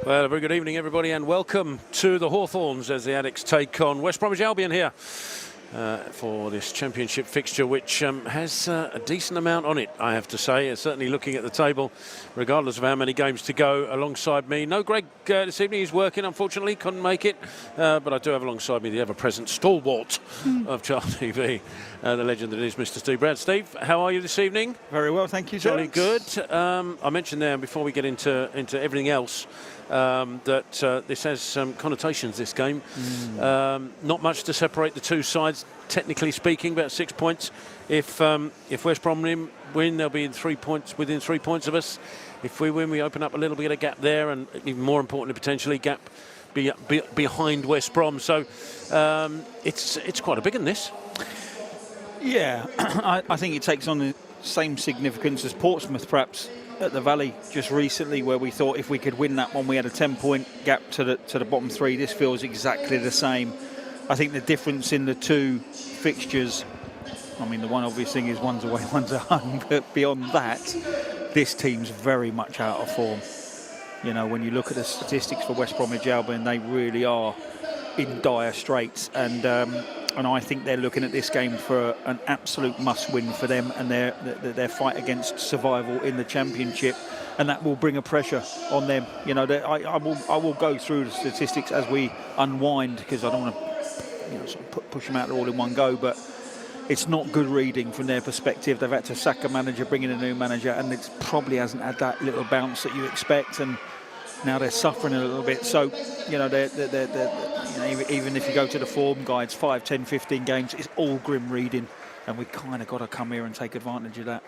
Well, a very good evening, everybody, and welcome to the Hawthorns as the Addicts take on West Bromwich Albion here for this championship fixture, which has a decent amount on it, I have to say. Certainly looking at the table, regardless of how many games to go, alongside me. No Greg this evening, he's working, unfortunately, couldn't make it. But I do have alongside me the ever-present stalwart of Charlton TV, the legend that is Mr. Steve Brad. Steve, how are you this evening? Very well, thank you, John. Jolly good. I mentioned there, before we get into everything else, that this has some connotations, this game. Not much to separate the two sides, technically speaking, about 6 points. If West Brom win, they'll be in 3 points, within 3 points of us. If we win, we open up a little bit of gap there, and even more importantly, potentially gap behind West Brom. So it's quite a big one, this. Yeah, I think it takes on the same significance as Portsmouth, perhaps, at the Valley just recently, where we thought if we could win that one, we had a 10-point gap to the bottom three. This feels exactly the same. I think the difference in the two fixtures, I mean, the one obvious thing is one's away, one's at home, but beyond that, this team's very much out of form. You know, when you look at the statistics for West Bromwich Albion, they really are in dire straits, and I think they're looking at this game for an absolute must-win for them and their fight against survival in the Championship, and that will bring a pressure on them. You know, I will go through the statistics as we unwind, because I don't want to sort of push them out there all in one go, but it's not good reading from their perspective. They've had to sack a manager, bring in a new manager, and it probably hasn't had that little bounce that you expect, and now they're suffering a little bit. So, you know, even if you go to the form guides, 5, 10, 15 games, it's all grim reading, and we kind of got to come here and take advantage of that.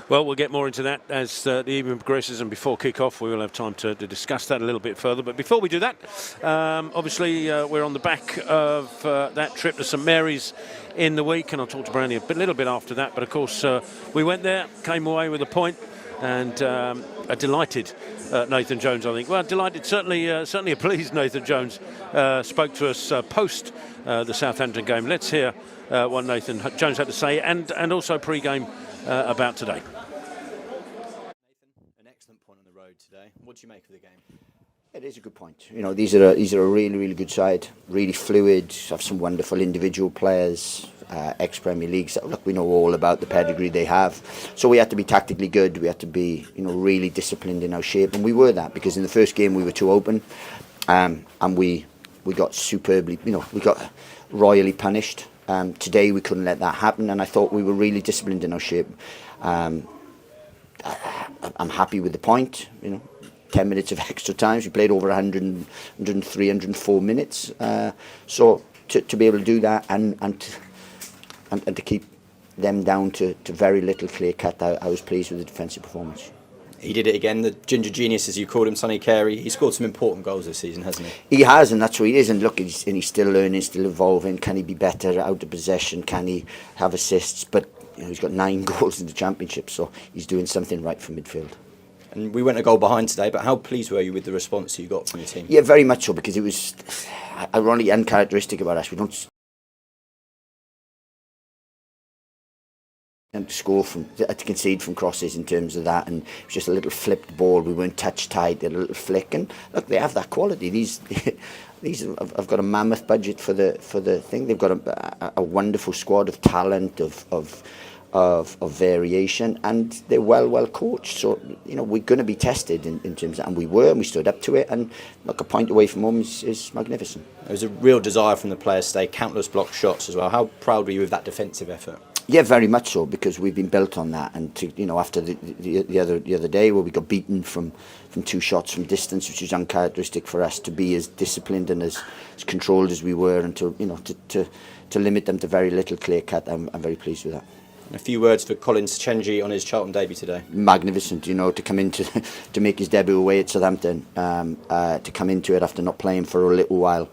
Well, we'll get more into that as the evening progresses, and before kick-off we will have time to discuss that a little bit further. But before we do that, obviously we're on the back of that trip to St Mary's in the week, and I'll talk to Brandy a little bit after that. But of course we went there, came away with a point, and a delighted Nathan Jones, I think. Well, delighted, certainly a pleased Nathan Jones spoke to us post the Southampton game. Let's hear what Nathan Jones had to say, and also pre-game about today. Nathan, an excellent point on the road today. What do you make of the game? It is a good point. You know, these are a really, really good side, really fluid, have some wonderful individual players, ex-Premier Leagues. Look, we know all about the pedigree they have. So we had to be tactically good. We had to be, really disciplined in our shape, and we were that, because in the first game we were too open, and we got superbly, we got royally punished. Today we couldn't let that happen, and I thought we were really disciplined in our shape. I'm happy with the point. 10 minutes of extra time. We played over 100, 103, 104 minutes. So to be able to do that and to keep them down to very little clear cut, I was pleased with the defensive performance. He did it again, the ginger genius, as you called him, Sonny Carey. He scored some important goals this season, hasn't he? He has, and that's what he is. And look, he's still learning, still evolving. Can he be better out of possession? Can he have assists? But he's got 9 goals in the Championship, so he's doing something right for midfield. And we went a goal behind today, but how pleased were you with the response you got from the team? Yeah, very much so, because it was ironically uncharacteristic about us. We don't score to concede from crosses in terms of that, and it was just a little flipped ball. We weren't touch tight, they had a little flick, and look, they have that quality. These have got a mammoth budget for the thing. They've got a wonderful squad of talent, of variation, and they're well coached. So we're going to be tested in terms of, and we stood up to it, and look, a point away from home is magnificent. There was a real desire from the players today, countless blocked shots as well. How proud were you of that defensive effort? Yeah, very much so, because we've been built on that, and after the other day where we got beaten from 2 shots from distance, which is uncharacteristic for us, to be as disciplined and as controlled as we were, and to limit them to very little clear cut, I'm very pleased with that. And a few words for Colin Sechenji on his Charlton debut today. Magnificent, to come into to make his debut away at Southampton, to come into it after not playing for a little while.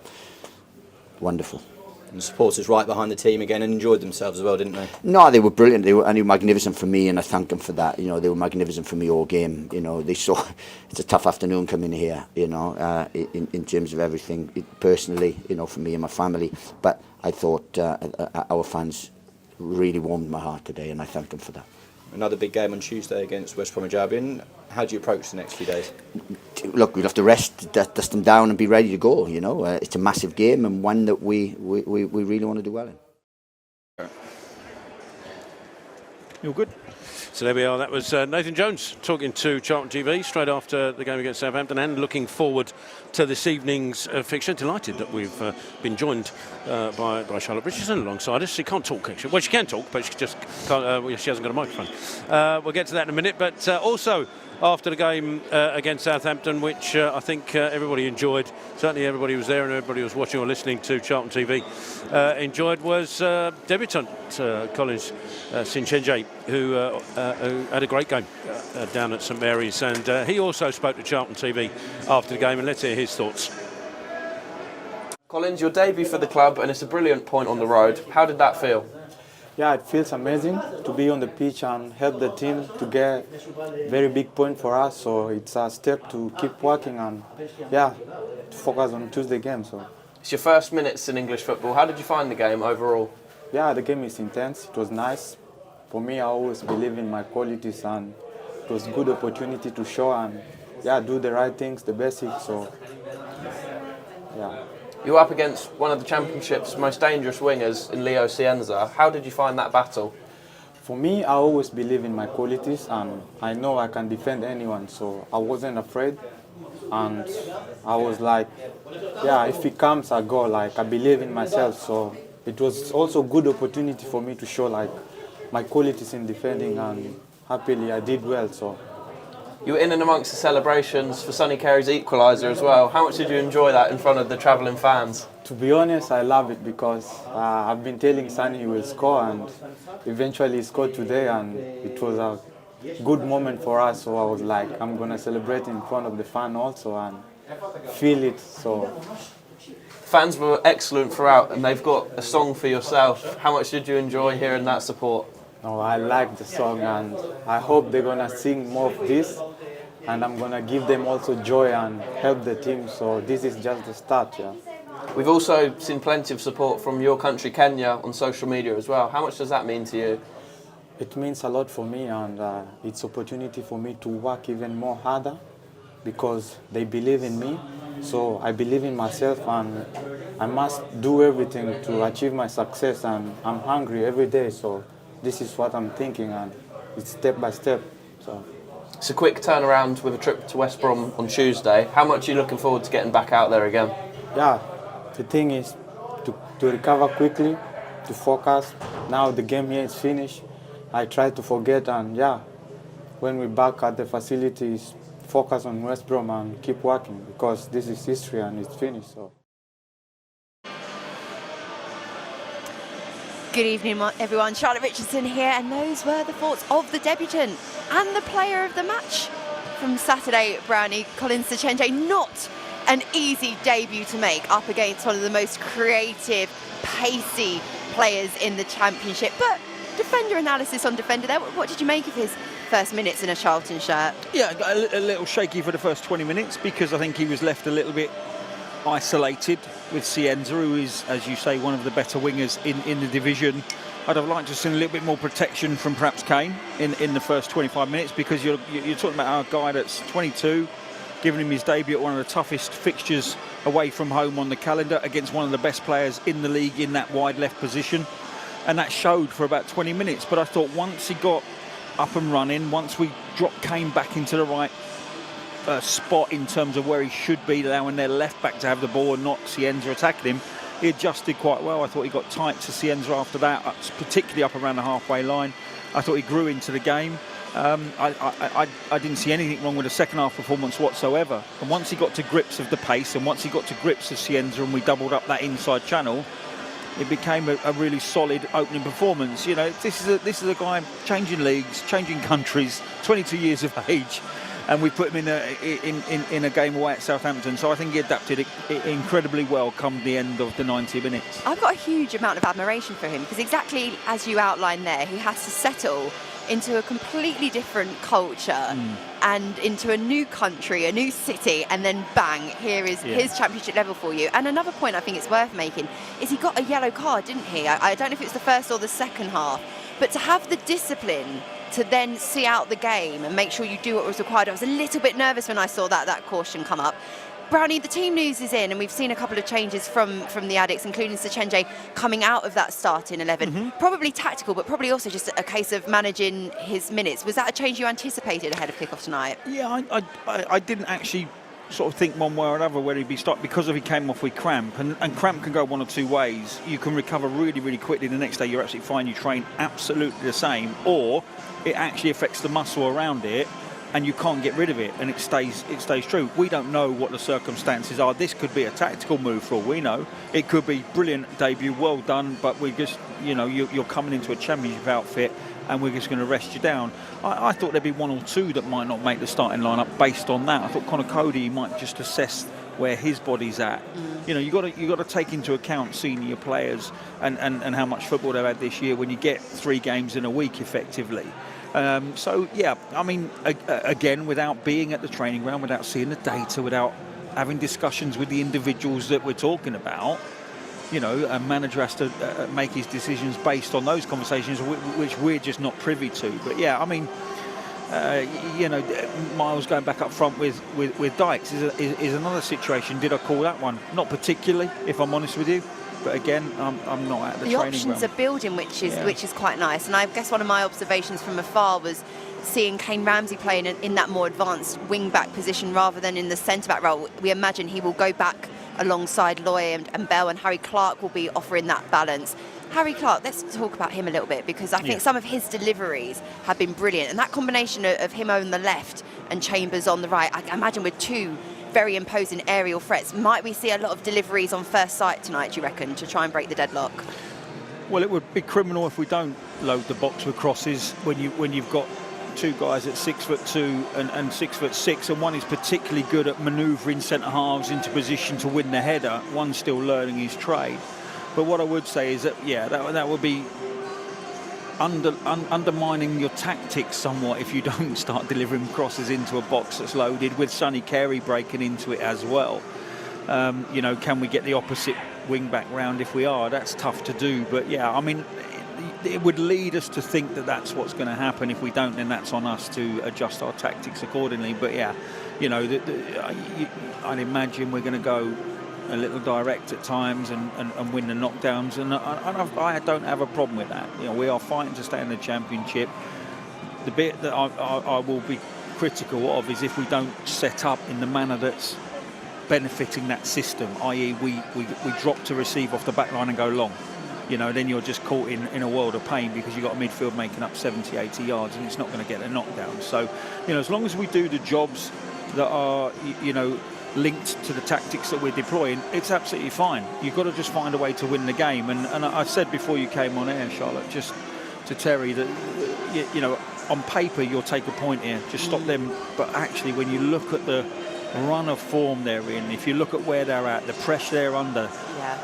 Wonderful. And the supporters right behind the team again and enjoyed themselves as well, didn't they? No, they were brilliant. They were magnificent for me, and I thank them for that. They were magnificent for me all game. They saw it's a tough afternoon coming here. In terms of everything, personally, for me and my family. But I thought our fans really warmed my heart today, and I thank them for that. another big game on Tuesday against West Bromwich Albion. How do you approach the next few days? Look, we'll have to dust them down and be ready to go. You know, it's a massive game and one that we really want to do well in. You're good. So there we are. That was Nathan Jones talking to Charlton TV straight after the game against Southampton and looking forward to this evening's fixture. Delighted that we've been joined by Charlotte Richardson alongside us. She can't talk, actually. Well, she can talk, but she just can't. She hasn't got a microphone. We'll get to that in a minute. But also after the game against Southampton, which I think everybody enjoyed. Certainly everybody who was there and everybody who was watching or listening to Charlton TV enjoyed, was debutant Collins Sinchenje, who had a great game down at St Mary's, and he also spoke to Charlton TV after the game, and let's hear his thoughts. Collins, your debut for the club, and it's a brilliant point on the road. How did that feel? Yeah, it feels amazing to be on the pitch and help the team to get a very big point for us. So it's a step to keep working and, yeah, to focus on Tuesday game. So It's your first minutes in English football. How did you find the game overall? yeah, the game is intense. It was nice. For me, I always believe in my qualities, and it was a good opportunity to show and, yeah, do the right things, the basics. So, yeah. You were up against one of the Championship's most dangerous wingers in Leo Cienza. How did you find that battle? For me, I always believe in my qualities, and I know I can defend anyone, so I wasn't afraid. And I was like, yeah, if he comes, I go. Like, I believe in myself, so it was also a good opportunity for me to show like my qualities in defending, and happily I did well. So You were in and amongst the celebrations for Sonny Carey's equaliser as well. How much did you enjoy that in front of the travelling fans? to be honest, I love it because I've been telling Sonny he will score, and eventually he scored today, and it was a good moment for us. So I was like, I'm gonna celebrate in front of the fan also and feel it. So Fans were excellent throughout, and they've got a song for yourself. How much did you enjoy hearing that support? no, I like the song, and I hope they're gonna sing more of this, and I'm gonna give them also joy and help the team. So this is just the start, yeah. We've also seen plenty of support from your country, Kenya, on social media as well. How much does that mean to you? It means a lot for me, and it's opportunity for me to work even more harder because they believe in me. So I believe in myself, and I must do everything to achieve my success, and I'm hungry every day. So this is what I'm thinking, and it's step by step. So It's a quick turnaround with a trip to West Brom on Tuesday. How much are you looking forward to getting back out there again? yeah, the thing is to recover quickly, to focus. Now the game here is finished. I try to forget, and yeah, when we're back at the facilities, focus on West Brom and keep working because this is history and it's finished. So. Good evening, everyone. Charlotte Richardson here, and those were the thoughts of the debutant and the player of the match from Saturday, Brownie Collins Sinchenje. Not an easy debut to make up against one of the most creative, pacey players in the Championship. But defender analysis on defender there. What did you make of his first minutes in a Charlton shirt? Yeah, a little shaky for the first 20 minutes because I think he was left a little bit isolated with Cienza, who is, as you say, one of the better wingers in the division. I'd have liked to have seen a little bit more protection from perhaps Kane in the first 25 minutes because you're talking about our guy that's 22, giving him his debut at one of the toughest fixtures away from home on the calendar against one of the best players in the league in that wide left position. And that showed for about 20 minutes. But I thought once he got up and running, once we dropped Kane back into the right spot in terms of where he should be, allowing their left back to have the ball and not Cienza attacking him, he adjusted quite well. I thought he got tight to Cienza after that, particularly up around the halfway line. I thought he grew into the game. I didn't see anything wrong with the second half performance whatsoever. And once he got to grips of the pace and once he got to grips of Cienza and we doubled up that inside channel, it became a really solid opening performance. You know, this is a guy changing leagues, changing countries, 22 years of age, and we put him in a game away at Southampton. So I think he adapted incredibly well come the end of the 90 minutes. I've got a huge amount of admiration for him because exactly as you outlined there, he has to settle into a completely different culture and into a new country, a new city, and then bang, here is his Championship level for you. And another point I think it's worth making is he got a yellow card, didn't he? I don't know if it's the first or the second half, but to have the discipline to then see out the game and make sure you do what was required. I was a little bit nervous when I saw that caution come up. Brownie, the team news is in, and we've seen a couple of changes from the Addicts, including Sechenje coming out of that starting 11. Probably tactical, but probably also just a case of managing his minutes. Was that a change you anticipated ahead of kick-off tonight? Yeah, I didn't actually sort of think one way or another whether he'd be stopped because he came off with cramp, and cramp can go one or two ways. You can recover really, really quickly. The next day you're absolutely fine. You train absolutely the same, or it actually affects the muscle around it, and you can't get rid of it, and it stays true. We don't know what the circumstances are. This could be a tactical move for all we know. It could be brilliant debut, well done, but we just, you're coming into a championship outfit, and we're just going to rest you down. I thought there'd be one or two that might not make the starting lineup based on that. I thought Connor Cody might just assess where his body's at. You got to take into account senior players and how much football they've had this year when you get 3 games in a week effectively. So yeah, I mean, again, without being at the training ground, without seeing the data, without having discussions with the individuals that we're talking about, a manager has to make his decisions based on those conversations, which we're just not privy to. But yeah, I mean, Miles going back up front with Dykes is another situation. Did I call that one? Not particularly, if I'm honest with you. But again, I'm not at the training ground. The options are building, which is quite nice. And I guess one of my observations from afar was seeing Kane Ramsey playing in that more advanced wing-back position rather than in the centre-back role. We imagine he will go back alongside Loy and Bell, and Harry Clark will be offering that balance. Harry Clark, let's talk about him a little bit, because I think some of his deliveries have been brilliant. And that combination of him on the left and Chambers on the right, I imagine with 2 very imposing aerial threats. Might we see a lot of deliveries on first sight tonight, do you reckon, to try and break the deadlock? Well, it would be criminal if we don't load the box with crosses when you've got 2 guys at 6'2" and 6'6", and one is particularly good at manoeuvring centre halves into position to win the header. One's still learning his trade. But what I would say is that that would be undermining your tactics somewhat if you don't start delivering crosses into a box that's loaded, with Sonny Carey breaking into it as well. Can we get the opposite wing back round if we are? That's tough to do, but yeah, I mean, it would lead us to think that that's what's going to happen. If we don't, then that's on us to adjust our tactics accordingly. But yeah, I'd imagine we're going to go a little direct at times and win the knockdowns, and I don't have a problem with that. We are fighting to stay in the championship. The bit that I will be critical of is if we don't set up in the manner that's benefiting that system, i.e. we drop to receive off the back line and go long. Then you're just caught in a world of pain, because you've got a midfield making up 70, 80 yards, and it's not going to get a knockdown. So, as long as we do the jobs that are, linked to the tactics that we're deploying, it's absolutely fine. You've got to just find a way to win the game. And I said before you came on air, Charlotte, just to Terry, that on paper you'll take a point here, just stop them. But actually, when you look at the run of form they're in, if you look at where they're at, the pressure they're under,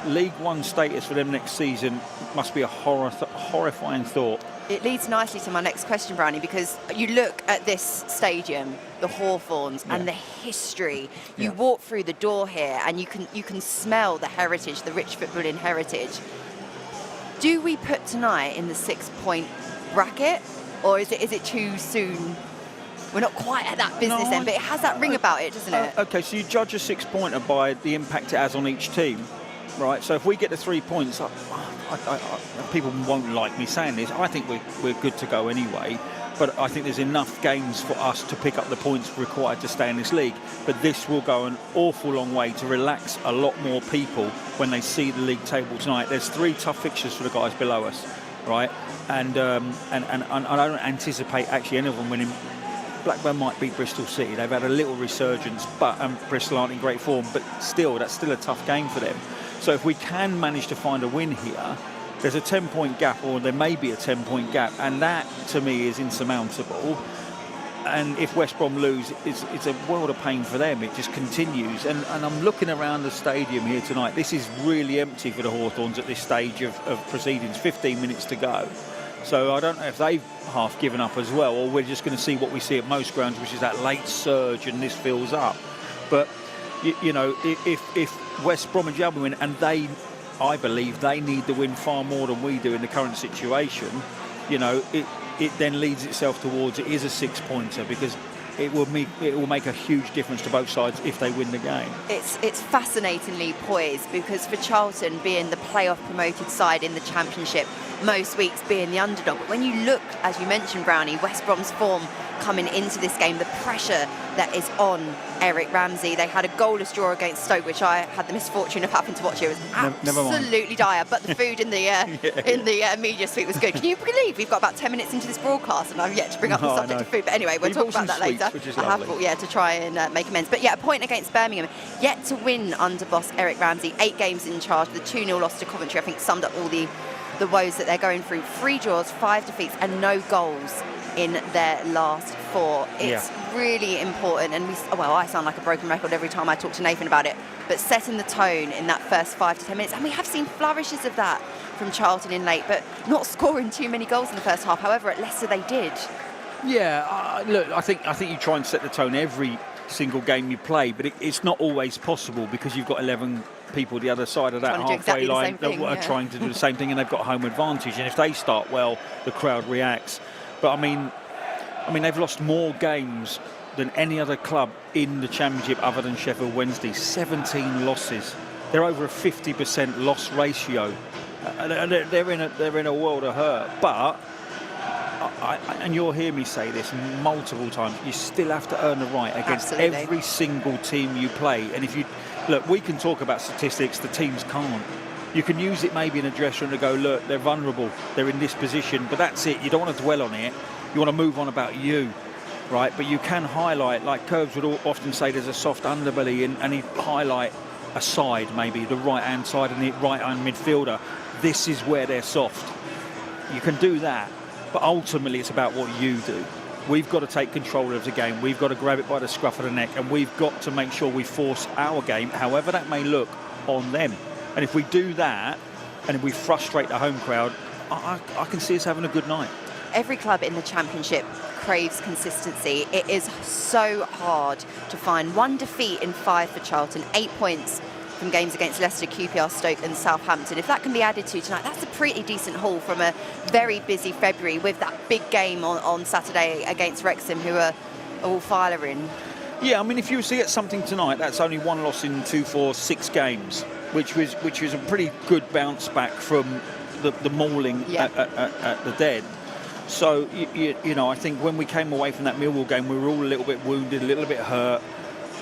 League One status for them next season must be a horrifying thought. It leads nicely to my next question, Brownie, because you look at this stadium, the Hawthorns, and the history. You walk through the door here and you can smell the heritage, the rich footballing heritage. Do we put tonight in the 6-point bracket, or is it too soon? We're not quite at that business end, but it has that ring about it, doesn't it? Okay, so you judge a 6-pointer by the impact it has on each team, right? So if we get the 3 points, people won't like me saying this, I think we're good to go anyway, but I think there's enough games for us to pick up the points required to stay in this league. But this will go an awful long way to relax a lot more people when they see the league table tonight. There's 3 tough fixtures for the guys below us, right? And I don't anticipate actually any of them winning. Blackburn might beat Bristol City. They've had a little resurgence, but Bristol aren't in great form. But still, that's still a tough game for them. So if we can manage to find a win here, there's a 10-point gap, or there may be a 10-point gap, and that, to me, is insurmountable. And if West Brom lose, it's a world of pain for them. It just continues. And I'm looking around the stadium here tonight. This is really empty for the Hawthorns at this stage of proceedings. 15 minutes to go. So I don't know if they've half given up as well, or we're just going to see what we see at most grounds, which is that late surge and this fills up. But, if West Bromwich Albion win, and I believe they need the win far more than we do in the current situation, it then leads itself towards it is a 6-pointer, because it will make a huge difference to both sides if they win the game. It's fascinatingly poised, because for Charlton, being the playoff promoted side in the Championship, most weeks being the underdog, but when you look, as you mentioned, Brownie, West Brom's form coming into this game, the pressure that is on Eric Ramsey. They had a goalless draw against Stoke, which I had the misfortune of having to watch. It was absolutely dire, but the food in the media suite was good. Can you believe we've got about 10 minutes into this broadcast and I've yet to bring up the subject of food? But anyway, we'll talk about that later. Which is I have lovely. to try and make amends. But yeah, a point against Birmingham, yet to win under boss Eric Ramsey. 8 games in charge. The 2-0 loss to Coventry, I think, summed up all the woes that they're going through. 3 draws, 5 defeats, and no goals in their last 4. It's really important, and I sound like a broken record every time I talk to Nathan about it, but setting the tone in that first 5 to 10 minutes, and we have seen flourishes of that from Charlton in late, but not scoring too many goals in the first half. However, at Leicester they did. Yeah, look, I think you try and set the tone every single game you play, but it's not always possible, because you've got 11 people the other side of that halfway line that are trying to do the same thing, and they've got home advantage, and if they start well, the crowd reacts. But I mean they've lost more games than any other club in the Championship other than Sheffield Wednesday. 17 losses. They're over a 50% loss ratio. They're in a world of hurt. But and you'll hear me say this multiple times, you still have to earn the right against every single team you play. And if you look, we can talk about statistics, the teams can't. You can use it maybe in a dressing room to go, look, they're vulnerable, they're in this position, but that's it. You don't want to dwell on it. You want to move on about you, right? But you can highlight, like Curbs would often say, there's a soft underbelly, and he'd highlight a side, maybe the right-hand side and the right-hand midfielder. This is where they're soft. You can do that, but ultimately it's about what you do. We've got to take control of the game. We've got to grab it by the scruff of the neck, and we've got to make sure we force our game, however that may look, on them. And if we do that, and if we frustrate the home crowd, I can see us having a good night. Every club in the Championship craves consistency. It is so hard to find. 1 defeat in 5 for Charlton, 8 points from games against Leicester, QPR, Stoke and Southampton. If that can be added to tonight, that's a pretty decent haul from a very busy February, with that big game on Saturday against Wrexham, who are all firing. Yeah, I mean, if you were to get something tonight, that's only 1 loss in 6 games, which was a pretty good bounce back from the mauling at the Dead. So, you know, I think when we came away from that Millwall game, we were all a little bit wounded, a little bit hurt.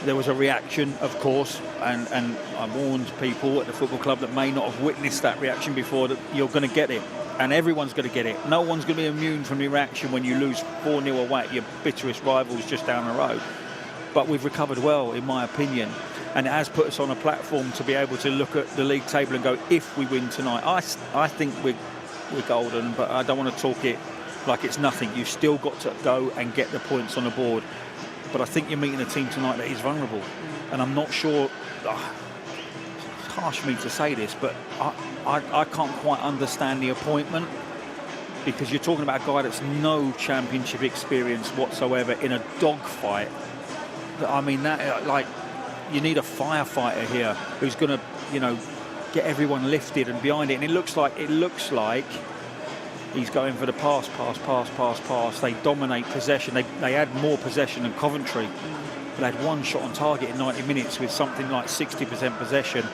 There was a reaction, of course, and I warned people at the football club that may not have witnessed that reaction before, that you're going to get it, and everyone's going to get it. No one's going to be immune from the reaction when you lose 4-0 away at your bitterest rivals just down the road. But we've recovered well, in my opinion, and it has put us on a platform to be able to look at the league table and go, if we win tonight, I think we're golden, but I don't want to talk it like it's nothing. You've still got to go and get the points on the board. But I think you're meeting a team tonight that is vulnerable. And I'm not sure, it's harsh for me to say this, but I can't quite understand the appointment, because you're talking about a guy that's no Championship experience whatsoever in a dogfight. I mean, that, like, you need a firefighter here who's going to, you know, get everyone lifted and behind it. And it looks like he's going for the pass. They dominate possession. They had more possession than Coventry. They had 1 shot on target in 90 minutes with something like 60% possession.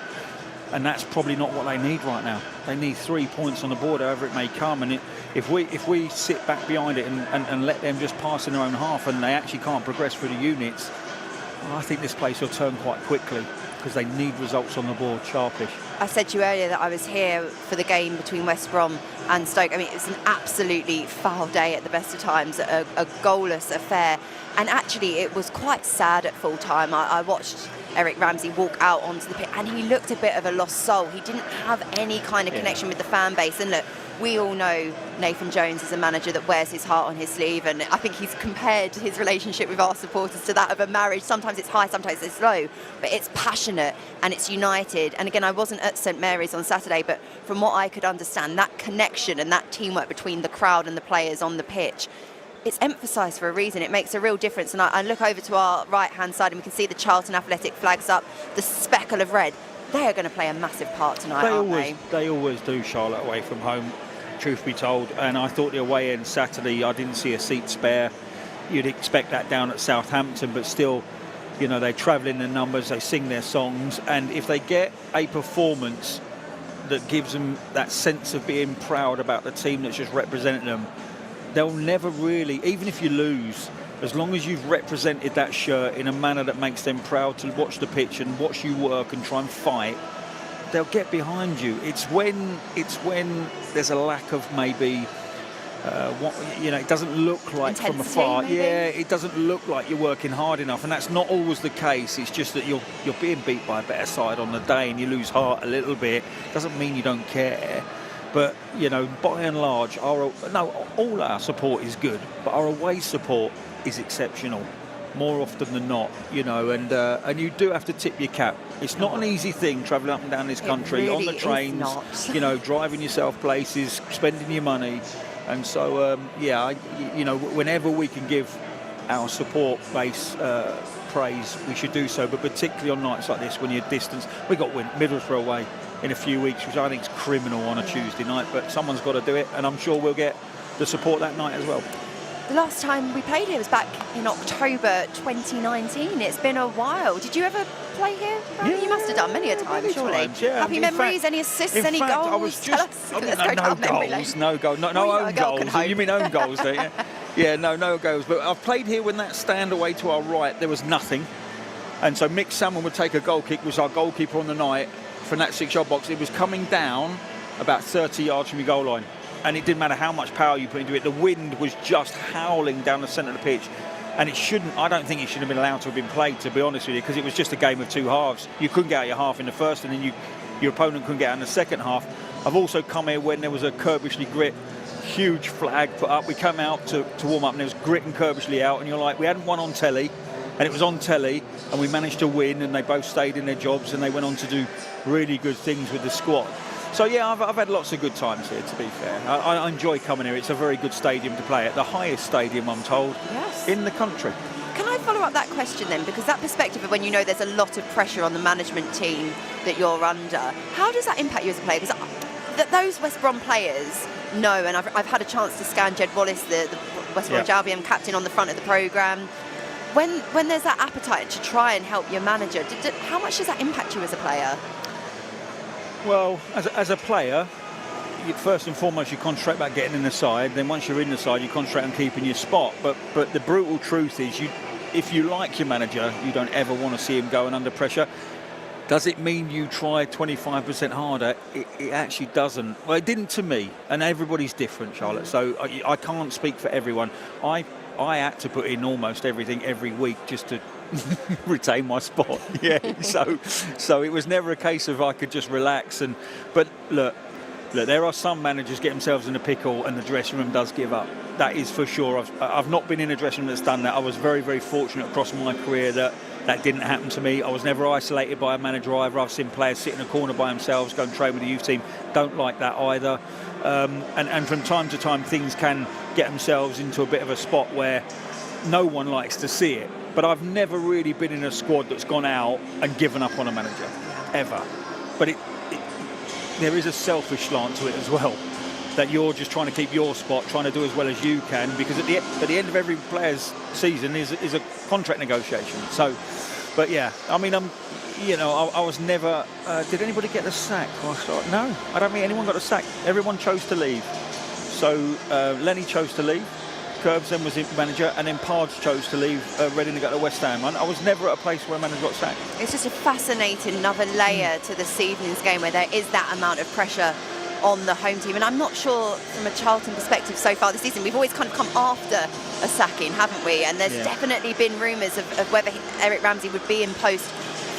And that's probably not what they need right now. They need 3 points on the board, however it may come. And if we sit back behind it and let them just pass in their own half, and they actually can't progress through the units, I think this place will turn quite quickly, because they need results on the board, sharpish. I said to you earlier that I was here for the game between West Brom and Stoke. I mean, it was an absolutely foul day at the best of times, a goalless affair. And actually, it was quite sad at full time. I watched Eric Ramsey walk out onto the pitch, and he looked a bit of a lost soul. He didn't have any kind of connection with the fan base. And look, we all know Nathan Jones is a manager that wears his heart on his sleeve, and I think he's compared his relationship with our supporters to that of a marriage. Sometimes it's high, sometimes it's low, but it's passionate and it's united. And again, I wasn't at St Mary's on Saturday, but from what I could understand, that connection and that teamwork between the crowd and the players on the pitch, it's emphasised for a reason. It makes a real difference. And I look over to our right-hand side, and we can see the Charlton Athletic flags up, the speckle of red. They are going to play a massive part tonight, aren't they? They always do, Charlotte, away from home. truth be told. And I thought the away end Saturday, I didn't see a seat spare. You'd expect that down at Southampton, but still, you know, they travel in their numbers, they sing their songs, and if they get a performance that gives them that sense of being proud about the team that's just represented them, they'll never really, even if you lose, as long as you've represented that shirt in a manner that makes them proud to watch the pitch and watch you work and try and fight, they'll get behind you. It's when there's a lack of maybe it doesn't look like intensity, from afar. maybe? Yeah, it doesn't look like you're working hard enough, and that's not always the case. It's just that you're being beat by a better side on the day, and you lose heart a little bit. Doesn't mean you don't care, but you know, by and large, all our support is good, but our away support is exceptional, more often than not. You know, and you do have to tip your cap. It's not an easy thing travelling up and down this country really on the trains. is not. You know, driving yourself places, spending your money. And so, whenever we can give our support base praise, we should do so. But particularly on nights like this, when you're distant, we got Middlesbrough away in a few weeks, which I think is criminal on a Tuesday night. But someone's got to do it, and I'm sure we'll get the support that night as well. The last time we played here was back in October 2019. It's been a while. Did you ever play here? Yeah, you must have done many a time, many surely. times, yeah. Happy In memories, fact- any assists, in any fact, goals? I was Tell just us. Let's go down memory lane. no goals, no Well, you got a own goal goals. can hope. You mean own goals, don't you? Yeah, no goals. But I've played here when that stand away to our right, there was nothing. And so Mick Salmon would take a goal kick, was our goalkeeper on the night from that 6-yard box. It was coming down about 30 yards from your goal line. And it didn't matter how much power you put into it. The wind was just howling down the centre of the pitch. And I don't think it should have been allowed to have been played, to be honest with you, because it was just a game of two halves. You couldn't get out your half in the first, and then your opponent couldn't get out in the second half. I've also come here when there was a Kirbishley Grit huge flag put up. We come out to warm up, and there was Grit and Kirbishley out, and you're like, we hadn't won on telly, and it was on telly, and we managed to win, and they both stayed in their jobs, and they went on to do really good things with the squad. So yeah, I've had lots of good times here, to be fair. I enjoy coming here. It's a very good stadium to play at. The highest stadium, I'm told, Yes. in the country. Can I follow up that question then? Because that perspective of when you know there's a lot of pressure on the management team that you're under, how does that impact you as a player? Because those West Brom players know, and I've had a chance to scan Jed Wallace, the West Bromwich Albion captain, on the front of the programme. When there's that appetite to try and help your manager, how much does that impact you as a player? Well, as a player, first and foremost, you concentrate about getting in the side. Then once you're in the side, you concentrate on keeping your spot. But the brutal truth is, if you like your manager, you don't ever want to see him going under pressure. Does it mean you try 25% harder? It actually doesn't. Well, it didn't to me, and everybody's different, Charlotte. So I can't speak for everyone. I had to put in almost everything every week just to retain my spot. Yeah. So it was never a case of I could just relax. But look, there are some managers get themselves in a pickle, and the dressing room does give up. That is for sure. I've not been in a dressing room that's done that. I was very, very fortunate across my career that didn't happen to me. I was never isolated by a manager either. I've seen players sit in a corner by themselves, go and train with the youth team. Don't like that either. And from time to time, things can get themselves into a bit of a spot where no one likes to see it. But I've never really been in a squad that's gone out and given up on a manager, ever. But there is a selfish slant to it as well, that you're just trying to keep your spot, trying to do as well as you can, because at the end of every player's season is a contract negotiation. So, but yeah, I mean, I was never. Did anybody get the sack? No, I don't think anyone got the sack. Everyone chose to leave. So Lenny chose to leave. Curbs then was the manager, and then Pards chose to leave Reading to go to West Ham. I was never at a place where a manager got sacked. It's just a fascinating another layer to this evening's game, where there is that amount of pressure on the home team. And I'm not sure from a Charlton perspective so far this season, we've always kind of come after a sacking, haven't we? And there's definitely been rumours of whether Eric Ramsey would be in post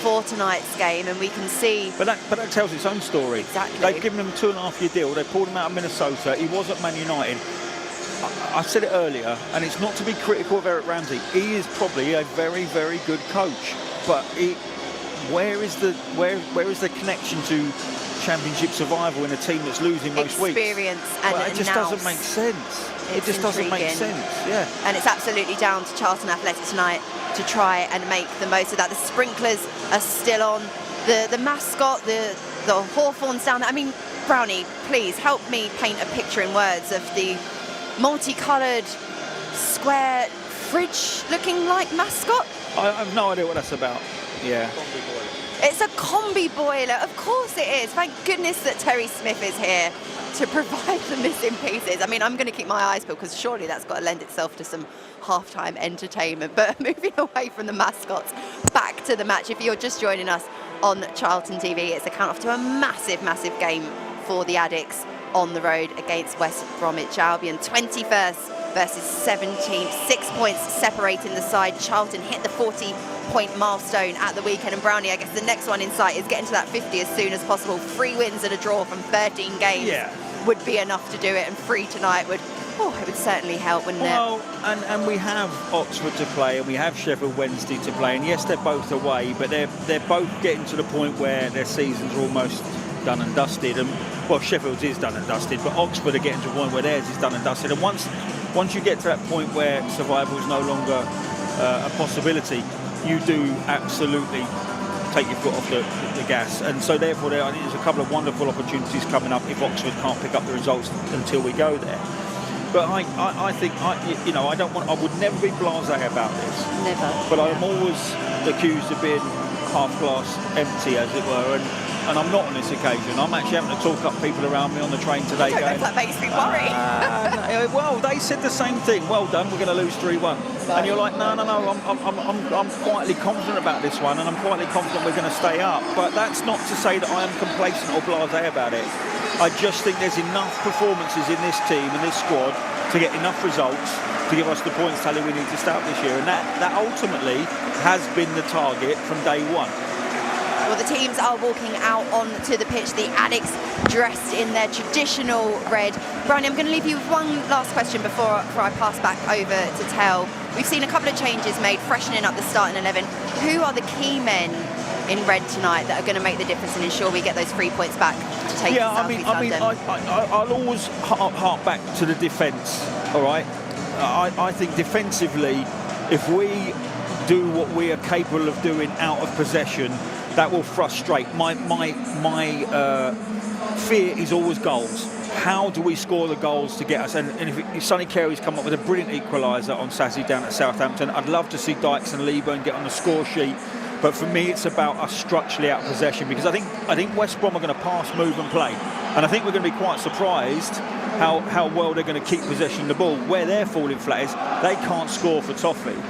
for tonight's game, and we can see. But that tells its own story. Exactly. They've given him a 2.5-year deal. They pulled him out of Minnesota. He was at Man United. I said it earlier, and it's not to be critical of Eric Ramsey. He is probably a very, very good coach, but where is the connection to Championship survival in a team that's losing most weeks? Experience and it just doesn't make sense. It just doesn't make sense. Yeah. And it's absolutely down to Charlton Athletic tonight to try and make the most of that. The sprinklers are still on. The mascot, the Hawthorns down there. I mean, Brownie, please help me paint a picture in words of the multicoloured square fridge looking like mascot. I have no idea what that's about. Yeah. It's a combi boiler, of course it is. Thank goodness that Terry Smith is here to provide the missing pieces. I mean, I'm going to keep my eyes peeled because surely that's got to lend itself to some halftime entertainment. But moving away from the mascots, back to the match. If you're just joining us on Charlton TV, it's a count-off to a massive, massive game for the Addicts on the road against West Bromwich Albion. 21st versus 17th, 6 points separating the side. Charlton hit the 40-point milestone at the weekend, and Brownie, I guess the next one in sight is getting to that 50 as soon as possible. 3 wins and a draw from 13 games would be enough to do it, and 3 tonight would, it would certainly help, wouldn't it? Well, and we have Oxford to play, and we have Sheffield Wednesday to play, and yes, they're both away, but they're both getting to the point where their seasons are almost done and dusted. And well, Sheffield's is done and dusted, but Oxford are getting to a point where theirs is done and dusted. And once you get to that point where survival is no longer a possibility, you do absolutely take your foot off the gas. And so therefore, I think there's a couple of wonderful opportunities coming up if Oxford can't pick up the results until we go there. But I think I would never be blasé about this. Never. But I'm always accused of being half glass empty, as it were, and I'm not on this occasion. I'm actually having to talk up people around me on the train today. I don't know if that makes me worry. Well, they said the same thing. Well done, we're going to lose 3-1. And you're like, no, I'm quietly confident about this one, and I'm quietly confident we're going to stay up. But that's not to say that I am complacent or blasé about it. I just think there's enough performances in this team and this squad to get enough results to give us the points tally we need to start this year, and that ultimately has been the target from day one. Well, the teams are walking out onto the pitch, the Addicts dressed in their traditional red. Brownie, I'm going to leave you with one last question before I pass back over to Tel. We've seen a couple of changes made, freshening up the starting 11. Who are the key men in red tonight that are going to make the difference and ensure we get those 3 points back to take South East London? I'll always hark back to the defence, all right? I think defensively, if we do what we are capable of doing out of possession, that will frustrate. My fear is always goals. How do we score the goals to get us? And if Sonny Carey's come up with a brilliant equaliser on Saturday down at Southampton, I'd love to see Dykes and Leaburn get on the score sheet. But for me, it's about us structurally out of possession, because I think West Brom are going to pass, move and play. And I think we're going to be quite surprised how well they're going to keep possession of the ball. Where they're falling flat is they can't score for toffee.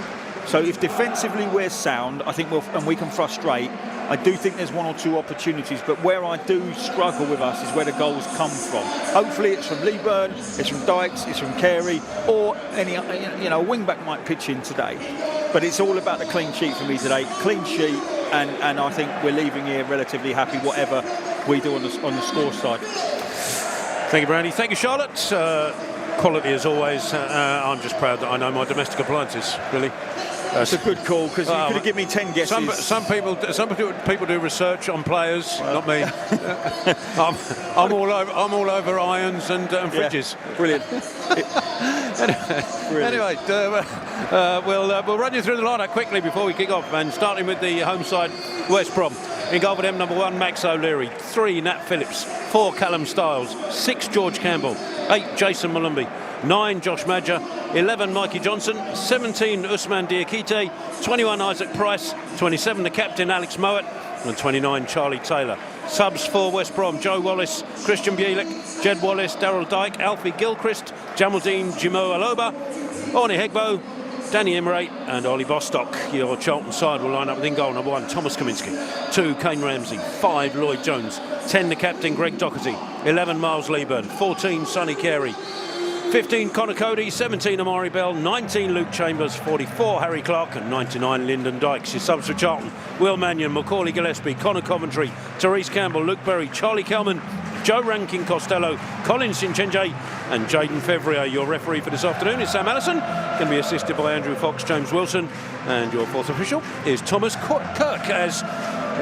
So if defensively we're sound, I think we can frustrate. I do think there's 1 or 2 opportunities, but where I do struggle with us is where the goals come from. Hopefully it's from Leaburn, it's from Dykes, it's from Carey, or a wing-back might pitch in today. But it's all about the clean sheet for me today. Clean sheet, and I think we're leaving here relatively happy, whatever we do on the score side. Thank you, Brownie. Thank you, Charlotte. Quality as always. I'm just proud that I know my domestic appliances, really. That's a good call, because you could have given me 10 guesses. Some people do research on players, not me. I'm all over irons and fridges. Yeah, brilliant. Anyway, we'll run you through the lineup quickly before we kick off, and starting with the home side, West Brom. In goal for them, number 1, Max O'Leary, 3, Nat Phillips, 4, Callum Stiles, 6, George Campbell, 8, Jason Malumbi, 9, Josh Madger, 11, Mikey Johnson, 17, Usman Diakite, 21, Isaac Price, 27, the captain, Alex Mowat, and 29, Charlie Taylor. Subs for West Brom, Joe Wallace, Christian Bielik, Jed Wallace, Daryl Dyke, Alfie Gilchrist, Jamaldine Jimo Aloba, Orny Hegbo, Danny Emirate and Ollie Bostock. Your Charlton side will line up within goal. Number 1, Thomas Kaminski. 2, Kane Ramsey. 5, Lloyd Jones. 10, the captain, Greg Doherty. 11, Miles Leaburn. 14, Sonny Carey. 15, Connor Cody. 17, Amari Bell. 19, Luke Chambers. 44, Harry Clark. And 99, Lyndon Dykes. Your subs for Charlton: Will Mannion, Macaulay Gillespie, Connor Coventry, Therese Campbell, Luke Berry, Charlie Kelman, Joe Rankin Costello, Colin Sinchenje and Jaden Fevrier. Your referee for this afternoon is Sam Allison, going to be assisted by Andrew Fox, James Wilson, and your 4th official is Thomas Kirk, as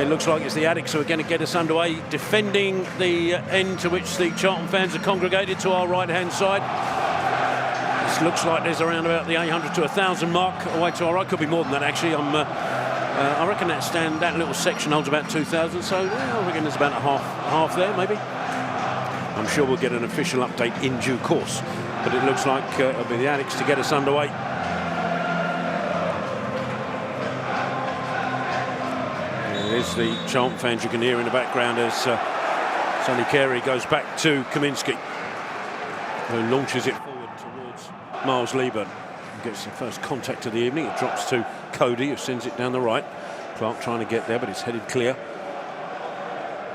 it looks like it's the Addicts who are going to get us underway, defending the end to which the Charlton fans are congregated to our right-hand side. This looks like there's around about the 800 to 1,000 mark away to our right. Could be more than that, actually. I reckon that little section holds about 2,000, so I reckon there's about half there, maybe. I'm sure we'll get an official update in due course, but it looks like it'll be the Addicts to get us underway. There's the Charlton fans you can hear in the background as Sonny Carey goes back to Kaminsky, who launches it forward towards Miles Lieburn. Gets the first contact of the evening. It drops to Cody, who sends it down the right. Clark trying to get there, but it's headed clear.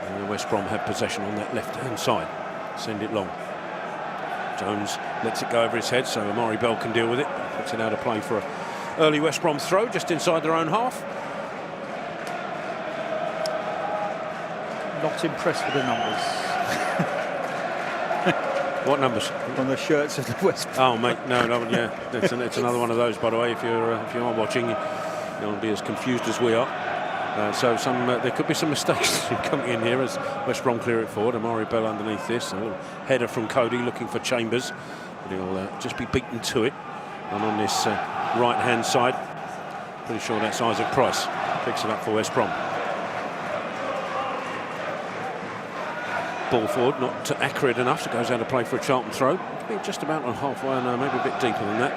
And West Brom have possession on that left-hand side. Send it long. Jones lets it go over his head, so Amari Bell can deal with it. Puts it out of play for an early West Brom throw, just inside their own half. Not impressed with the numbers. What numbers? On the shirts of the West Brom. Oh, mate, no, yeah. It's another one of those, by the way. If you are watching, you'll be as confused as we are. So there could be some mistakes coming in here as West Brom clear it forward. Amari Bell underneath this. A little header from Cody looking for Chambers. But he'll just be beaten to it. And on this right-hand side, pretty sure that's Isaac Price. Picks it up for West Brom. Ball forward, not accurate enough, so it goes out of play for a Charlton throw. It'll be just about on halfway, no, maybe a bit deeper than that.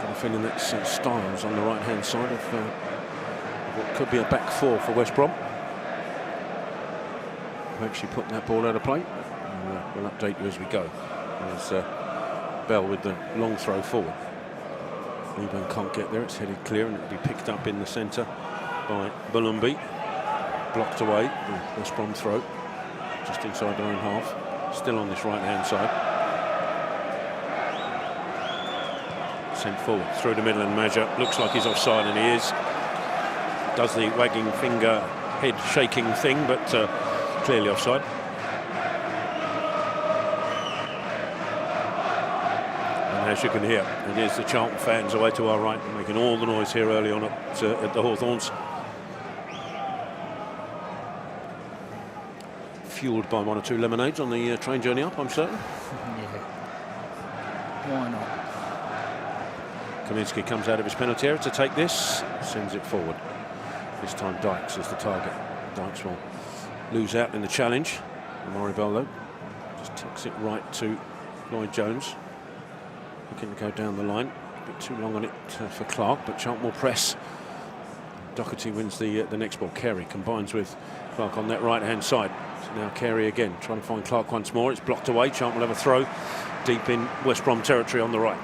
Got a feeling that's Styles on the right-hand side of what could be a back four for West Brom. We're actually putting that ball out of play. We'll update you as we go. There's Bell with the long throw forward. Lieburn can't get there, it's headed clear, and it'll be picked up in the centre by Balumbi. Blocked away, the West Brom throw, just inside their own half, still on this right-hand side. Sent forward through the middle, and Maja looks like he's offside, and he is. Does the wagging finger, head shaking thing, but clearly offside. And as you can hear, it is the Charlton fans away to our right, making all the noise here early on at the Hawthorns. Fueled by one or two lemonades on the train journey up, I'm certain. Yeah. Why not? Kaminsky comes out of his penalty area to take this, sends it forward. This time Dykes is the target. Dykes will lose out in the challenge. Amari Bell, though, just tucks it right to Lloyd Jones. Looking to go down the line. A bit too long on it for Clark, but Charlton will press. Doherty wins the next ball. Carey combines with Clark on that right-hand side. So now Carey again, trying to find Clark once more. It's blocked away. Charlton will have a throw deep in West Brom territory on the right.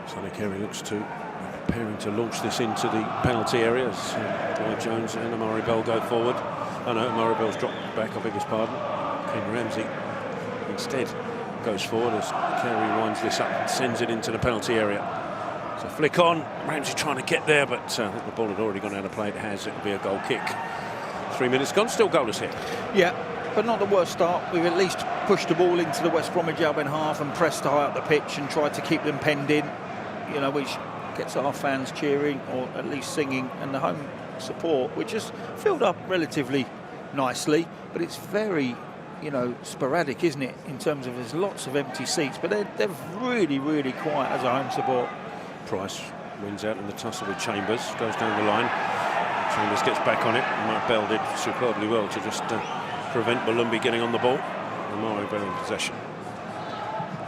Sonny Carey looks to preparing to launch this into the penalty area as Lloyd Jones and Amari Bell go forward. Oh no, Amari Bell's dropped back, I beg his pardon. Ken Ramsey instead goes forward as Carey winds this up, sends it into the penalty area. So flick on, Ramsey trying to get there, but I think the ball had already gone out of play. It has, it'll be a goal kick. 3 minutes gone, still goalless here. Yeah, but not the worst start. We've at least pushed the ball into the West Bromwich Albion half and pressed high up the pitch and tried to keep them penned in, you know, which gets our fans cheering or at least singing, and the home support, which has filled up relatively nicely, but it's very, you know, sporadic, isn't it, in terms of there's lots of empty seats, but they're really, really quiet as a home support. Price wins out in the tussle with Chambers, goes down the line. Chambers gets back on it, and Mark Bell did superbly well to just prevent Malumbi getting on the ball. And Mario Bell in possession.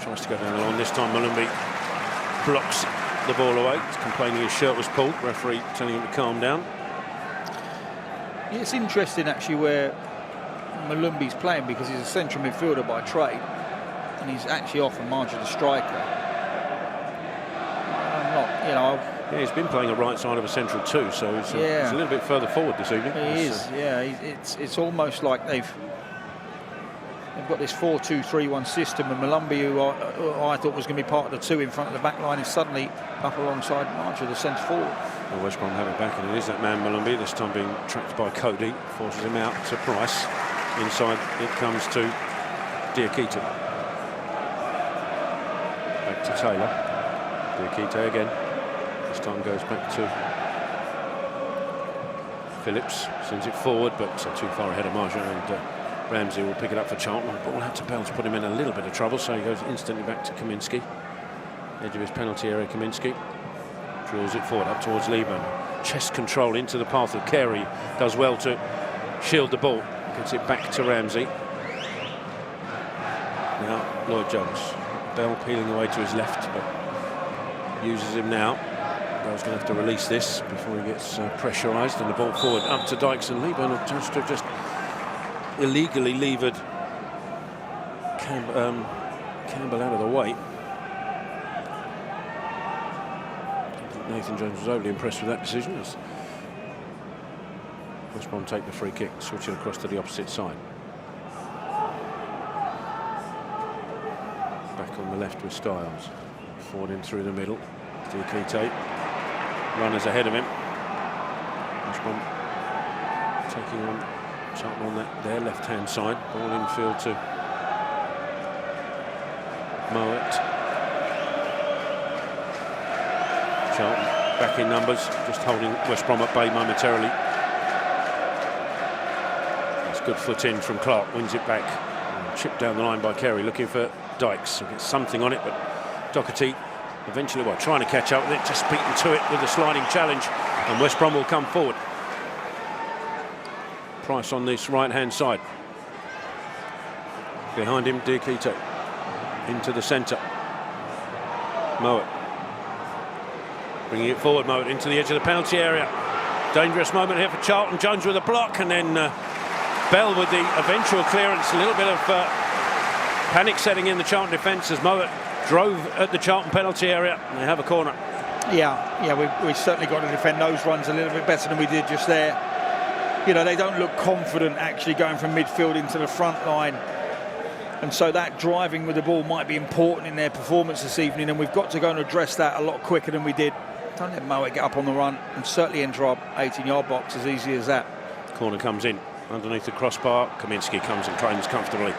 Tries to go down the line, this time Malumbi blocks the ball away. He's complaining his shirt was pulled, referee telling him to calm down. Yeah, it's interesting actually where Malumbi's playing, because he's a central midfielder by trade and he's actually off a margin of striker. I'm not, you know. Yeah, he's been playing a right side of a central too, so he's a little bit further forward this evening. He is, yeah. It's almost like they've got this 4-2-3-1 system, and Malumbi, who I thought was going to be part of the two in front of the back line, is suddenly up alongside Marjorie, the centre forward. Well, West Brom have it back, and it is that man Malumbi, this time being tracked by Cody, forces him out to Price. Inside it comes to Diakite. Back to Taylor. Diakite again. This time goes back to Phillips. Sends it forward, but too far ahead of Marjorie, and Ramsey will pick it up for Charlton. Ball out to Bell to put him in a little bit of trouble, so he goes instantly back to Kaminsky. Edge of his penalty area, Kaminsky drills it forward up towards Lieburn. chest control into the path of Carey. Does well to shield the ball. Gets it back to Ramsey. Now Lloyd Jones. Bell peeling away to his left, but uses him now. Bell's going to have to release this before he gets pressurised, and the ball forward up to Dykes, and Leeburn have just illegally levered Campbell out of the way. Nathan Jones was overly impressed with that decision as West Brom take the free kick, switch it across to the opposite side. Back on the left with Styles. Forward in through the middle. Diakite. Runners ahead of him. West Brom taking on Charlton on their left-hand side. Ball infield to Mowat. Charlton back in numbers, just holding West Brom at bay momentarily. That's good foot in from Clark, wins it back. And chipped down the line by Carey, looking for Dykes. He'll get something on it, but Doherty eventually, trying to catch up with it, just beaten to it with a sliding challenge, and West Brom will come forward. Price on this right-hand side. Behind him, Diakite. Into the centre. Mowat. Bringing it forward, Mowat into the edge of the penalty area. Dangerous moment here for Charlton. Jones with a block, and then Bell with the eventual clearance. A little bit of panic setting in the Charlton defence as Mowat drove at the Charlton penalty area. They have a corner. Yeah, we certainly got to defend those runs a little bit better than we did just there. You know, they don't look confident actually going from midfield into the front line. And so that driving with the ball might be important in their performance this evening, and we've got to go and address that a lot quicker than we did. Don't let Mowat get up on the run and certainly enter our 18-yard box as easy as that. Corner comes in underneath the crossbar. Kaminski comes and claims comfortably.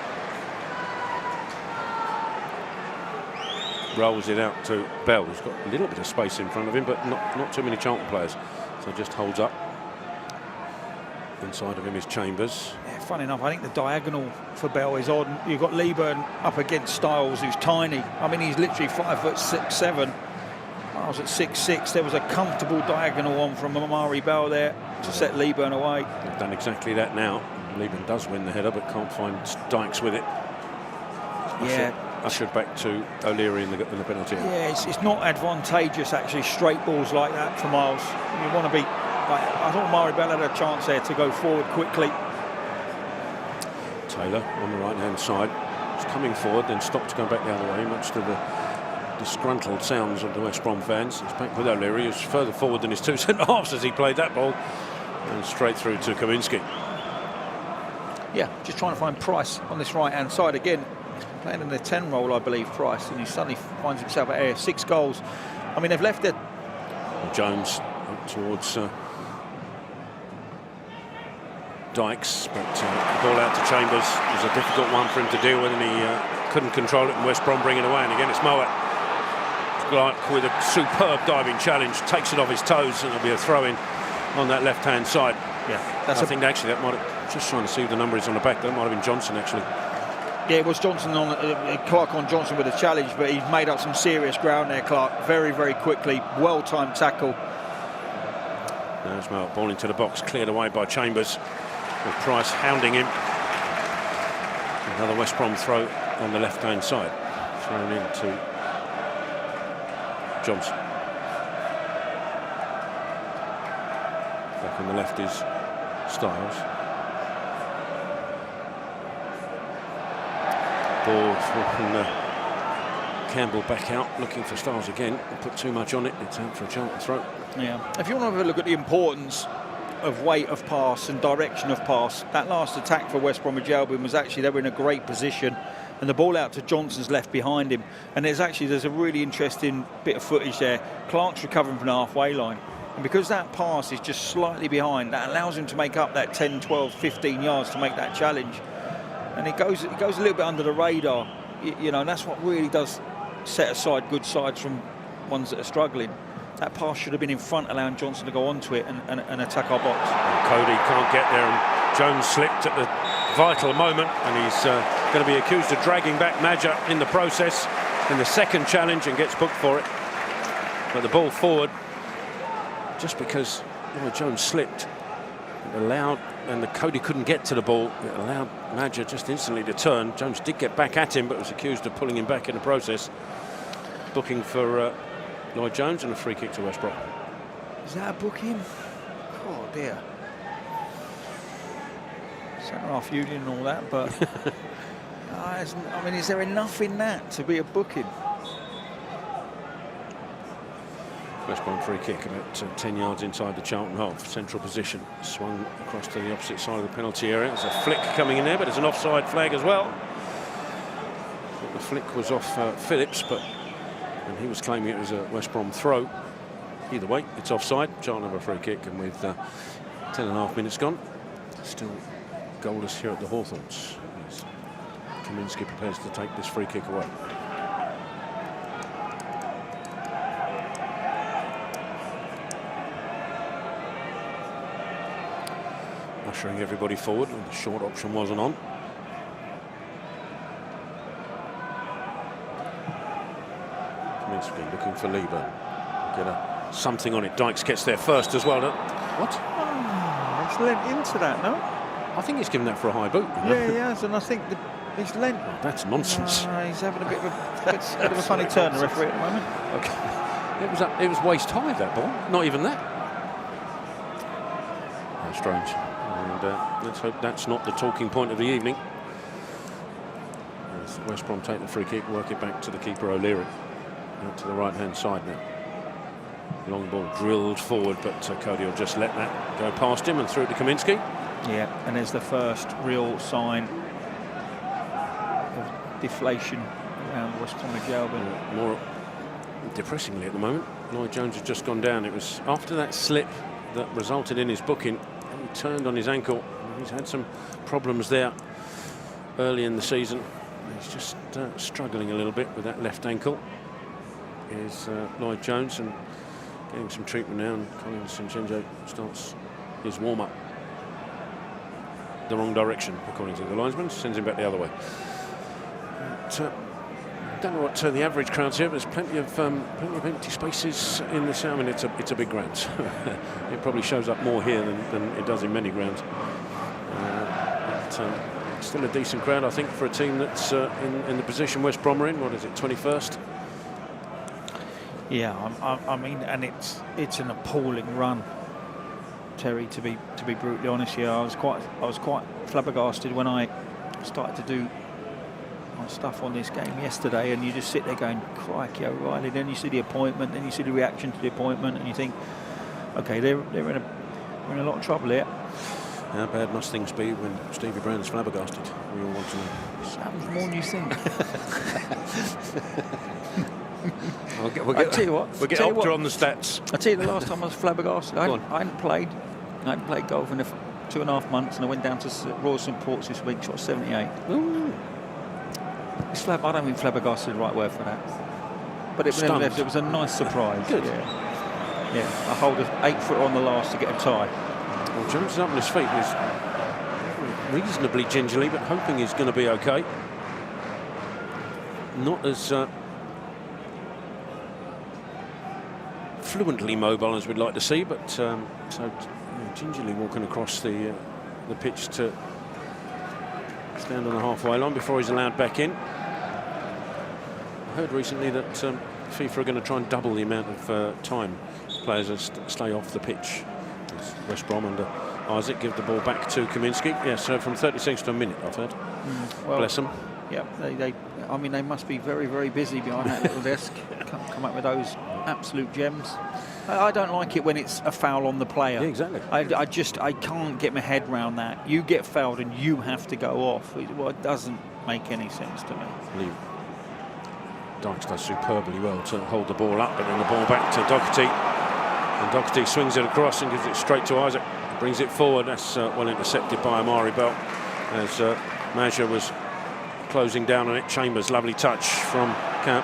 Rolls it out to Bell, who's got a little bit of space in front of him, but not too many Charlton players. So just holds up. Inside of him is Chambers. Yeah, funny enough, I think the diagonal for Bell is odd. You've got Leeburn up against Styles, who's tiny. I mean, he's literally 5'6'7". I was at 6'6". There was a comfortable diagonal on from Amari Bell there to set Leeburn away. They've done exactly that now. Leeburn does win the header, but can't find Dykes with it. Ushered back to O'Leary in the penalty. Yeah, it's not advantageous actually, straight balls like that for Miles. You want to be. I thought Amari Bell had a chance there to go forward quickly. Taylor on the right-hand side. He's coming forward, then stopped to go back the other way, much to the disgruntled sounds of the West Brom fans. It's back with O'Leary, who's further forward than his two centre-halves as he played that ball. And straight through to Kaminski. Yeah, just trying to find Price on this right-hand side again. He's been playing in the 10 role, I believe, Price, and he suddenly finds himself at area. 6 goals. I mean, they've left it. Jones up towards Dykes, but the ball out to Chambers was a difficult one for him to deal with, and he couldn't control it, and West Brom bring it away. And again, it's Mowat with a superb diving challenge, takes it off his toes, and it'll be a throw-in on that left-hand side. Yeah, I think actually that might have, just trying to see who the number is on the back, that might have been Johnson actually. Yeah, it was Johnson on Clark on Johnson with a challenge, but he's made up some serious ground there, Clark, very, very quickly. Well-timed tackle. There's Mowat, ball into the box, cleared away by Chambers, with Price hounding him. Another West Brom throw on the left-hand side, thrown into Johnson. Back on the left is Styles. Ball from Campbell back out, looking for Styles again. Put too much on it, it's out for a Charlton throw. Yeah, if you want to have a look at the importance of weight of pass and direction of pass, that last attack for West Bromwich Albion was actually, they were in a great position, and the ball out to Johnson's left behind him, and there's a really interesting bit of footage there. Clark's recovering from the halfway line, and because that pass is just slightly behind, that allows him to make up that 10, 12, 15 yards to make that challenge, and it goes a little bit under the radar, you know, and that's what really does set aside good sides from ones that are struggling. That pass should have been in front, allowing Johnson to go onto it and attack our box. And Cody can't get there, and Jones slipped at the vital moment, and he's going to be accused of dragging back Madja in the process in the second challenge and gets booked for it. But the ball forward, just because Lloyd Jones slipped. It allowed, and the Cody couldn't get to the ball. It allowed Madger just instantly to turn. Jones did get back at him, but was accused of pulling him back in the process. Booking for Lloyd Jones and a free kick to West Brom. Is that a booking? Oh dear. Centre-half union and all that, but I mean, is there enough in that to be a booking? West Brom free kick about 10 yards inside the Charlton half. Central position, swung across to the opposite side of the penalty area. There's a flick coming in there, but there's an offside flag as well. The flick was off Phillips, and he was claiming it was a West Brom throw. Either way, it's offside. Charlton have a free kick, and with 10.5 minutes gone, still goalless here at the Hawthorns. As Kaminsky prepares to take this free kick away. Ushering everybody forward, and the short option wasn't on. Kaminsky looking for Lieber. Get something on it. Dykes gets there first as well. What? Oh, he's lent into that, no? I think he's given that for a high boot. You know? Yeah, he has, and I think he's lent. That's nonsense. He's having a bit of a funny turn, the referee, at the moment. Okay. It was waist high, that ball. Not even that. How strange. And let's hope that's not the talking point of the evening. As West Brom take the free kick, work it back to the keeper O'Leary. Out to the right-hand side now. Long ball drilled forward, but Cody will just let that go past him and through to Kaminsky. Yeah, and there's the first real sign of deflation around West Bromwich Albion. More depressingly at the moment, Lloyd Jones has just gone down. It was after that slip that resulted in his booking. He turned on his ankle. He's had some problems there early in the season. He's just struggling a little bit with that left ankle. Is Lloyd Jones, and getting some treatment now, and Colin Sinchenjo starts his warm-up. The wrong direction, according to the linesman, sends him back the other way. Don't know what the average crowd's here, but there's plenty of empty spaces in the south. I mean, it's a big ground, so it probably shows up more here than it does in many grounds. Still a decent crowd, I think, for a team that's in the position West Brom are in. What is it, 21st? Yeah, I mean, and it's an appalling run, Terry. To be brutally honest here, I was quite flabbergasted when I started to do my stuff on this game yesterday, and you just sit there going, crikey O'Reilly. Then you see the appointment, then you see the reaction to the appointment, and you think, okay, they're in a a lot of trouble here. How bad must things be when Stevie Brown's flabbergasted? We all want to know. It happens more than you think. I'll tell you what. We'll get Opta on the stats. I'll tell you the last time I was flabbergasted. I hadn't played golf in 2.5 months, and I went down to Royal St Ports this week, shot 78. Ooh. I don't think flabbergasted is the right word for that. But it was a nice surprise. Good. Yeah. I hold an 8-footer on the last to get a tie. Well, Jones is up on his feet. He's reasonably gingerly, but hoping he's going to be okay. Not as fluently mobile as we'd like to see, but gingerly walking across the pitch to stand on the halfway line before he's allowed back in. I heard recently that FIFA are going to try and double the amount of time players stay off the pitch. West Brom under Isaac give the ball back to Kaminsky. Yes, so from 30 seconds to a minute, I've heard. Well, bless them. Yeah, they must be very, very busy behind that little desk. Come up with those absolute gems. I don't like it when it's a foul on the player. Yeah, exactly. I can't get my head around that. You get fouled and you have to go off. It doesn't make any sense to me. Dykes does superbly well to hold the ball up, but then the ball back to Doherty. And Doherty swings it across and gives it straight to Isaac. Brings it forward. That's well intercepted by Amari Bell as Madger was closing down on it. Chambers, lovely touch from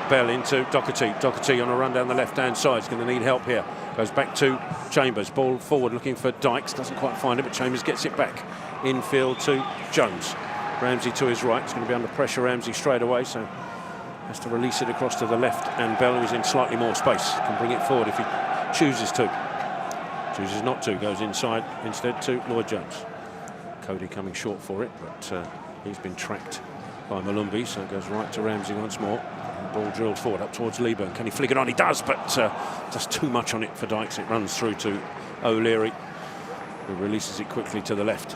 Bell into Doherty. Doherty on a run down the left-hand side. He's going to need help here. Goes back to Chambers. Ball forward looking for Dykes. Doesn't quite find it, but Chambers gets it back. Infield to Jones. Ramsey to his right. It's going to be under pressure, Ramsey, straight away. So has to release it across to the left. And Bell, who's in slightly more space, can bring it forward if he chooses to. Chooses not to, goes inside instead to Lloyd Jones. Cody coming short for it, but he's been tracked by Malumbi, so it goes right to Ramsey once more. Ball drilled forward up towards Lieburn. Can he flick it on? He does, but does too much on it for Dykes. It runs through to O'Leary, who releases it quickly to the left.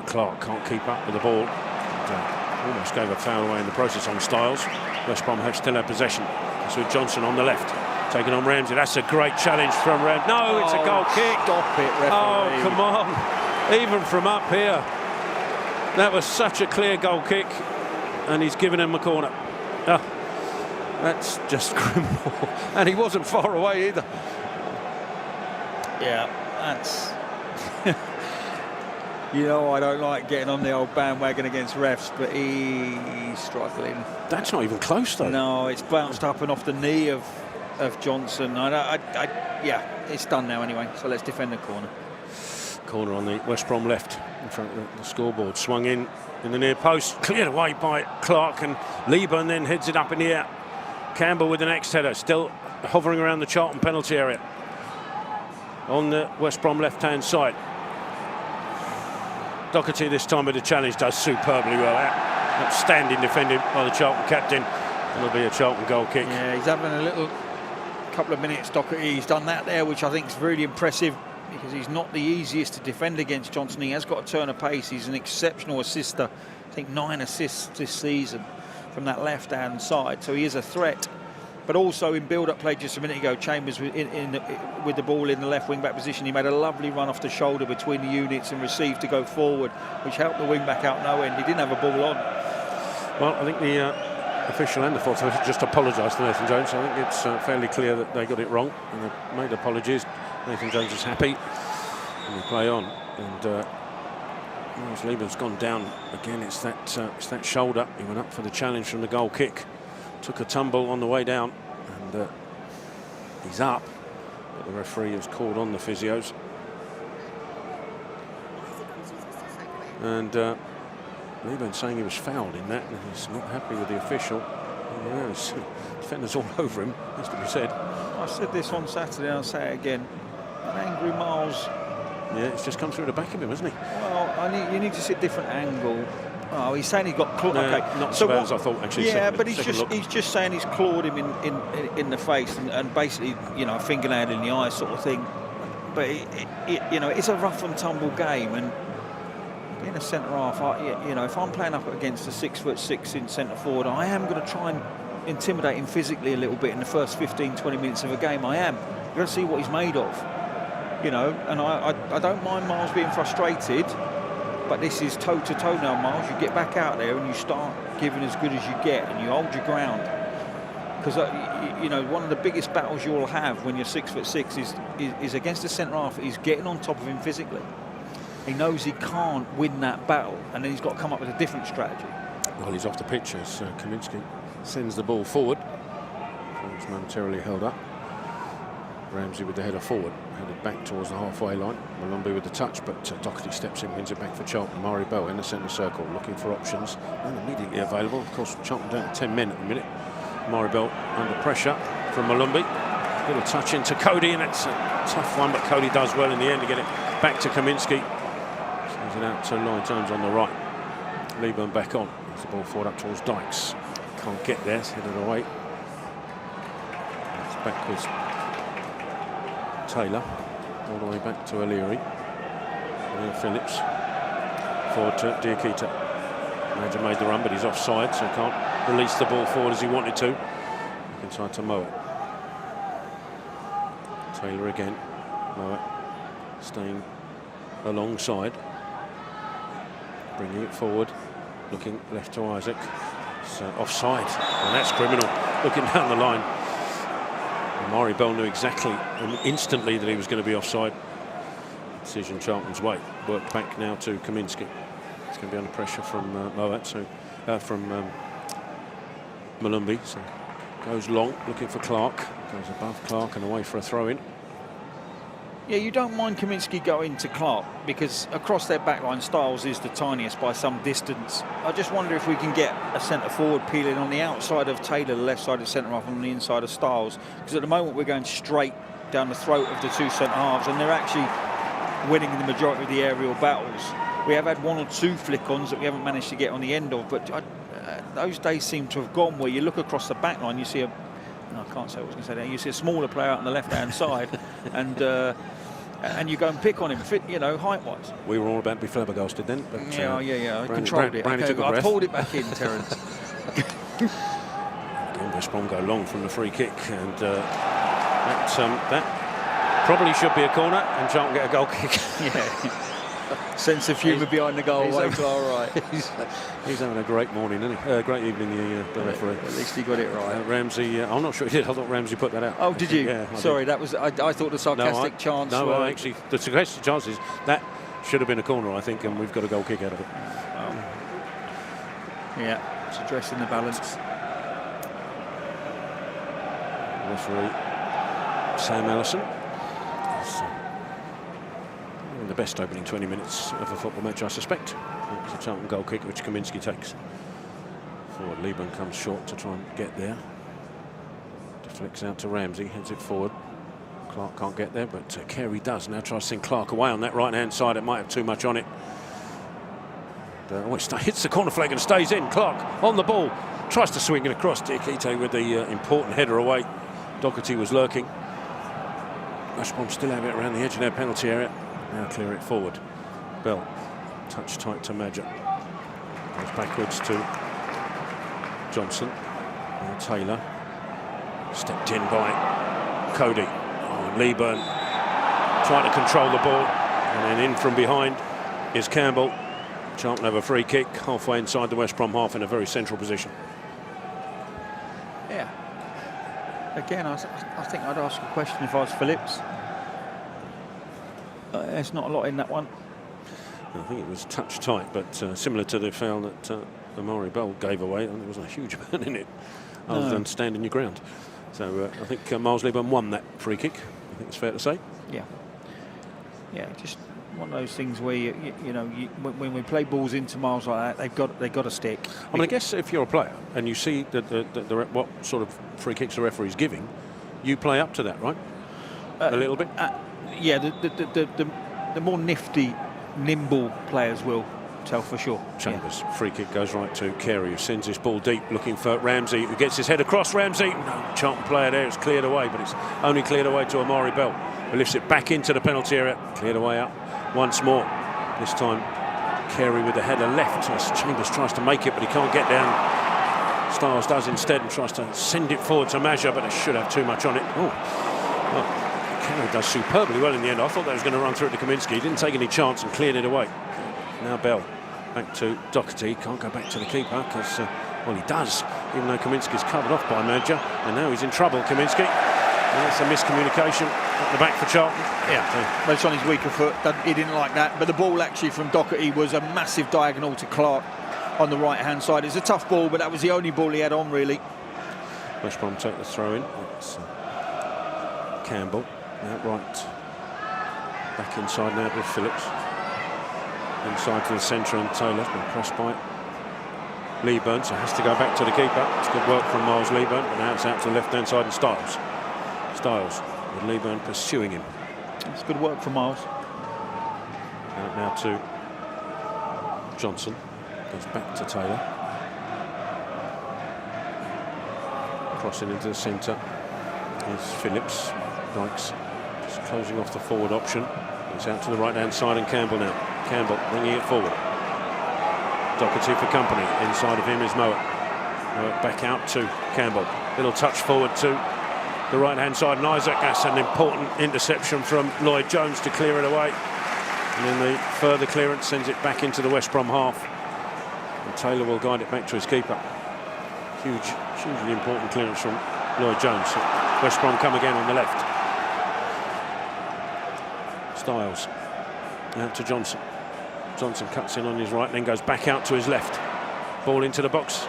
Clark can't keep up with the ball. And, almost gave a foul away in the process on Styles. West Brom have still had possession. It's with Johnson on the left, taking on Ramsey. That's a great challenge from Ramsey. No, it's a goal kick. Stop it, referee. Oh, come on. Even from up here, that was such a clear goal kick, and he's given him a corner. Oh, that's just criminal. And he wasn't far away either. Yeah, that's... You know, I don't like getting on the old bandwagon against refs, but he's struggling. That's not even close, though. No, it's bounced up and off the knee of Johnson. Yeah, it's done now anyway, so let's defend the corner. Corner on the West Brom left in front of the scoreboard. Swung in the near post, cleared away by Clark, and Lieburn then heads it up in the air. Campbell with the next header, still hovering around the Charlton penalty area on the West Brom left-hand side. Doherty this time with the challenge does superbly well. Outstanding defending by the Charlton captain. It'll be a Charlton goal kick. Yeah, he's having a little couple of minutes, Doherty. He's done that there, which I think is really impressive, because he's not the easiest to defend against. Johnson, he has got a turn of pace. He's an exceptional assister. I think 9 assists this season from that left-hand side, so he is a threat. But also in build-up play just a minute ago, Chambers with the ball in the left wing-back position. He made a lovely run off the shoulder between the units and received to go forward, which helped the wing-back out no end. He didn't have a ball on. Well, I think the official and the fourth official just apologised to Nathan Jones. I think it's fairly clear that they got it wrong, and they've made apologies. Nathan Jones is happy, and we play on. And as Lieburn's gone down again, it's that shoulder. He went up for the challenge from the goal kick, took a tumble on the way down, and he's up. But the referee has called on the physios, and Lieburn's saying he was fouled in that, and he's not happy with the official. Yeah, defenders all over him, has to be said. I said this on Saturday, I'll say it again. An angry Miles. Yeah, it's just come through the back of him, hasn't he? Well, you need to see a different angle. Oh, he's saying he got clawed. No, okay, not so bad as I thought, actually. Yeah, but he's just saying he's clawed him in the face and basically, you know, a fingernail in the eye sort of thing. But you know, it's a rough and tumble game, and being a centre half, you know, if I'm playing up against a 6'6" in centre forward, I am going to try and intimidate him physically a little bit in the first 15-20 minutes of a game. I am. You've got to see what he's made of, you know. And I don't mind Miles being frustrated, but this is toe-to-toe now, Miles. You get back out there and you start giving as good as you get, and you hold your ground. Because you know, one of the biggest battles you'll have when you're 6'6" is against a centre half. Is getting on top of him physically. He knows he can't win that battle, and then he's got to come up with a different strategy. Well, he's off the pitch as Kaminsky sends the ball forward. It's momentarily held up. Ramsey with the header forward, headed back towards the halfway line. Malumbi with the touch, but Doherty steps in, wins it back for Charlton. Murray Bell in the centre circle, looking for options, and immediately available. Of course, Charlton down to 10 men at the minute. Murray Bell under pressure from Malumbi. Little touch into Cody, and it's a tough one, but Cody does well in the end to get it back to Kaminsky. Sends it out to Lloyd Jones on the right. Lieburn back on. It's the ball forward up towards Dykes. Can't get there, it's headed away. It's backwards. Taylor, all the way back to O'Leary. Phillips. Forward to Diakite. Major made the run, but he's offside, so can't release the ball forward as he wanted to. Back inside to Mowat. Taylor again. Mowat staying alongside. Bringing it forward. Looking left to Isaac. It's offside, and that's criminal. Looking down the line. Murray Bell knew exactly and instantly that he was going to be offside. Decision Charlton's way. Worked back now to Kaminsky. It's going to be under pressure from Mowat, so from Malumbi. So goes long, looking for Clark. Goes above Clark and away for a throw-in. Yeah, you don't mind Kaminsky going to Clark, because across their backline, Styles is the tiniest by some distance. I just wonder if we can get a centre forward peeling on the outside of Taylor, the left side of centre half, on the inside of Styles, because at the moment we're going straight down the throat of the two centre-halves, and they're actually winning the majority of the aerial battles. We have had 1 or 2 flick-ons that we haven't managed to get on the end of, but those days seem to have gone, where you look across the back line, you see I can't say what I was going to say there, you see a smaller player out on the left-hand side, and you go and pick on him, height-wise. We were all about to be flabbergasted then. But, I controlled it. I pulled it back in, Terence. Again, West Brom go long from the free kick, and that probably should be a corner, and Charlton get a goal kick. Yeah. Sense of humour behind the goal. All right. He's having a great morning, isn't he? Great evening, the referee. At least he got it right. Ramsey, I'm not sure he did. I thought Ramsey put that out. Oh, did you? Yeah. Sorry, that was. I thought the sarcastic chance. No, actually, the sarcastic chance is that should have been a corner, I think, and we've got a goal kick out of it. Yeah, it's addressing the balance. Referee Sam Ellison. The best opening 20 minutes of a football match, I suspect. It's a Charlton goal kick which Kaminski takes forward. Liban comes short to try and get there. Deflects out to Ramsey, heads it forward. Clark can't get there, but Carey does. Now tries to send Clark away on that right hand side. It might have too much on it. It hits the corner flag and stays in. Clark on the ball, tries to swing it across. Diakite with the important header away. Doherty was lurking. West Brom still have it around the edge of their penalty area. Now clear it forward. Bell, touch tight to Madger. Goes backwards to Johnson. Now Taylor. Stepped in by Cody. Leeburn trying to control the ball. And then in from behind is Campbell. Charlton have a free kick halfway inside the West Brom half in a very central position. Yeah. Again, I think I'd ask a question if I was Phillips. There's not a lot in that one. I think it was touch tight, but similar to the foul that Amari Bell gave away, and there wasn't a huge amount in it other than standing your ground. So I think Miles Leeburn won that free kick. I think it's fair to say. Yeah. Yeah, just one of those things where when we play balls into Miles like that, they've got to stick. I mean, I guess if you're a player and you see that what sort of free kicks the referee's giving, you play up to that, right? A little bit. Yeah, the more nifty, nimble players will tell for sure. Chambers, free kick goes right to Carey, who sends this ball deep, looking for Ramsey, who gets his head across. Ramsey, no Charlton player there, it's cleared away, but it's only cleared away to Amari Bell, who lifts it back into the penalty area, cleared away up once more. This time, Carey with the header left. As Chambers tries to make it, but he can't get down. Stiles does instead and tries to send it forward to Madger, but it should have too much on it. Carey does superbly well in the end. I thought that was going to run through to Kaminski. He didn't take any chance and cleared it away. Now Bell back to Doherty. Can't go back to the keeper because, he does, even though Kaminski's covered off by Madger. And now he's in trouble, Kaminski. And that's a miscommunication at the back for Charlton. Yeah, but it's on his weaker foot. He didn't like that. But the ball actually from Doherty was a massive diagonal to Clark on the right-hand side. It's a tough ball, but that was the only ball he had on, really. West Brom take the throw in. It's Campbell. Out right, back inside now with Phillips. Inside to the centre, and Taylor's been pressed by Leeburn, so has to go back to the keeper. It's good work from Miles Leeburn, but now it's out to the left-hand side and Stiles with Leeburn pursuing him. It's good work from Miles. Out now to Johnson, goes back to Taylor. Crossing into the centre is Phillips. Dykes just closing off the forward option. It's out to the right-hand side and Campbell now. Campbell bringing it forward. Doherty for company. Inside of him is Mowat. Mowat back out to Campbell. Little touch forward to the right-hand side. And Isaac, that's an important interception from Lloyd Jones to clear it away. And then the further clearance sends it back into the West Brom half. And Taylor will guide it back to his keeper. Hugely important clearance from Lloyd Jones. West Brom come again on the left. Stiles out to Johnson. Johnson cuts in on his right, then goes back out to his left. Ball into the box.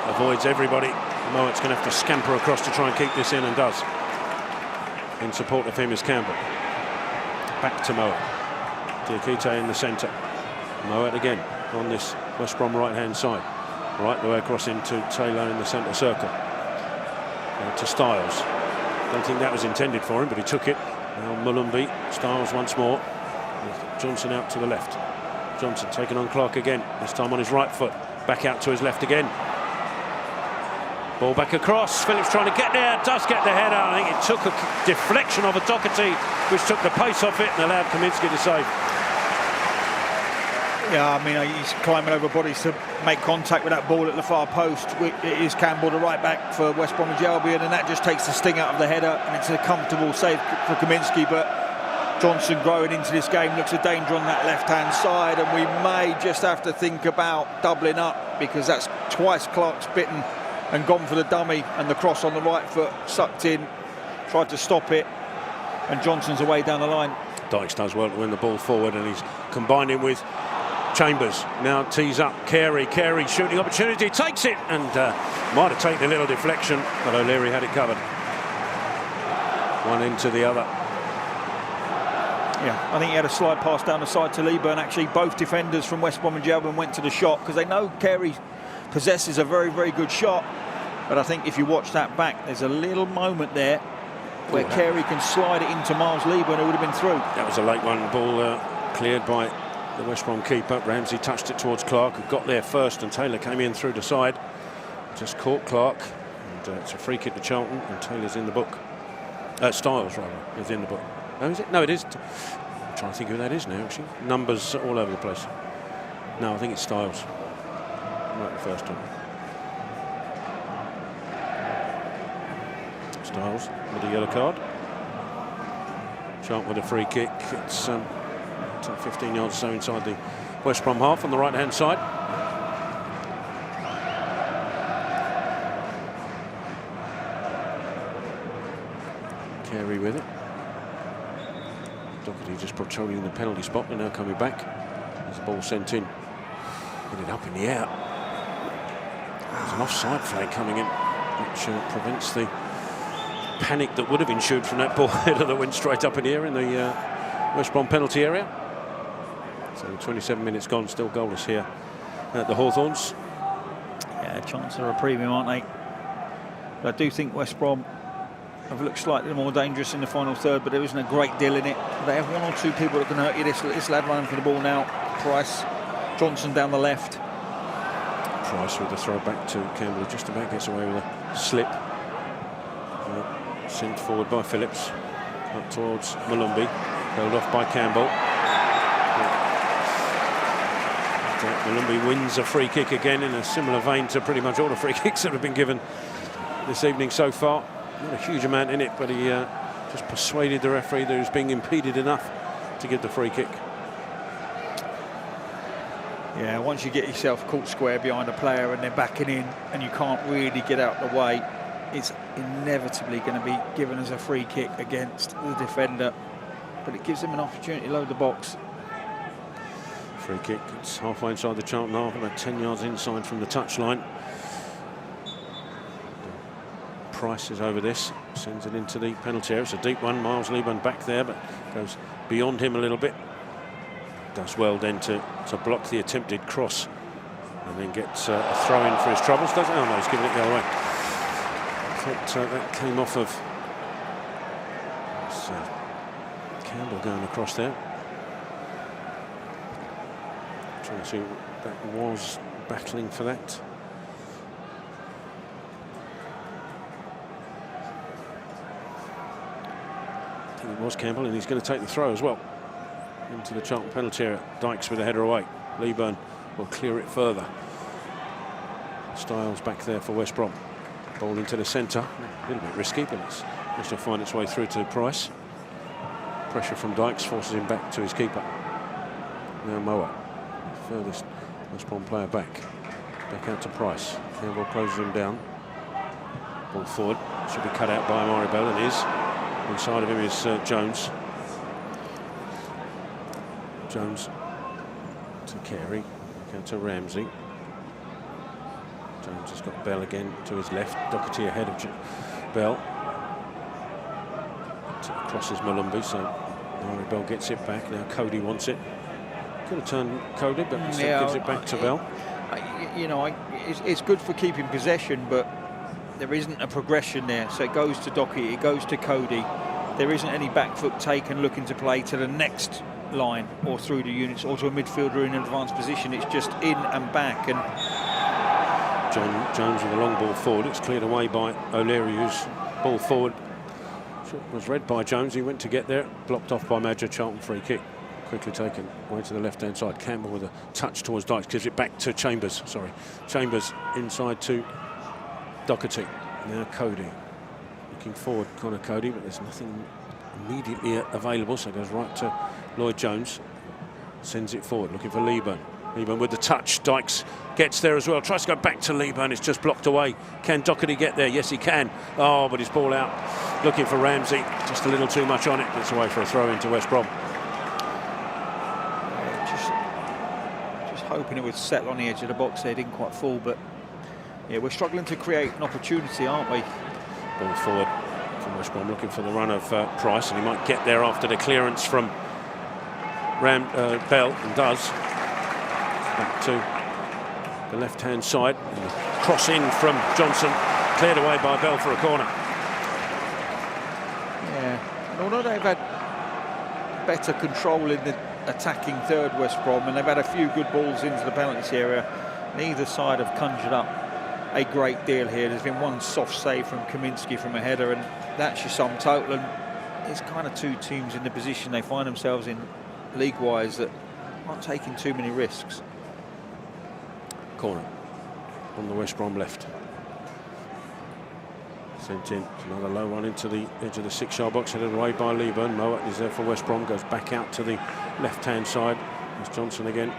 Avoids everybody. Mowat's going to have to scamper across to try and keep this in, and does. In support of him is Campbell. Back to Mowat. Diakite in the centre. Mowat again on this West Brom right-hand side. Right the way across into Taylor in the centre circle. To Stiles. Don't think that was intended for him, but he took it. Now Mulumby, Styles once more. With Johnson out to the left. Johnson taking on Clark again, this time on his right foot. Back out to his left again. Ball back across. Phillips trying to get there, does get the header. I think it took a deflection of a Doherty, which took the pace off it and allowed Kaminsky to save. Yeah, I mean, he's climbing over bodies to make contact with that ball at the far post. It is Campbell, the right back for West Bromwich Albion, and that just takes the sting out of the header, and it's a comfortable save for Kaminsky. But Johnson growing into this game looks a danger on that left-hand side, and we may just have to think about doubling up, because that's twice Clark's bitten and gone for the dummy, and the cross on the right foot sucked in, tried to stop it, and Johnson's away down the line. Dykes does well to win the ball forward, and he's combining with Chambers. Now tees up Carey. Carey shooting opportunity, takes it, and might have taken a little deflection, but O'Leary had it covered. One into the other. Yeah, I think he had a slide pass down the side to Leeburn. Actually, both defenders from West Bromwich Albion went to the shot, because they know Carey possesses a very, very good shot. But I think if you watch that back, there's a little moment there where Carey can slide it into Miles Leeburn, who would have been through. That was a late one. Ball cleared by the West Brom keeper. Ramsey touched it towards Clark, who got there first, and Taylor came in through the side. Just caught Clark, and it's a free kick to Charlton, and Taylor's in the book. Styles, rather, is in the book. Oh, is it? No, it is. I'm trying to think who that is now, actually. Numbers all over the place. No, I think it's Styles. Right, the first one. Styles with a yellow card. Charlton with a free kick. It's 15 yards or so inside the West Brom half on the right-hand side. Carey with it. Doherty just patrolling the penalty spot. They're now coming back. There's the ball sent in. Ended up in the air. There's an offside flag coming in, which prevents the panic that would have ensued from that ball header that went straight up in the air in the West Brom penalty area. So 27 minutes gone, still goalless here at the Hawthorns. Yeah, chance of a premium, aren't they? But I do think West Brom have looked slightly more dangerous in the final third, but there isn't a great deal in it. They have one or two people that can hurt you. This lad running for the ball now. Price, Johnson down the left. Price with the throw back to Campbell, just about gets away with a slip. Sent forward by Phillips, up towards Mulumby, held off by Campbell. Mulumby wins a free kick again in a similar vein to pretty much all the free kicks that have been given this evening so far. Not a huge amount in it, but he just persuaded the referee that he was being impeded enough to give the free kick. Yeah, once you get yourself caught square behind a player and they're backing in and you can't really get out the way, it's inevitably going to be given as a free kick against the defender, but it gives him an opportunity to load the box. Free kick, it's halfway inside the Charlton half, about 10 yards inside from the touchline. Price is over this, sends it into the penalty area. It's a deep one. Miles Leeburn back there, but goes beyond him a little bit. Does well then to block the attempted cross, and then gets a throw in for his troubles. Does it? Oh no, he's giving it the other way. I thought that came off of Campbell going across there. Trying to see what that was, battling for that. I think it was Campbell, and he's going to take the throw as well into the Charlton penalty area. Dykes with a header away. Leeburn will clear it further. Styles back there for West Brom. Ball into the centre. A little bit risky, but it's just to find its way through to Price. Pressure from Dykes forces him back to his keeper. Now Moa, furthest West Brom player back. Back out to Price. Campbell closes him down. Ball forward. Should be cut out by Amari Bell, and is. Inside of him is Jones. Jones to Carey, back out to Ramsey. Jones has got Bell again to his left. Doherty ahead of Bell. Crosses Mulumby, so Amari Bell gets it back. Now Cody wants it. Could have turned Cody, but instead gives it back to Bell. You know, it's good for keeping possession, but there isn't a progression there. So it goes to Docky, it goes to Cody. There isn't any back foot taken looking to play to the next line or through the units or to a midfielder in an advanced position. It's just in and back. And John Jones with a long ball forward. It's cleared away by O'Leary, whose ball forward was read by Jones. He went to get there, blocked off by Madger. Charlton free kick. Quickly taken away to the left-hand side. Campbell with a touch towards Dykes, gives it back to Chambers. Chambers inside to Doherty. Now Cody. Looking forward, Connor Cody, but there's nothing immediately available, so it goes right to Lloyd Jones. Sends it forward, looking for Leeburn. Leeburn with the touch. Dykes gets there as well. Tries to go back to Leeburn. It's just blocked away. Can Doherty get there? Yes, he can. Oh, but his ball out. Looking for Ramsey. Just a little too much on it. It's away for a throw into West Brom. Hoping it would settle on the edge of the box there, didn't quite fall, but yeah, we're struggling to create an opportunity, aren't we? Ball forward from West Brom, looking for the run of Price, and he might get there after the clearance from Bell, and does. Back to the left-hand side, and cross in from Johnson, cleared away by Bell for a corner. Yeah, and although they've had better control in the attacking third, West Brom, and they've had a few good balls into the penalty area, neither side have conjured up a great deal here. There's been one soft save from Kaminsky from a header, and that's your sum total. And it's kind of two teams in the position they find themselves in league-wise that aren't taking too many risks. Corner on the West Brom left. Sent in, another low one into the edge of the 6-yard box, headed away by Leeburn. Mowat is there for West Brom, goes back out to the left-hand side. There's Johnson again.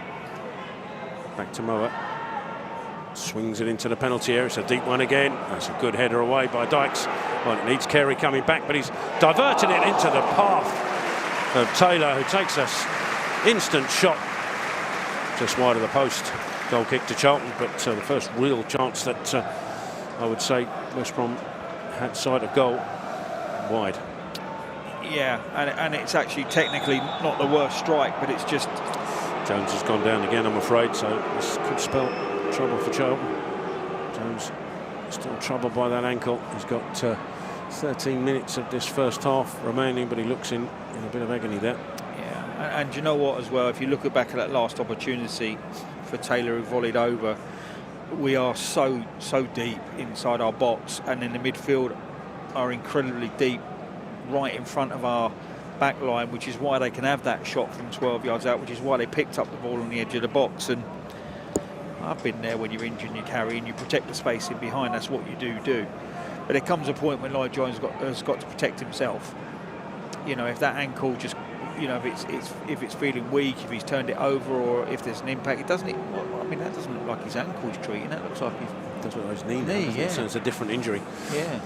Back to Mowat. Swings it into the penalty area. It's a deep one again. That's a good header away by Dykes. Well, it needs Carey coming back, but he's diverted it into the path of Taylor, who takes us instant shot just wide of the post. Goal kick to Charlton, but the first real chance that I would say West Brom had sight of goal, wide. Yeah, and it's actually technically not the worst strike, but it's just... Jones has gone down again, I'm afraid, so this could spell trouble for Charlton. Jones still troubled by that ankle. He's got 13 minutes of this first half remaining, but he looks in a bit of agony there. Yeah, and you know what as well, if you look back at that last opportunity for Taylor, who volleyed over, we are so deep inside our box, and in the midfield are incredibly deep right in front of our back line, which is why they can have that shot from 12 yards out, which is why they picked up the ball on the edge of the box. And I've been there when you're injured and you carry and you protect the space in behind. That's what you do. But there comes a point when Lloyd Jones has got to protect himself. You know, if that ankle just, you know, if it's feeling weak, if he's turned it over, or if there's an impact, it doesn't. I mean, that doesn't look like his ankle he's treating. That looks like That's what his knee. Yeah. So it's a different injury. Yeah.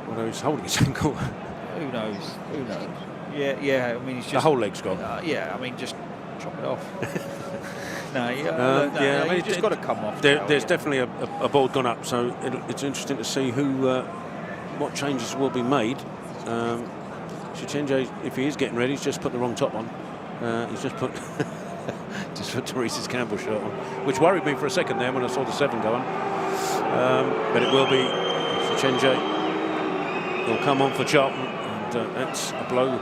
Although he's holding his ankle. Who knows? Yeah. I mean, he's just the whole leg's gone. Yeah. I mean, just chop it off. I mean, it's just got to come off. There's definitely a board gone up, so it's interesting to see what changes will be made. Chichenje, if he is getting ready, he's just put the wrong top on. He's just put Teresa's Campbell shirt on, which worried me for a second there when I saw the 7 go on. But it will be Chichenje. He'll come on for Charlton, and that's a blow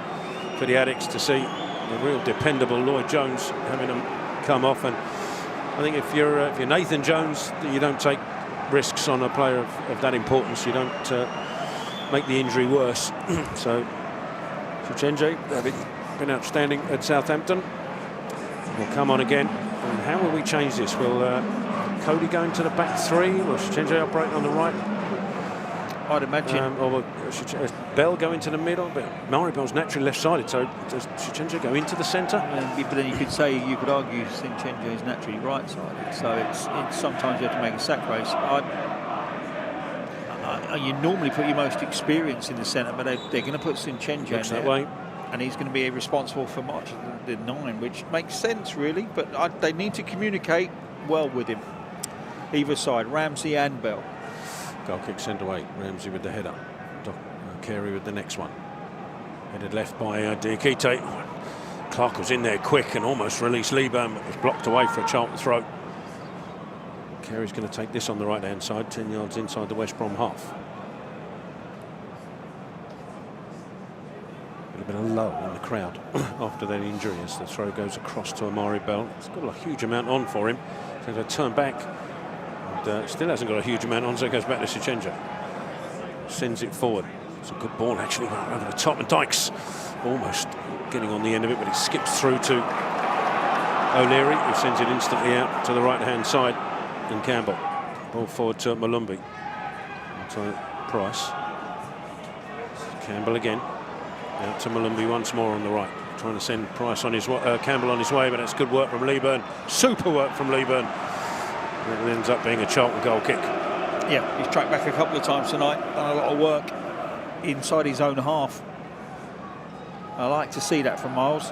for the Addicts to see the real dependable Lloyd Jones having him come off. And I think if you're Nathan Jones, you don't take risks on a player of that importance. You don't make the injury worse. So Chichenje, having been outstanding at Southampton, will come on again. And how will we change this? Will Cody go into the back 3? Will Chichenje operate on the right? I'd imagine. Or will Bell go into the middle? But Maribel's naturally left-sided, so does Chichenje go into the centre? But then you could argue Chichenje is naturally right-sided, so it's sometimes you have to make a sack race. You normally put your most experience in the centre, but they're going to put Chichenje in that way, and he's going to be responsible for much of the 9, which makes sense really. But they need to communicate well with him, either side, Ramsey and Bell. Goal kick sent away. Ramsey with the header. Carey with the next one. Headed left by Diakite. Clark was in there quick and almost released Leeburn, but was blocked away for a Charlton throw. Carey's going to take this on the right-hand side, 10 yards inside the West Brom half. A little bit of lull in the crowd after that injury as the throw goes across to Amari Bell. It's got a huge amount on for him. So to turn back, and still hasn't got a huge amount on, so it goes back to Sichenja. Sends it forward. It's a good ball actually, over the top, and Dykes almost getting on the end of it, but it skips through to O'Leary, who sends it instantly out to the right-hand side, and Campbell. Ball forward to Malumbi. To Price. Campbell again. Out to Malumbi once more on the right. Trying to send Price on his Campbell on his way, but that's good work from Leeburn. Super work from Leeburn. It ends up being a Charlton goal kick. Yeah, he's tracked back a couple of times tonight, done a lot of work inside his own half. I like to see that from Miles.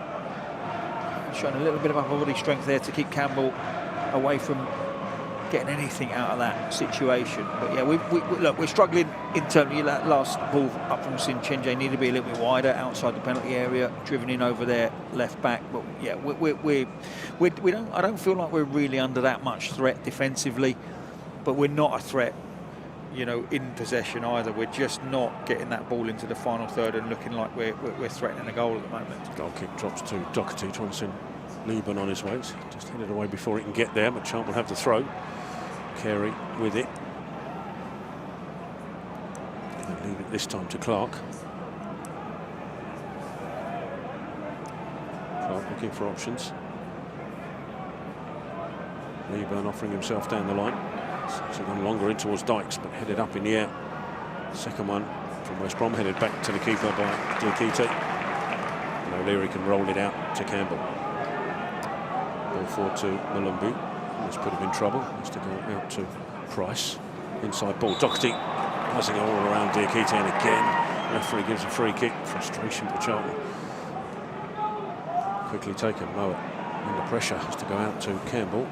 Showing a little bit of upper body strength there to keep Campbell away from getting anything out of that situation. But yeah, look, we're struggling internally. That last ball up from Sinchenje needed to be a little bit wider outside the penalty area, driven in over there left back. But yeah, I don't feel like we're really under that much threat defensively, but we're not a threat, you know, in possession either. We're just not getting that ball into the final third and looking like we're threatening a goal at the moment. Goal kick drops to Doherty, trying to send Leeburn on his way. Just headed away before he can get there, but Charlton will have the throw. Carey with it. Gonna leave it this time to Clark. Clark looking for options. Leeburn offering himself down the line. So gone longer in towards Dykes, but headed up in the air. Second one from West Brom, headed back to the keeper by Diakite. And O'Leary can roll it out to Campbell. Ball forward to Malumbi. That's put him in trouble. Has to go out to Price. Inside ball. Doherty buzzing all around Diakite, and again referee gives a free kick. Frustration for Charlton. Quickly taken. Mowat under pressure, has to go out to Campbell.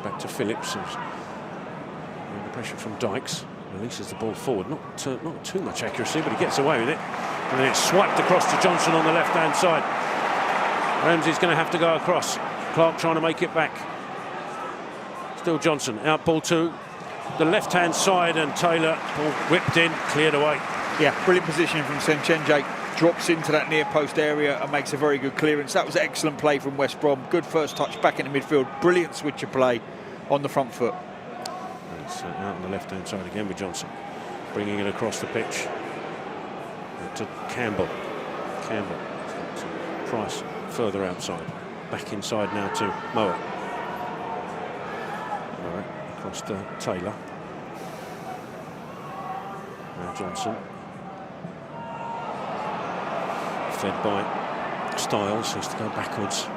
Back to Phillips. Under pressure from Dykes. Releases the ball forward. Not too much accuracy, but he gets away with it. And then it's swiped across to Johnson on the left-hand side. Ramsey's going to have to go across. Clark trying to make it back. Still Johnson. Out ball to the left-hand side, and Taylor, ball whipped in, cleared away. Yeah, brilliant position from Sinchenje. Drops into that near post area and makes a very good clearance. That was excellent play from West Brom. Good first touch back in the midfield. Brilliant switch of play on the front foot. It's out on the left-hand side again with Johnson. Bringing it across the pitch. To Campbell. Campbell. Price further outside. Back inside now to Mowat. Across to Taylor. Now Johnson. Fed by Styles, has to go backwards.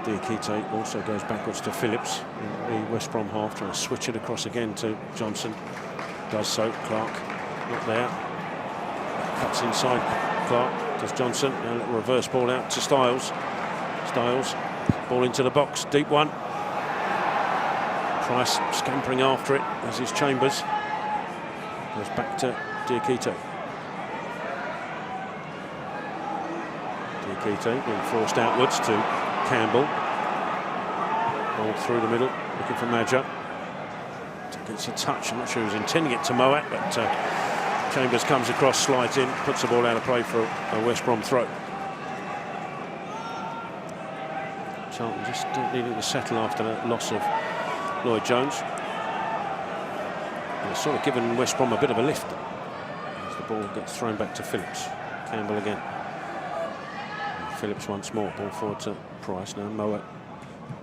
Diakite also goes backwards to Phillips in the West Brom half, trying to switch it across again to Johnson. Does so. Clark not there. Cuts inside. Clark does Johnson. Now a little reverse ball out to Styles. Styles, ball into the box, deep one. Price scampering after it, as is Chambers. Goes back to Diakite. Diakite being forced outwards to Campbell. Ball through the middle, looking for Madja. Gets a touch, I'm not sure he was intending it to Mowat, but Chambers comes across, slides in, puts the ball out of play for a West Brom throw. Charlton just needing to settle after the loss of Lloyd Jones. And it's sort of given West Brom a bit of a lift as the ball gets thrown back to Phillips. Campbell again. And Phillips once more. Ball forward to Price. Now Mowat.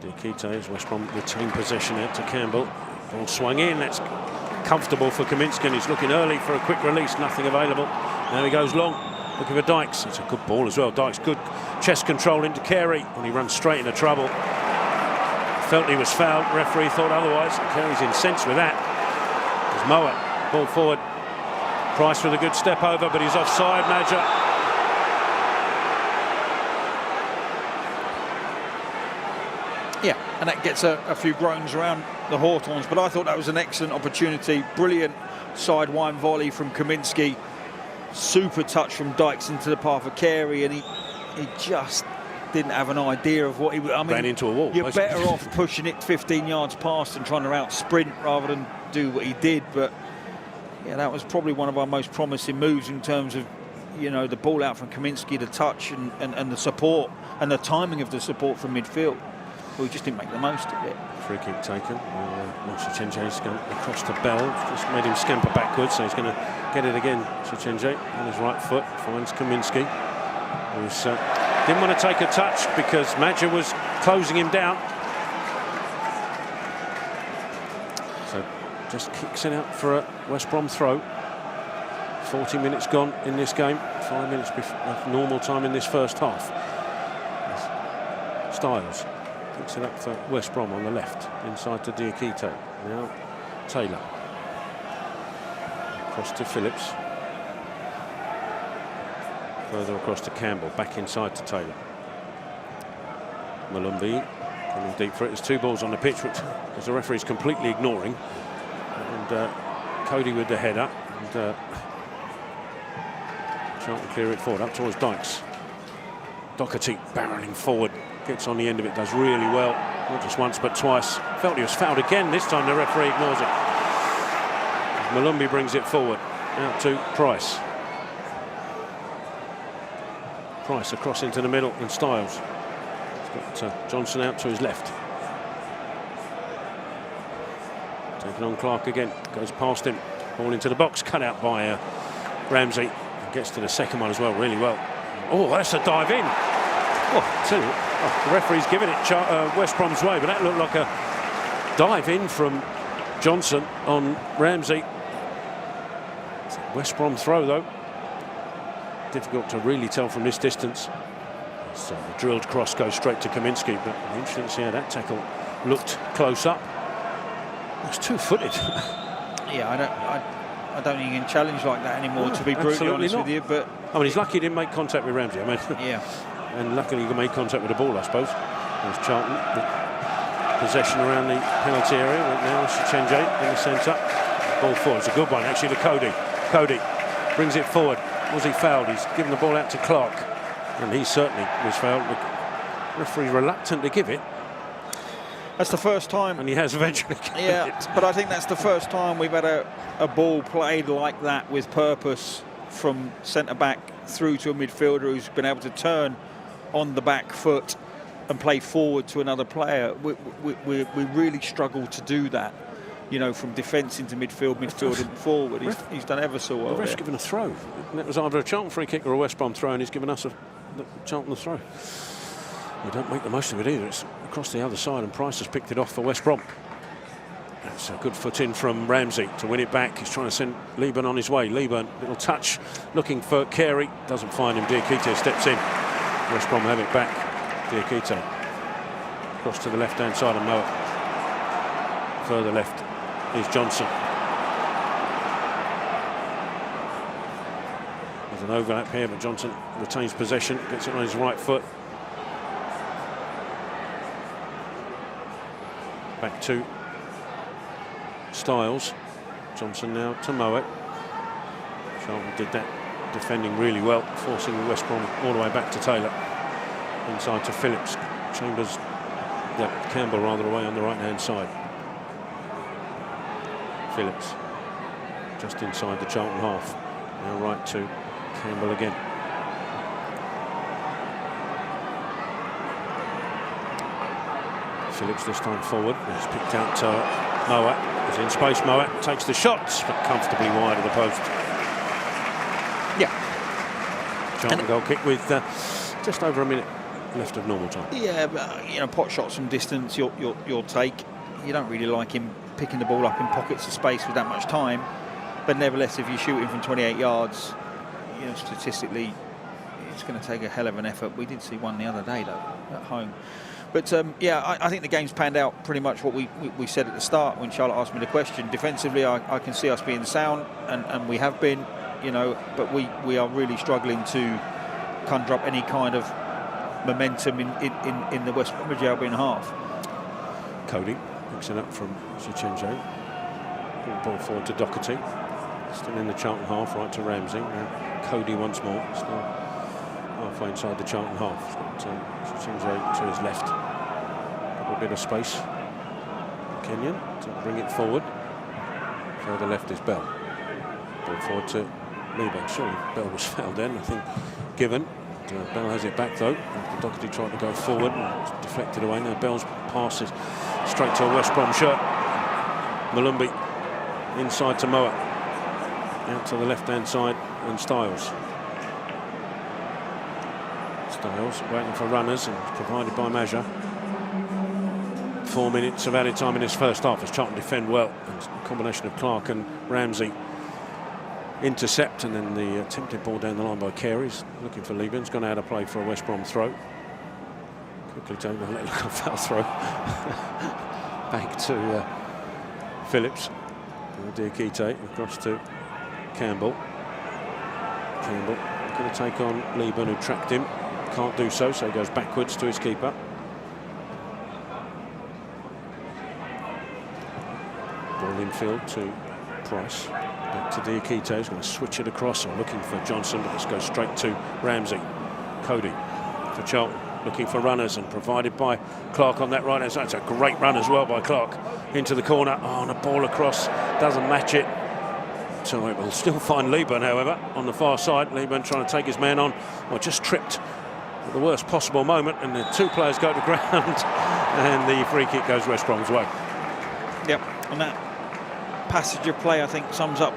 Diakite as West Brom retain possession out to Campbell. Ball swung in. That's comfortable for Kaminsky. He's looking early for a quick release. Nothing available. Now he goes long. Looking for Dykes. It's a good ball as well. Dykes good chest control into Carey when he runs straight into trouble. Felt he was fouled. Referee thought otherwise. Carey's incensed with that. There's Mowat. Ball forward. Price with a good step over, but he's offside. Madja. Yeah, and that gets a few groans around the Hawthorns, but I thought that was an excellent opportunity. Brilliant sidewind volley from Kaminsky. Super touch from Dykes into the path of Carey, and he just didn't have an idea of what he. I mean, ran into a wall. You're basically. better off pushing it 15 yards past and trying to out sprint rather than do what he did. But yeah, that was probably one of our most promising moves in terms of, you know, the ball out from Kaminsky, the touch and the support and the timing of the support from midfield. But we just didn't make the most of it. Free kick taken. Chichenje's gone across to Bell. Just made him scamper backwards, so he's going to get it again. Chichenje on his right foot finds Kaminsky, who's didn't want to take a touch because Madja was closing him down. So just kicks it out for a West Brom throw. 40 minutes gone in this game. 5 minutes of normal time in this first half. Styles picks it up for West Brom on the left, inside to Diakite. Now Taylor. Across to Phillips. Further across to Campbell, back inside to Taylor. Malumbi coming deep for it. There's 2 balls on the pitch, which the referee's completely ignoring. And Cody with the header. And Charlton clear it forward, up towards Dykes. Doherty barrelling forward. Gets on the end of it, does really well. Not just once, but twice. Felt he was fouled again. This time the referee ignores it. Malumbi brings it forward. Out to Price. Price across into the middle and Styles. He's got Johnson out to his left. Taking on Clark again. Goes past him. Ball into the box. Cut out by Ramsey. And gets to the second one as well, really well. Oh, that's a dive in. The referee's given it West Brom's way, but that looked like a dive in from Johnson on Ramsey. It's a West Brom throw, though. Difficult to really tell from this distance. So the drilled cross goes straight to Kaminsky, but interesting to see how that tackle looked close up. It's 2-footed. Yeah, I don't think you can challenge like that anymore, to be brutally honest with you. But I mean, he's lucky he didn't make contact with Ramsey. I mean, yeah. And luckily he made contact with the ball, I suppose. There's Charlton with possession around the penalty area. Right now, Chichenje in the centre. Ball forward. It's a good one, actually, to Cody. Cody brings it forward. Was he fouled? He's given the ball out to Clark. And he certainly was fouled. The referee reluctant to give it. That's the first time. And he has eventually given it. But I think that's the first time we've had a ball played like that with purpose from centre-back through to a midfielder who's been able to turn on the back foot and play forward to another player. We really struggle to do that, you know, from defence into midfield and forward. He's done ever so well. The ref's given a throw. And it was either a Charlton free kick or a West Brom throw, and he's given us a Charlton throw. We don't make the most of it either. It's across the other side, and Price has picked it off for West Brom. It's a good foot in from Ramsey to win it back. He's trying to send Liban on his way. Liban, little touch, looking for Carey. Doesn't find him. Diakite steps in. West Brom have it back. Diakite across to the left-hand side and Moa. Further left is Johnson. There's an overlap here, but Johnson retains possession. Gets it on his right foot. Back to Styles. Johnson now to Moet. Charlton did that, defending really well, forcing West Brom all the way back to Taylor. Inside to Phillips. Chambers, Campbell rather, away on the right-hand side. Phillips just inside the Charlton half. Now right to Campbell again. Phillips this time forward. He's picked out Moat. He's in space. Moat takes the shots, but comfortably wide of the post. Yeah. Charlton goal kick with just over a minute left of normal time. Yeah, but you know, pot shots from distance you'll take. You don't really like him picking the ball up in pockets of space with that much time. But nevertheless, if you shoot him from 28 yards, you know, statistically, it's going to take a hell of an effort. We did see one the other day though at home. But yeah, I think the game's panned out pretty much what we said at the start when Charlotte asked me the question. Defensively, I can see us being sound, and we have been, you know, but we are really struggling to conjure up any kind of momentum in the West Bromwich Albion half. Cody picks it up from Chichenje. Ball forward to Doherty. Still in the Charlton half, right to Ramsey. Now Cody once more. Still halfway inside the Charlton half. Chenjay to his left. A bit of space. Kenyon to bring it forward. Further left is Bell. Ball forward to Liban. Surely Bell was fouled then, I think, given. Bell has it back though. Doherty tried to go forward and it's deflected away. Now Bell's pass is straight to a West Brom shirt. Malumbi inside to Moa. Out to the left-hand side and Styles. Styles waiting for runners and provided by Maja. 4 minutes of added time in this first half as Charlton defend well. And a combination of Clark and Ramsey intercept, and then the attempted ball down the line by Carey's looking for Liban. He's gone out of play for a West Brom throw. Quickly taken a little foul throw. Back to Phillips. Diakite across to Campbell. Campbell going to take on Liban, who tracked him. Can't do so, so he goes backwards to his keeper. Ball infield to Price. Back to Diakite, who's going to switch it across. I'm looking for Johnson, but let's go straight to Ramsey. Cody for Charlton, looking for runners and provided by Clark on that right hand side. It's a great run as well by Clark into the corner. Oh, and a ball across, doesn't match it. So it will still find Liban, however, on the far side. Liban trying to take his man on. Well, just tripped at the worst possible moment, and the two players go to ground, and the free kick goes West Brom's way. Yep, and that passage of play, I think, sums up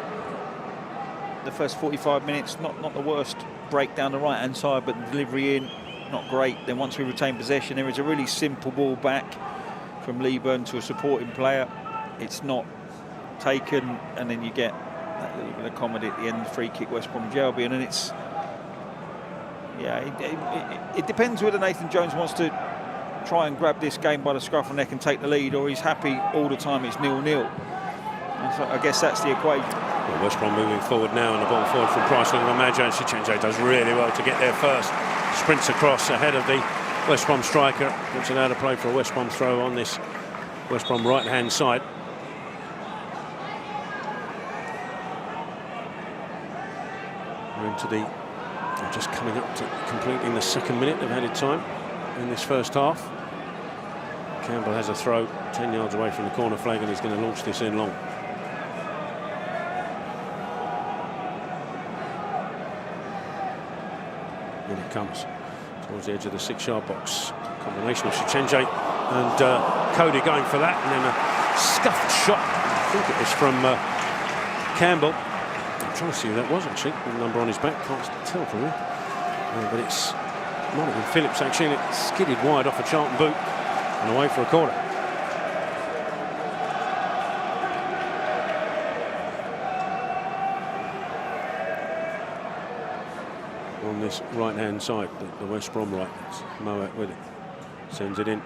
the first 45 minutes. Not the worst break down the right hand side, but the delivery in, not great. Then once we retain possession, there is a really simple ball back from Liban to a supporting player. It's not taken, and then you get that little bit of comedy at the end, the free kick West Bromwich Albion, and it's, yeah, it depends whether Nathan Jones wants to try and grab this game by the scruff of the neck and take the lead, or he's happy all the time it's 0-0. So I guess that's the equation. Well, West Brom moving forward now, and the ball forward from Price looking at Maja, and Chenjay does really well to get there first. Sprints across ahead of the West Brom striker. Puts it out of play for a West Brom throw on this West Brom right-hand side. We're into the, just coming up to completing the second minute of added time in this first half. Campbell has a throw 10 yards away from the corner flag, and he's going to launch this in long. In it comes towards the edge of the 6-yard box. Combination of Chenjay and Cody going for that, and then a scuffed shot. I think it was from Campbell. I'm trying to see who that was actually. The number on his back, can't tell from here. But it's might have been Phillips actually, and it skidded wide off a Charlton boot and away for a corner. On this right-hand side, the West Brom right, Moet with it, sends it in.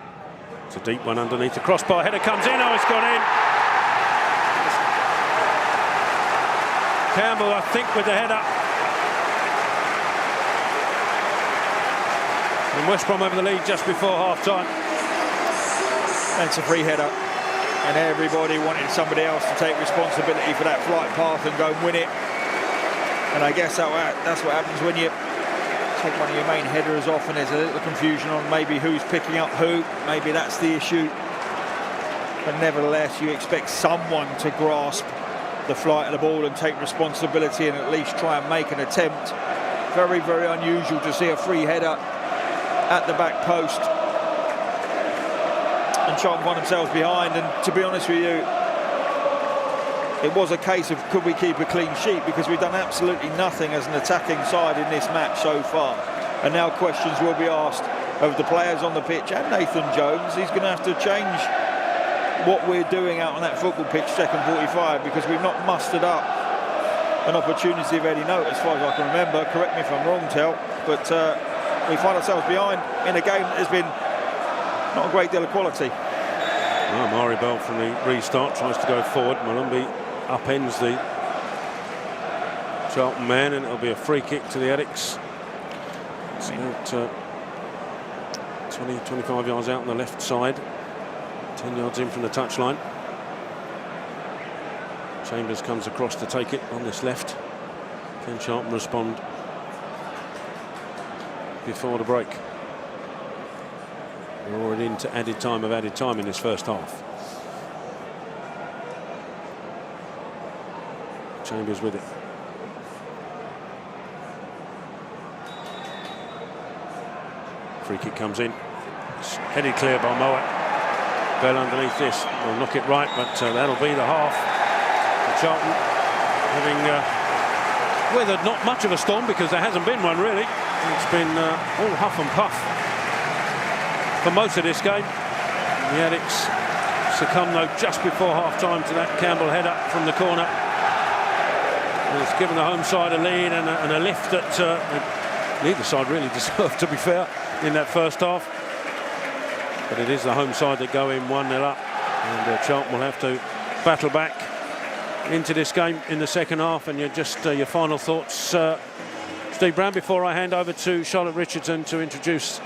It's a deep one underneath the crossbar. Header comes in. Oh, it's gone in. Campbell, I think, with the header. And West Brom over the lead just before half-time. That's a free header, and everybody wanted somebody else to take responsibility for that flight path and go and win it. And I guess that's what happens when you take one of your main headers off and there's a little confusion on maybe who's picking up who. Maybe that's the issue. But nevertheless, you expect someone to grasp the flight of the ball and take responsibility and at least try and make an attempt. Very, very unusual to see a free header at the back post. And Charlton find themselves behind, and to be honest with you, it was a case of could we keep a clean sheet, because we've done absolutely nothing as an attacking side in this match so far. And now questions will be asked of the players on the pitch and Nathan Jones. He's going to have to change what we're doing out on that football pitch second 45, because we've not mustered up an opportunity of any note as far as I can remember. Correct me if I'm wrong, Tel, but we find ourselves behind in a game that has been not a great deal of quality. Well, Mari Bell from the restart tries to go forward. Malumbi upends the Charlton man, and it'll be a free kick to the Addicts. It's about 20-25 yards out on the left side, 10 yards in from the touchline. Chambers comes across to take it on this left. Can Charlton respond? before the break. We're already into added time in this first half. Chambers with it. Free kick comes in. It's headed clear by Moat. Bell underneath this. Will knock it right, but that'll be the half. For Charlton having weathered not much of a storm, because there hasn't been one really. It's been all huff and puff for most of this game. The Addicts succumb though just before half-time to that Campbell header from the corner. And it's given the home side a lead and a lift that neither side really deserved, to be fair, in that first half. But it is the home side that go in 1-0 up, and Charlton will have to battle back into this game in the second half. And your final thoughts, Steve Brown, before I hand over to Charlotte Richardson to introduce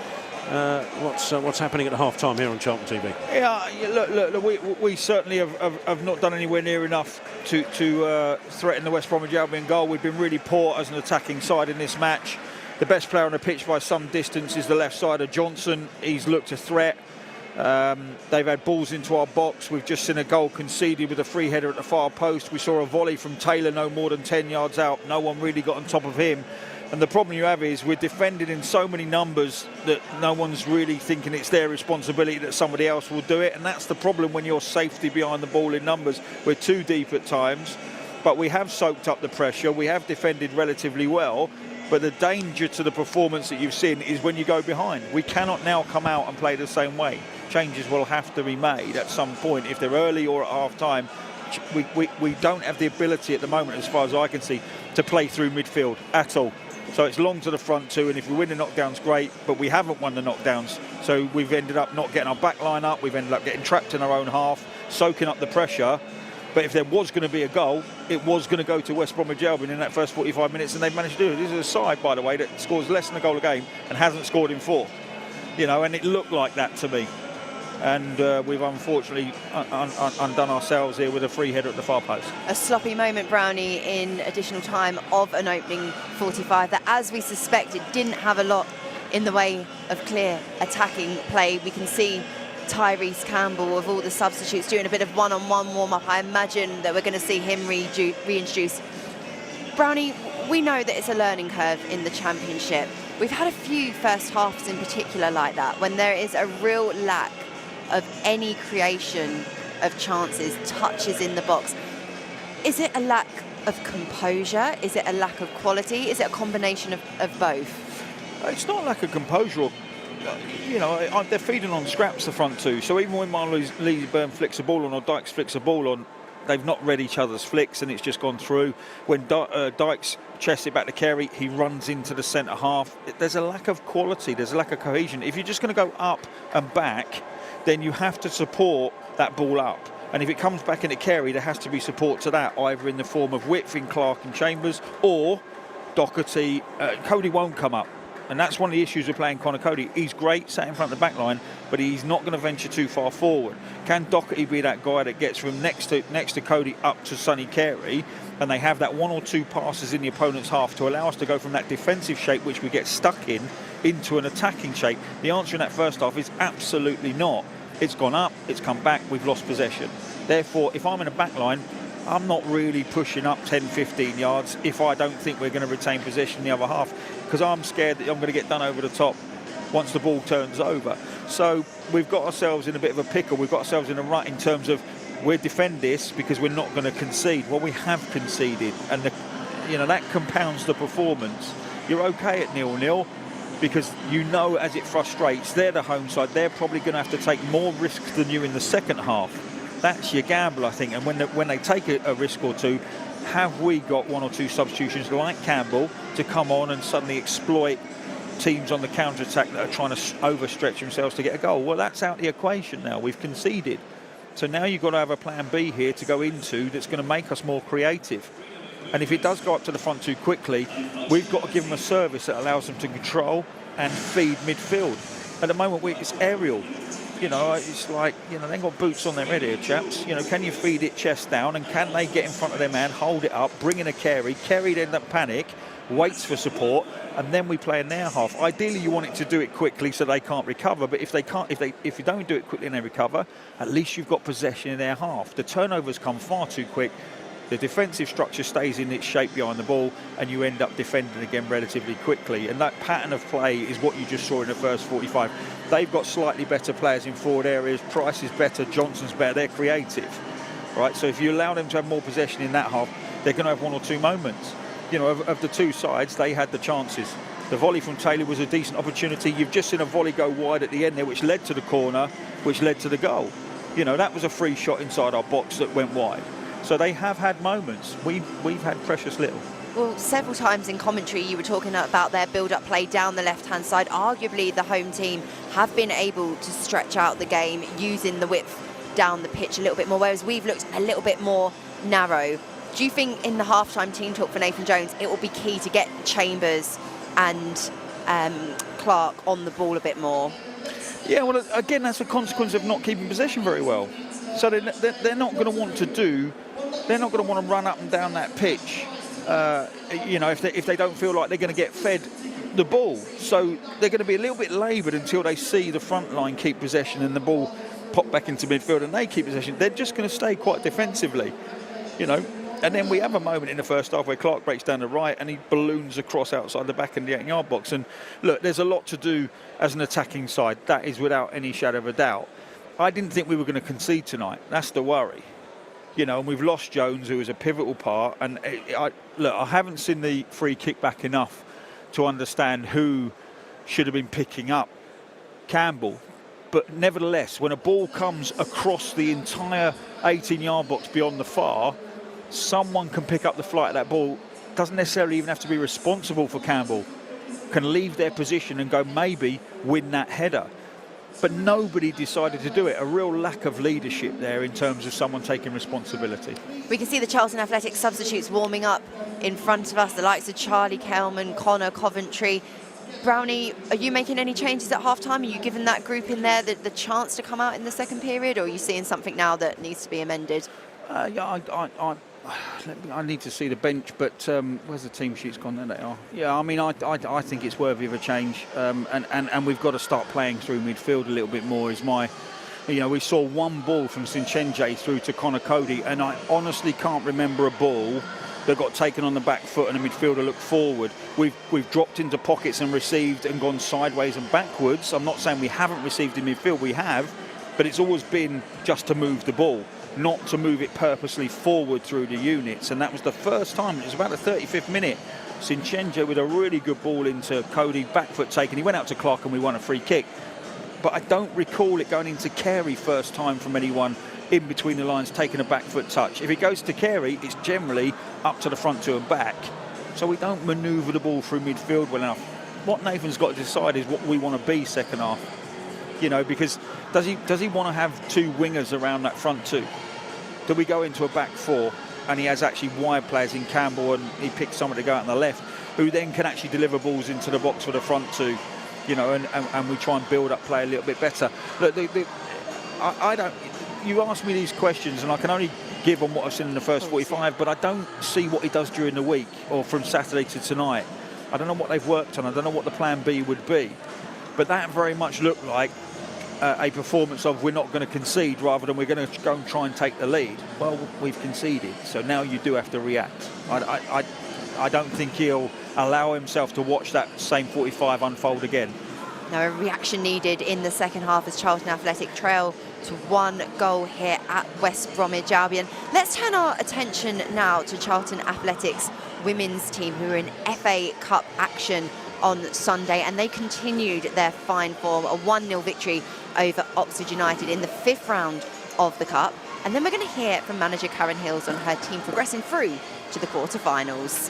what's happening at the half-time here on Charlton TV. Yeah, look, we certainly have not done anywhere near enough to threaten the West Bromwich Albion goal. We've been really poor as an attacking side in this match. The best player on the pitch by some distance is the left side of Johnson. He's looked a threat. They've had balls into our box. We've just seen a goal conceded with a free header at the far post. We saw a volley from Taylor no more than 10 yards out. No one really got on top of him. And the problem you have is we're defended in so many numbers that no one's really thinking it's their responsibility, that somebody else will do it. And that's the problem when you're safety behind the ball in numbers. We're too deep at times, but we have soaked up the pressure. We have defended relatively well. But the danger to the performance that you've seen is when you go behind. We cannot now come out and play the same way. Changes will have to be made at some point, if they're early or at half-time. We don't have the ability at the moment, as far as I can see, to play through midfield at all. So it's long to the front too, and if we win the knockdowns, great, but we haven't won the knockdowns. So we've ended up not getting our back line up, we've ended up getting trapped in our own half, soaking up the pressure. But if there was going to be a goal, it was going to go to West Bromwich Albion in that first 45 minutes, and they've managed to do it. This is a side, by the way, that scores less than a goal a game and hasn't scored in 4. You know, and it looked like that to me. And we've unfortunately undone ourselves here with a free header at the far post. A sloppy moment, Brownie, in additional time of an opening 45 that, as we suspected, didn't have a lot in the way of clear attacking play. We can see Tyrese Campbell, of all the substitutes, doing a bit of one-on-one warm-up. I imagine that we're going to see him reintroduced. Brownie, we know that it's a learning curve in the Championship. We've had a few first halves in particular like that, when there is a real lack of any creation of chances, touches in the box. Is it a lack of composure? Is it a lack of quality? Is it a combination of both? It's not a lack of composure. Or, you know, they're feeding on scraps, the front two. So even when Marley's Burn flicks a ball on or Dykes flicks a ball on, they've not read each other's flicks and it's just gone through. When Dykes chests it back to Carey, he runs into the centre half. There's a lack of quality, there's a lack of cohesion. If you're just going to go up and back, then you have to support that ball up. And if it comes back into Carey, there has to be support to that, either in the form of width in Clark and Chambers, or Doherty. Cody won't come up. And that's one of the issues with playing Connor Cody. He's great, sat in front of the back line, but he's not going to venture too far forward. Can Doherty be that guy that gets from next to Cody up to Sonny Carey, and they have that 1 or 2 passes in the opponent's half to allow us to go from that defensive shape, which we get stuck in, into an attacking shape? The answer in that first half is absolutely not. It's gone up, it's come back, we've lost possession. Therefore, if I'm in a back line, I'm not really pushing up 10, 15 yards if I don't think we're going to retain possession in the other half, because I'm scared that I'm going to get done over the top once the ball turns over. So we've got ourselves in a bit of a pickle. We've got ourselves in a rut in terms of we'll defend this because we're not going to concede. Well, we have conceded, and that compounds the performance. You're okay at 0-0 because you know, as it frustrates, they're the home side. They're probably going to have to take more risks than you in the second half. That's your gamble, I think. And when they take a risk or two, have we got 1 or 2 substitutions like Campbell to come on and suddenly exploit teams on the counter-attack that are trying to overstretch themselves to get a goal? Well, that's out the equation now. We've conceded. So now you've got to have a plan B here to go into that's going to make us more creative. And if it does go up to the front too quickly, we've got to give them a service that allows them to control and feed midfield. At the moment, it's aerial. You know, it's like, you know, they ain't got boots on their head here, chaps. You know, can you feed it chest down, and can they get in front of their man, hold it up, bring in a Carey then that panic, waits for support, and then we play in their half. Ideally, you want it to do it quickly so they can't recover, but if you don't do it quickly and they recover, at least you've got possession in their half. The turnovers come far too quick. The defensive structure stays in its shape behind the ball, and you end up defending again relatively quickly. And that pattern of play is what you just saw in the first 45. They've got slightly better players in forward areas. Price is better, Johnson's better. They're creative, right? So if you allow them to have more possession in that half, they're going to have one or two moments. You know, of the two sides, they had the chances. The volley from Taylor was a decent opportunity. You've just seen a volley go wide at the end there, which led to the corner, which led to the goal. You know, that was a free shot inside our box that went wide. So they have had moments. We've had precious little. Well, several times in commentary you were talking about their build-up play down the left-hand side. Arguably the home team have been able to stretch out the game using the width down the pitch a little bit more, whereas we've looked a little bit more narrow. Do you think in the half-time team talk for Nathan Jones it will be key to get Chambers and Clark on the ball a bit more? Yeah, well, again, that's a consequence of not keeping possession very well. So they're not going to want to do... They're not going to want to run up and down that pitch, you know, if they don't feel like they're going to get fed the ball. So they're going to be a little bit laboured until they see the front line keep possession and the ball pop back into midfield and they keep possession. They're just going to stay quite defensively, you know. And then we have a moment in the first half where Clark breaks down the right and he balloons across outside the back in the 8-yard box. And look, there's a lot to do as an attacking side. That is without any shadow of a doubt. I didn't think we were going to concede tonight. That's the worry. You know, and we've lost Jones, who was a pivotal part. And I haven't seen the free kick back enough to understand who should have been picking up Campbell. But nevertheless, when a ball comes across the entire 18-yard box beyond the far, someone can pick up the flight of that ball. Doesn't necessarily even have to be responsible for Campbell. Can leave their position and go maybe win that header. But nobody decided to do it. A real lack of leadership there in terms of someone taking responsibility. We can see the Charlton Athletic substitutes warming up in front of us, the likes of Charlie Kelman, Connor Coventry. Brownie, are you making any changes at half-time? Are you giving that group in there the chance to come out in the second period, or are you seeing something now that needs to be amended? I need to see the bench, but where's the team sheet's gone? There they are. Yeah, I mean, I think it's worthy of a change, and we've got to start playing through midfield a little bit more. Is my, you know, we saw one ball from Sinchenje through to Connor Cody, and I honestly can't remember a ball that got taken on the back foot and a midfielder looked forward. We've dropped into pockets and received and gone sideways and backwards. I'm not saying we haven't received in midfield, we have, but it's always been just to move the ball, not to move it purposely forward through the units. And that was the first time. It was about the 35th minute. Sinchenje with a really good ball into Cody, back foot taken. He went out to Clark and we won a free kick. But I don't recall it going into Carey first time from anyone in between the lines taking a back foot touch. If it goes to Carey, it's generally up to the front two and back. So we don't manoeuvre the ball through midfield well enough. What Nathan's got to decide is what we want to be second half. You know, because does he want to have two wingers around that front two? Do we go into a back four and he has actually wide players in Campbell and he picks someone to go out on the left who then can actually deliver balls into the box for the front two, you know, and we try and build up play a little bit better. Look, I don't. You ask me these questions and I can only give on what I've seen in the first 45, but I don't see what he does during the week or from Saturday to tonight. I don't know what they've worked on. I don't know what the plan B would be. But that very much looked like a performance of we're not going to concede rather than we're going to go and try and take the lead. Well, we've conceded, so now you do have to react. I don't think he'll allow himself to watch that same 45 unfold again. No reaction needed in the second half as Charlton Athletic trail to 1 goal here at West Bromwich Albion. Let's turn our attention now to Charlton Athletic's women's team, who are in FA Cup action on Sunday, and they continued their fine form, a 1-0 victory over Oxford United in the 5th round of the Cup. And then we're going to hear from manager Karen Hills on her team progressing through to the quarter-finals.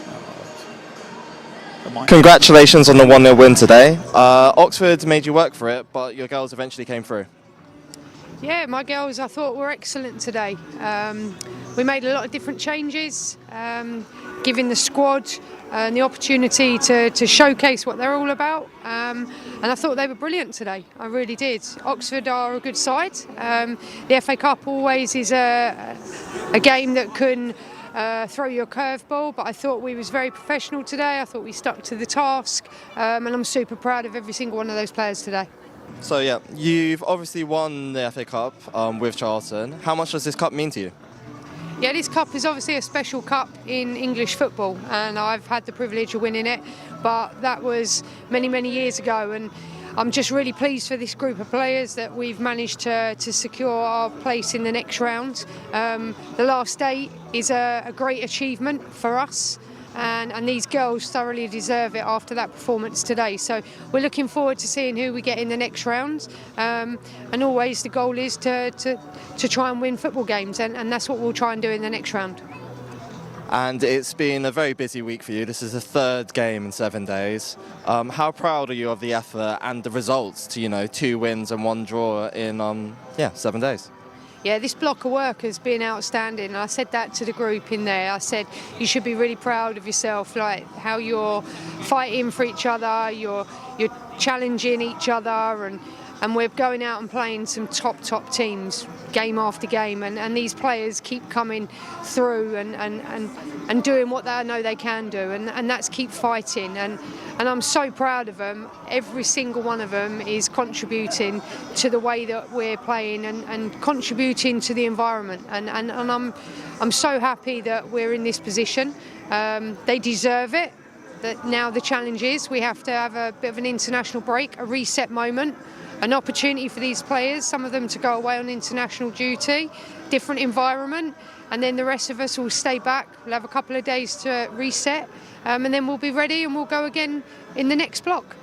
Congratulations on the 1-0 win today. Oxford made you work for it, but your girls eventually came through. Yeah, my girls I thought were excellent today. We made a lot of different changes, giving the squad the opportunity to showcase what they're all about. And I thought they were brilliant today. I really did. Oxford are a good side. The FA Cup always is a game that can throw you a curveball, but I thought we was very professional today. I thought we stuck to the task, and I'm super proud of every single one of those players today. So yeah, you've obviously won the FA Cup with Charlton. How much does this cup mean to you? Yeah, this cup is obviously a special cup in English football, and I've had the privilege of winning it, but that was many, many years ago, and I'm just really pleased for this group of players that we've managed to secure our place in the next round. The last eight is a great achievement for us. And these girls thoroughly deserve it after that performance today. So we're looking forward to seeing who we get in the next round. And always the goal is to try and win football games, and that's what we'll try and do in the next round. And it's been a very busy week for you. This is the third game in 7 days. How proud are you of the effort and the results to, 2 wins and 1 draw in 7 days? Yeah, this block of work has been outstanding. And I said that to the group in there. I said, you should be really proud of yourself, like how you're fighting for each other, you're challenging each other, and we're going out and playing some top teams game after game, and these players keep coming through and doing what they know they can do, and that's keep fighting, and I'm so proud of them. Every single one of them is contributing to the way that we're playing and contributing to the environment, and I'm so happy that we're in this position. They deserve it. That now the challenge is we have to have a bit of an international break, a reset moment, an opportunity for these players, some of them to go away on international duty, different environment, and then the rest of us will stay back. We'll have a couple of days to reset, and then we'll be ready and we'll go again in the next block.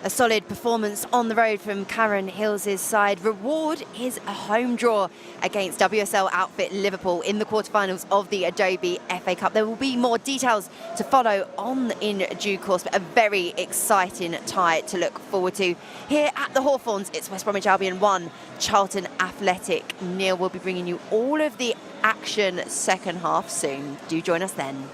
A solid performance on the road from Karen Hills' side. Reward is a home draw against WSL outfit Liverpool in the quarterfinals of the Adobe FA Cup. There will be more details to follow on in due course, but a very exciting tie to look forward to. Here at the Hawthorns, it's West Bromwich Albion 1, Charlton Athletic. Neil will be bringing you all of the action second half soon. Do join us then.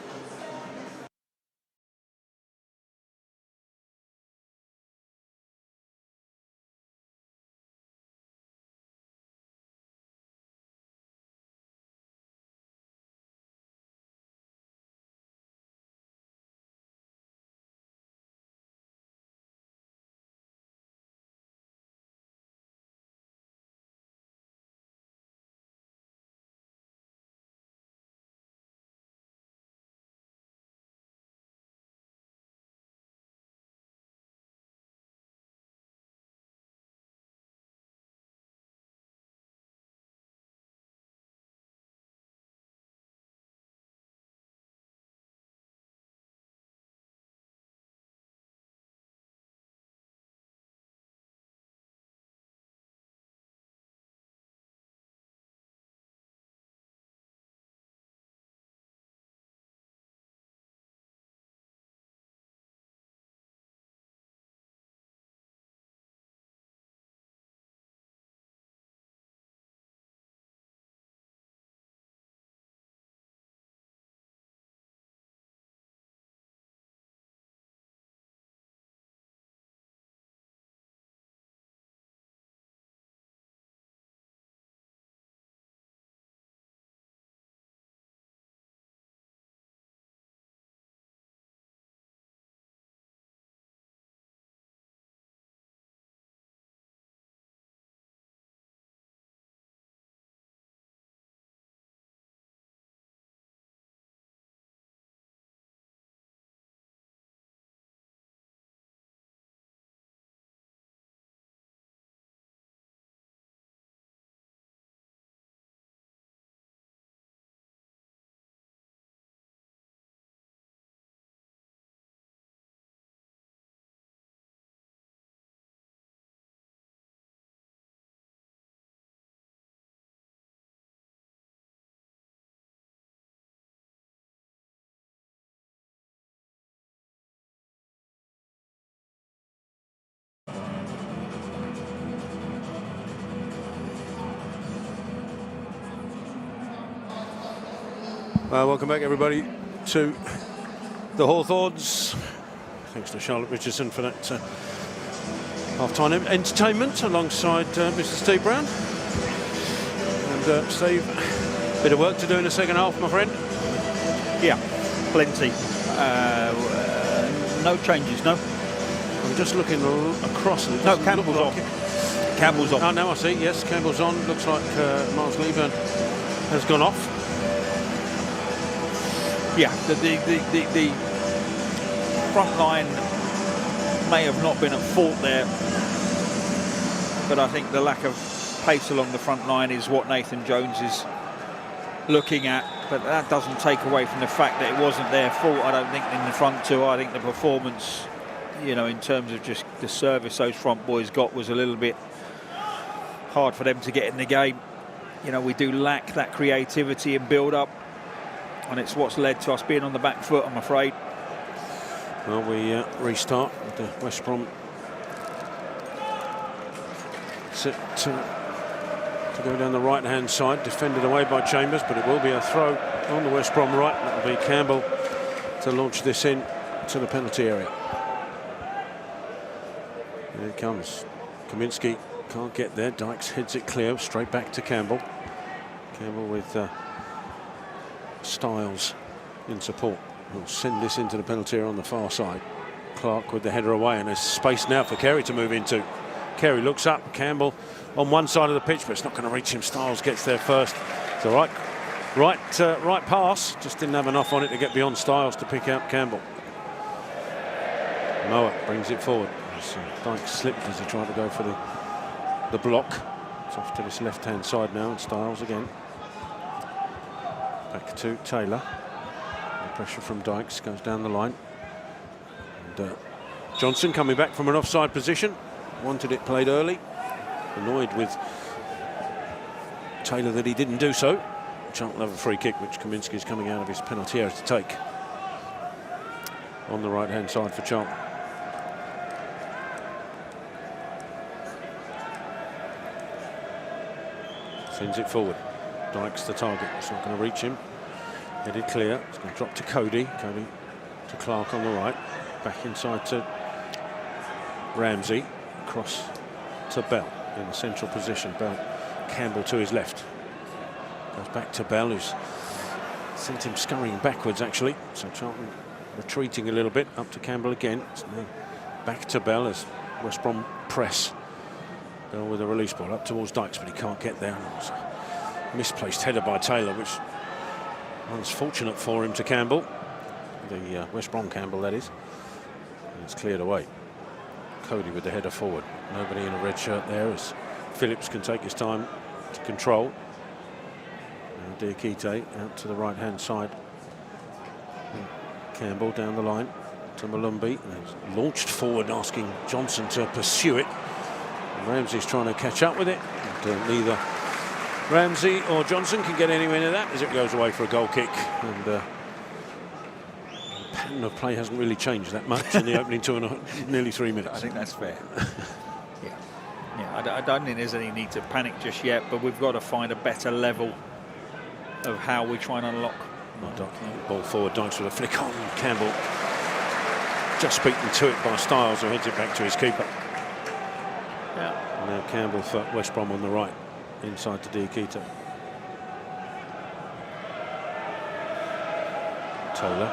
Welcome back, everybody, to the Hawthorns. Thanks to Charlotte Richardson for that half-time entertainment alongside Mr. Steve Brown. And Steve, bit of work to do in the second half, my friend. Yeah, plenty. No changes, no. I'm just looking across. No, Campbell's on. Campbell's on. Oh, now I see. Yes, Campbell's on. Looks like Miles Lieburn has gone off. Yeah, the front line may have not been at fault there, but I think the lack of pace along the front line is what Nathan Jones is looking at. But that doesn't take away from the fact that it wasn't their fault, I don't think, in the front two. I think the performance, you know, in terms of just the service those front boys got was a little bit hard for them to get in the game. You know, we do lack that creativity and build-up, and it's what's led to us being on the back foot, I'm afraid. Well, we restart with the West Brom set to go down the right-hand side, defended away by Chambers, but it will be a throw on the West Brom right. That'll be Campbell to launch this in to the penalty area. Here it comes. Kaminsky can't get there. Dykes heads it clear, straight back to Campbell. Campbell with Styles in support. We'll send this into the penalty area on the far side. Clark with the header away, and there's space now for Carey to move into. Carey looks up. Campbell on one side of the pitch, but it's not going to reach him. Styles gets there first. It's all right. Right pass. Just didn't have enough on it to get beyond Styles to pick out Campbell. Moa brings it forward. Dykes slipped as he tried to go for the block. It's off to this left-hand side now, and Styles again. Back to Taylor. The pressure from Dykes goes down the line. And Johnson coming back from an offside position. Wanted it played early. Annoyed with Taylor that he didn't do so. Charlton have a free kick, which Kaminsky is coming out of his penalty area to take. On the right-hand side for Charlton. Sends it forward. Dykes the target. It's not going to reach him. Headed clear. It's going to drop to Cody. Cody to Clark on the right. Back inside to Ramsey. Across to Bell in the central position. Bell. Campbell to his left. Goes back to Bell, who's sent him scurrying backwards, actually. So Charlton retreating a little bit. Up to Campbell again. It's now back to Bell as West Brom press. Bell with a release ball up towards Dykes, but he can't get there. Misplaced header by Taylor, which was fortunate for him to Campbell. The West Brom Campbell, that is. And it's cleared away. Cody with the header forward. Nobody in a red shirt there as Phillips can take his time to control. Diakite out to the right-hand side. Campbell down the line to Malumbi. Launched forward, asking Johnson to pursue it. Ramsey's trying to catch up with it. And, neither Ramsey or Johnson can get anywhere near that as it goes away for a goal kick. And the pattern of play hasn't really changed that much in the opening nearly 3 minutes. I think that's fair. Yeah, I don't think there's any need to panic just yet, but we've got to find a better level of how we try and unlock. Ball forward, Dykes with a flick on. Campbell just beaten to it by Styles, who heads it back to his keeper. Yeah. Now Campbell for West Brom on the right, inside to Diakite. Taylor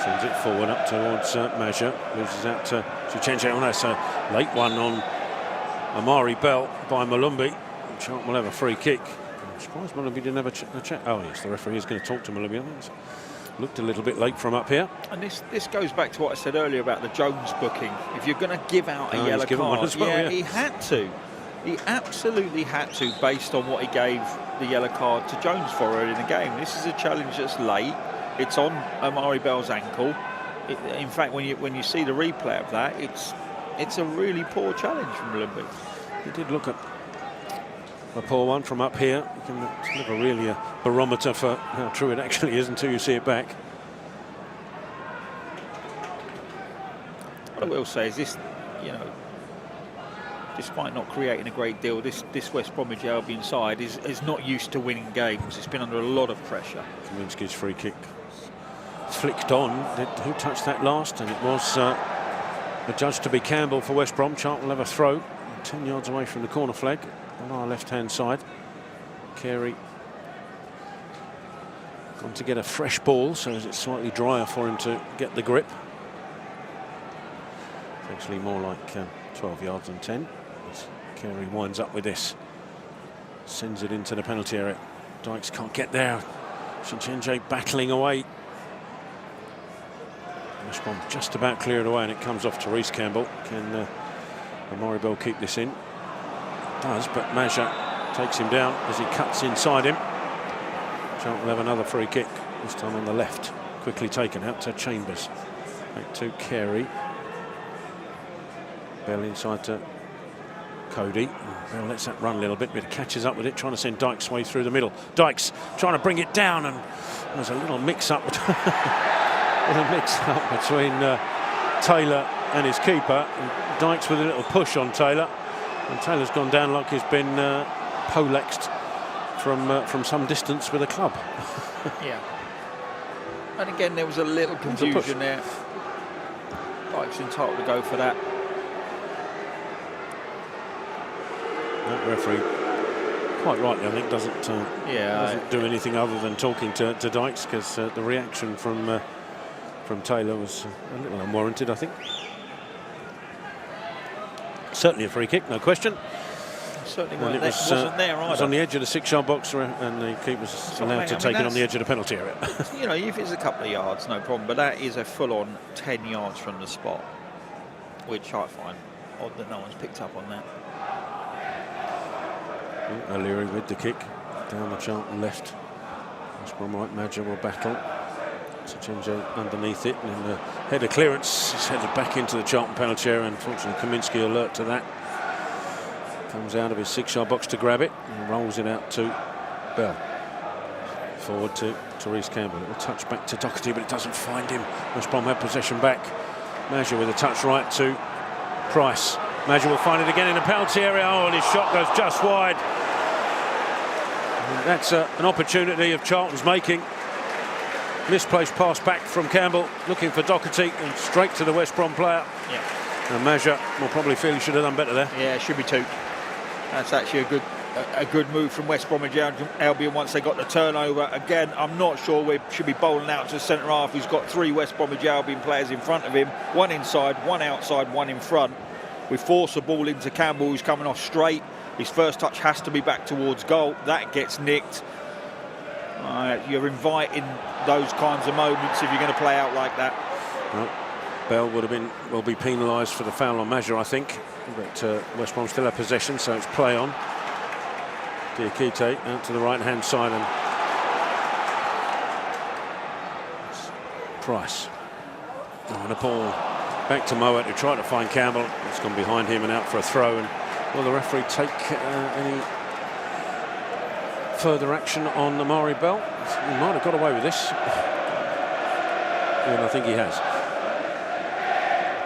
sends it forward up towards Mazza, loses out to Chichenche. Oh no, it's a late one on Amari Bell by Malumbi. Charlton will have a free kick. I'm surprised Malumbi didn't have a chat. Oh yes, the referee is going to talk to Malumbi. I think it's looked a little bit late from up here. And this goes back to what I said earlier about the Jones booking. If you're going to give out a yellow card, well, he had to. He absolutely had to, based on what he gave the yellow card to Jones for early in the game. This is a challenge that's late. It's on Amari Bell's ankle. In fact, when you see the replay of that, it's a really poor challenge from Malumbi. He did look at a poor one from up here. It's never really a barometer for how true it actually is until you see it back. What I will say is this, despite not creating a great deal, this West Bromwich Albion side is not used to winning games. It's been under a lot of pressure. Kaminski's free kick flicked on. Who touched that last? And it was adjudged to be Campbell for West Brom. Charlton will have a throw 10 yards away from the corner flag on our left-hand side. Carey gone to get a fresh ball, so it's slightly drier for him to get the grip. It's actually more like 12 yards than 10. As Carey winds up with this, sends it into the penalty area. Dykes can't get there. Shinchenje battling away. West Brom just about cleared away, and it comes off to Reece Campbell. Can Amari Bell keep this in? Does, but Maja takes him down as he cuts inside him. Charlton will have another free kick, this time on the left. Quickly taken out to Chambers. Back to Carey. Bell inside to Cody. Bell lets that run a little bit, but he catches up with it, trying to send Dykes way through the middle. Dykes trying to bring it down, and there's a little mix-up between Taylor and his keeper. And Dykes with a little push on Taylor, and Taylor's gone down like he's been poleaxed from some distance with a club. Yeah. And again, there was a little confusion there. Dykes entitled to go for that. That referee, quite rightly, I think, doesn't do anything other than talking to Dykes, because the reaction from Taylor was a little unwarranted, I think. Certainly a free kick, no question. Certainly wasn't there either. It was on the edge of the 6-yard box, and the keeper's allowed to take it on the edge of the penalty area. You know, if it's a couple of yards, no problem, but that is a full-on 10 yards from the spot, which I find odd that no one's picked up on that. O'Leary with the kick down the Charlton left. West Brom right. Maja will battle. Shinchenje underneath it, and in the header clearance is headed back into the Charlton penalty area. Unfortunately, Kaminski alert to that. Comes out of his 6-yard box to grab it and rolls it out to Bell. Forward to Reece Campbell. It will touch back to Doherty, but it doesn't find him. West Brom have possession back. Maja with a touch right to Price. Maja will find it again in the penalty area. Oh, and his shot goes just wide. And that's an opportunity of Charlton's making. Misplaced pass back from Campbell, looking for Doherty, and straight to the West Brom player. Yeah. And Maja will probably feel he should have done better there. Yeah, it should be 2. That's actually a good move from West Bromwich Albion once they got the turnover. Again, I'm not sure we should be bowling out to the centre half, who's got 3 West Bromwich Albion players in front of him. 1 inside, 1 outside, 1 in front. We force the ball into Campbell, who's coming off straight. His first touch has to be back towards goal. That gets nicked. You're inviting those kinds of moments if you're going to play out like that. Well, Bell will be penalised for the foul on Maja, I think. But West Brom still have possession, so it's play on. Diakite out to the right-hand side, and Price. And a ball back to Mowat, who tried to find Campbell. It's gone behind him and out for a throw. And will the referee take any further action on Amari Bell? He might have got away with this. And I think he has.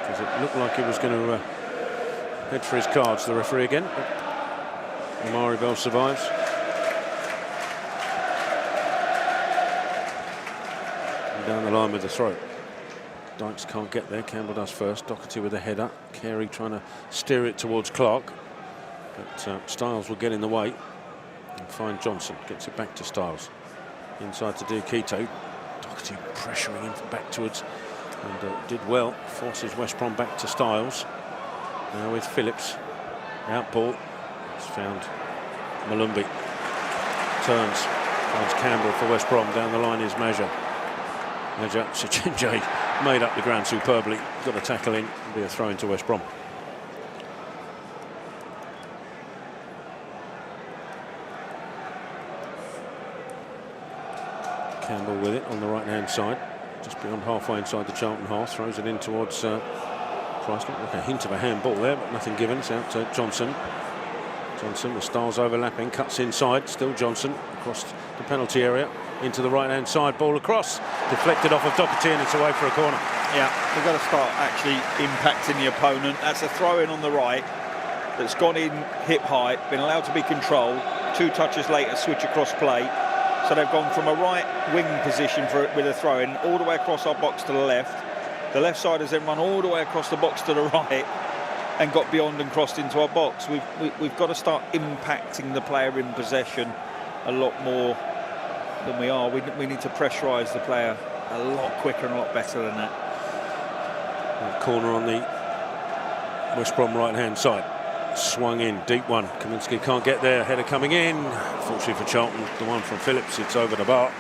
Because it looked like he was going to head for his cards, the referee again. But Amari Bell survives. And down the line with the throw. Dykes can't get there. Campbell does first. Doherty with a header. Carey trying to steer it towards Clark. But Styles will get in the way and find Johnson. Gets it back to Styles. Inside to Diakite. Doherty pressuring him backwards. And did well. Forces West Brom back to Styles. Now with Phillips. Out ball. It's found Malumbi. Turns. Finds Campbell for West Brom. Down the line is Maja. Maja Shinchenje made up the ground superbly. Got a tackle in. It'll be a throw into West Brom. Campbell with it on the right-hand side, just beyond halfway inside the Charlton half. Throws it in towards Price. Like a hint of a handball there, but nothing given. It's out to Johnson. Johnson with Styles overlapping, cuts inside. Still Johnson across the penalty area into the right-hand side. Ball across, deflected off of Doherty, and it's away for a corner. Yeah, they've got to start actually impacting the opponent. That's a throw-in on the right. that's gone in hip height, been allowed to be controlled. 2 touches later, switch across play. So they've gone from a right wing position with a throw-in all the way across our box to the left. The left side has then run all the way across the box to the right and got beyond and crossed into our box. We've got to start impacting the player in possession a lot more than we are. We need to pressurise the player a lot quicker and a lot better than that. Corner on the West Brom right-hand side. Swung in, deep one. Kaminsky can't get there. Header coming in. Fortunately for Charlton, the one from Phillips, it's over the bar.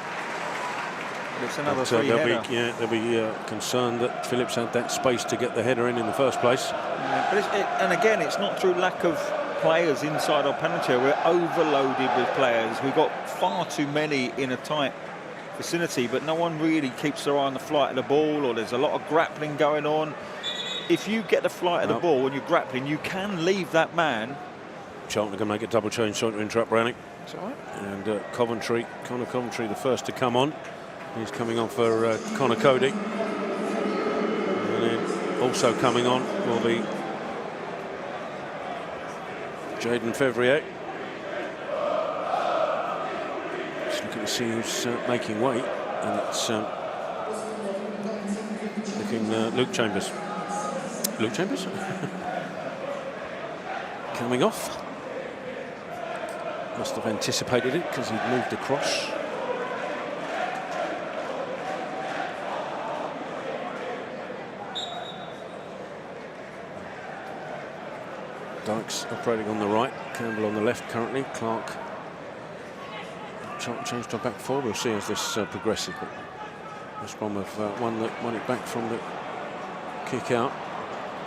It's another free header. They'll be concerned that Phillips had that space to get the header in the first place. Yeah, but and again, it's not through lack of players inside our penalty area. We're overloaded with players. We've got far too many in a tight vicinity, but no one really keeps their eye on the flight of the ball, or there's a lot of grappling going on. If you get the flight of the ball when you're grappling, you can leave that man. Charlton can make a double change, sorry to interrupt, Browning. It's all right. And Coventry, the first to come on. He's coming on for Connor Cody. And then also coming on will be Jaden Fevrier. Just looking to see who's making weight. And it's looking Luke Chambers. Luke Chambers? Coming off. Must have anticipated it because he'd moved across. Dykes operating on the right, Campbell on the left currently, Clark. Charlton changed to a back four. We'll see as this progresses. But West Brom have won it back from the kick out.